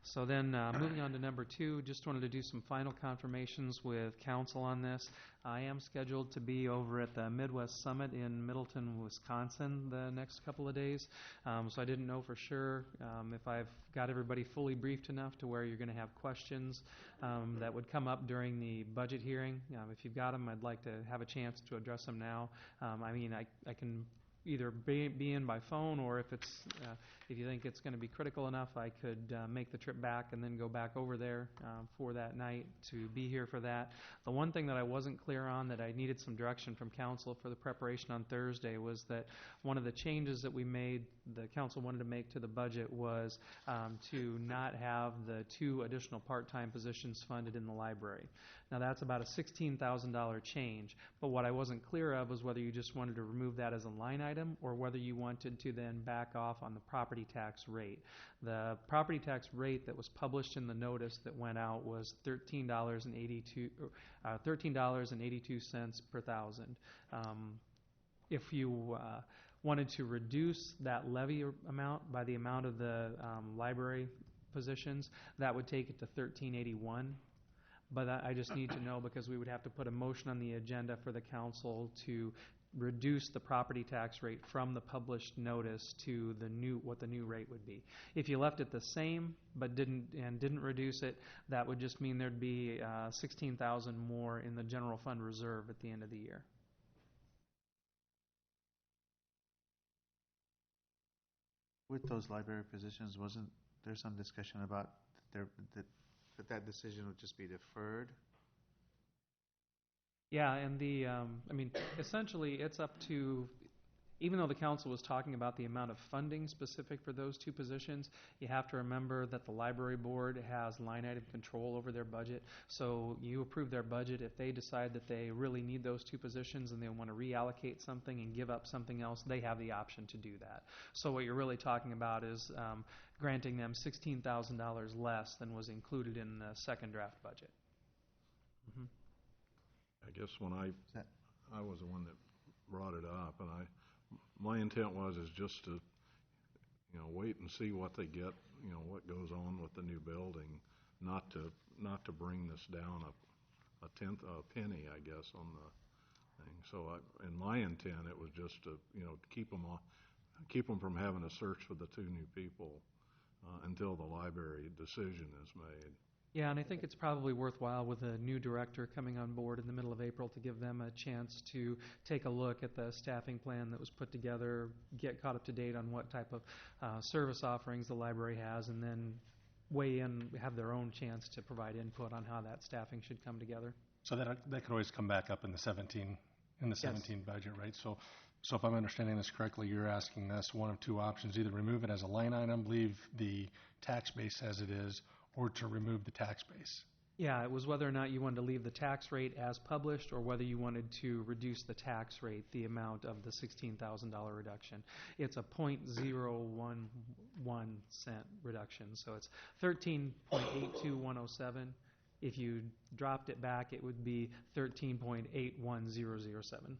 So then moving on to number 2, just wanted to do some final confirmations with council on this. I am scheduled to be over at the Midwest Summit in Middleton, Wisconsin the next couple of days. So I didn't know for sure if I've got everybody fully briefed enough to where you're going to have questions that would come up during the budget hearing. If you've got them, I'd like to have a chance to address them now. I can either be in by phone, or if you think it's going to be critical enough, I could make the trip back and then go back over there for that night to be here for that. The one thing that I wasn't clear on that I needed some direction from council for the preparation on Thursday was that one of the changes that the council wanted to make to the budget was to not have the 2 additional part-time positions funded in the library. Now that's about a $16,000 change, but what I wasn't clear of was whether you just wanted to remove that as a line item or whether you wanted to then back off on the property tax rate. The property tax rate that was published in the notice that went out was $13.82 per thousand. If you wanted to reduce that levy amount by the amount of the library positions, that would take it to $13.81. But I just need to know, because we would have to put a motion on the agenda for the council to reduce the property tax rate from the published notice to what the new rate would be. If you left it the same but didn't reduce it, that would just mean there'd be $16,000 more in the general fund reserve at the end of the year. With those library positions, wasn't there some discussion about that decision would just be deferred? Yeah, and essentially it's up to, even though the council was talking about the amount of funding specific for those 2 positions, you have to remember that the library board has line item control over their budget. So you approve their budget. If they decide that they really need those 2 positions and they want to reallocate something and give up something else, they have the option to do that. So what you're really talking about is granting them $16,000 less than was included in the second draft budget. Mm-hmm. I guess when I was the one that brought it up, and my intent is just to, wait and see what they get, what goes on with the new building, not to bring this down a penny, I guess, on the thing. So in my intent, it was just to, keep them from having to search for the 2 new people until the library decision is made. Yeah, and I think it's probably worthwhile with a new director coming on board in the middle of April to give them a chance to take a look at the staffing plan that was put together, get caught up to date on what type of service offerings the library has, and then weigh in, have their own chance to provide input on how that staffing should come together. So that can always come back up in the 17 budget, right? So So if I'm understanding this correctly, you're asking us one of two options, either remove it as a line item, leave the tax base as it is, or to remove the tax base. Yeah, it was whether or not you wanted to leave the tax rate as published or whether you wanted to reduce the tax rate, the amount of the $16,000 reduction. It's a 0.011 cent reduction, so it's 13.82107. If you dropped it back, it would be 13.81007.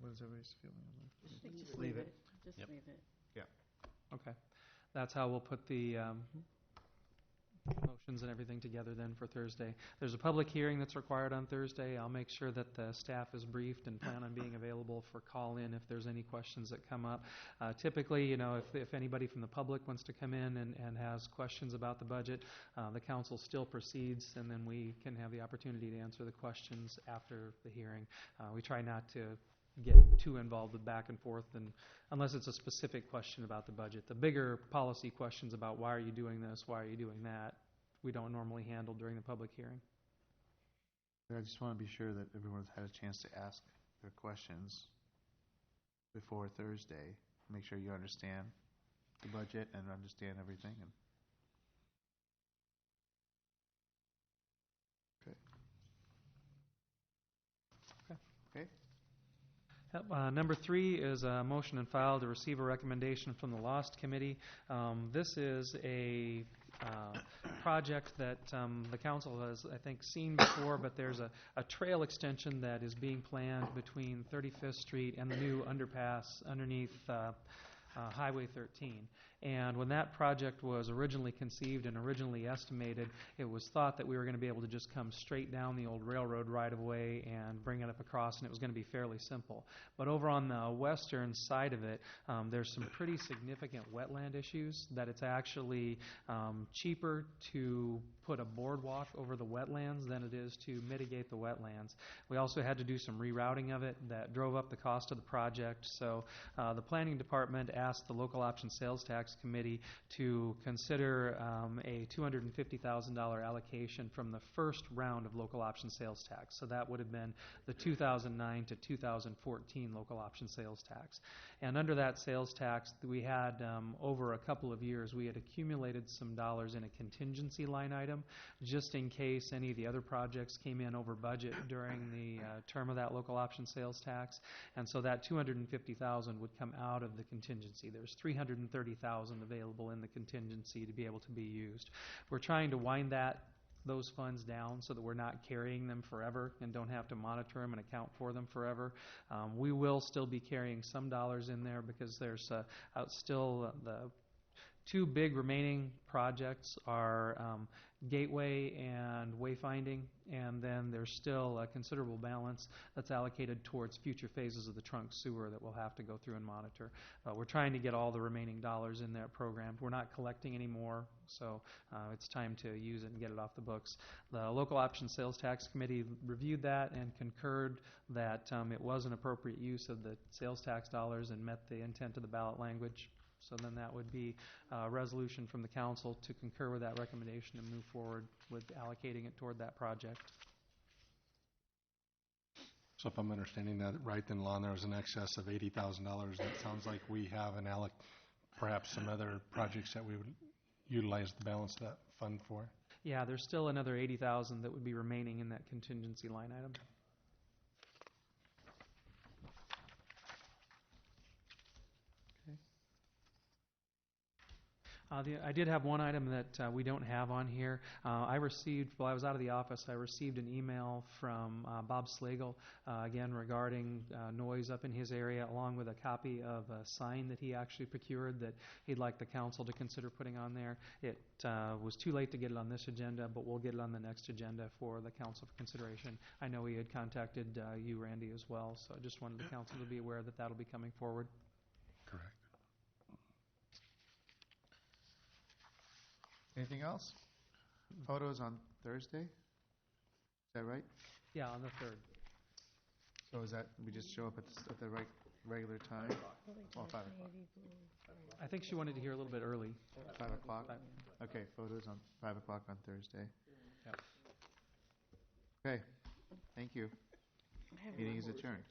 What is everybody's feeling on that? Just leave it. Just Yep. leave it. Yeah. Okay. That's how we'll put the motions and everything together then for Thursday. There's a public hearing that's required on Thursday. I'll make sure that the staff is briefed and plan on being available for call-in if there's any questions that come up. Typically, if anybody from the public wants to come in and has questions about the budget, the council still proceeds, and then we can have the opportunity to answer the questions after the hearing. We try not to get too involved with back and forth, and unless it's a specific question about the budget. The bigger policy questions about why are you doing this, why are you doing that, we don't normally handle during the public hearing. I just want to be sure that everyone's had a chance to ask their questions before Thursday. Make sure you understand the budget and understand everything. Okay. Number 3 is a motion and file to receive a recommendation from the Lost Committee. This is a project that the council has, I think, seen before, but there's a trail extension that is being planned between 35th Street and the new underpass underneath Highway 13. And when that project was originally conceived and originally estimated, it was thought that we were going to be able to just come straight down the old railroad right-of-way and bring it up across, and it was going to be fairly simple. But over on the western side of it, there's some pretty significant wetland issues that it's actually cheaper to put a boardwalk over the wetlands than it is to mitigate the wetlands. We also had to do some rerouting of it that drove up the cost of the project. So the planning department asked the local option sales tax committee to consider a $250,000 allocation from the first round of local option sales tax. So that would have been the 2009 to 2014 local option sales tax. And under that sales tax, we had over a couple of years, we had accumulated some dollars in a contingency line item just in case any of the other projects came in over budget during the term of that local option sales tax. And so that $250,000 would come out of the contingency. There's $330,000 available in the contingency to be able to be used. We're trying to wind those funds down so that we're not carrying them forever and don't have to monitor them and account for them forever. We will still be carrying some dollars in there because there's still the two big remaining projects are Gateway and Wayfinding, and then there's still a considerable balance that's allocated towards future phases of the trunk sewer that we'll have to go through and monitor. We're trying to get all the remaining dollars in that program. We're not collecting anymore, so it's time to use it and get it off the books. The Local Option Sales Tax Committee reviewed that and concurred that it was an appropriate use of the sales tax dollars and met the intent of the ballot language. So then that would be a resolution from the council to concur with that recommendation and move forward with allocating it toward that project. So if I'm understanding that right, then Lon, there was an excess of $80,000. That sounds like we have perhaps some other projects that we would utilize the balance of that fund for. Yeah, there's still another $80,000 that would be remaining in that contingency line item. I did have one item that we don't have on here. I received, while I was out of the office, I received an email from Bob Slagle, again regarding noise up in his area, along with a copy of a sign that he actually procured that he'd like the council to consider putting on there. It was too late to get it on this agenda, but we'll get it on the next agenda for the council for consideration. I know he had contacted you, Randy, as well, so I just wanted the council to be aware that that'll be coming forward. Correct. Anything else? Photos on Thursday? Is that right? Yeah, on the 3rd. So is that, we just show up at the regular time? Oh, 5 o'clock. I think she wanted to hear a little bit early. 5 o'clock? Okay, photos on 5 o'clock on Thursday. Okay, thank you. Meeting is adjourned.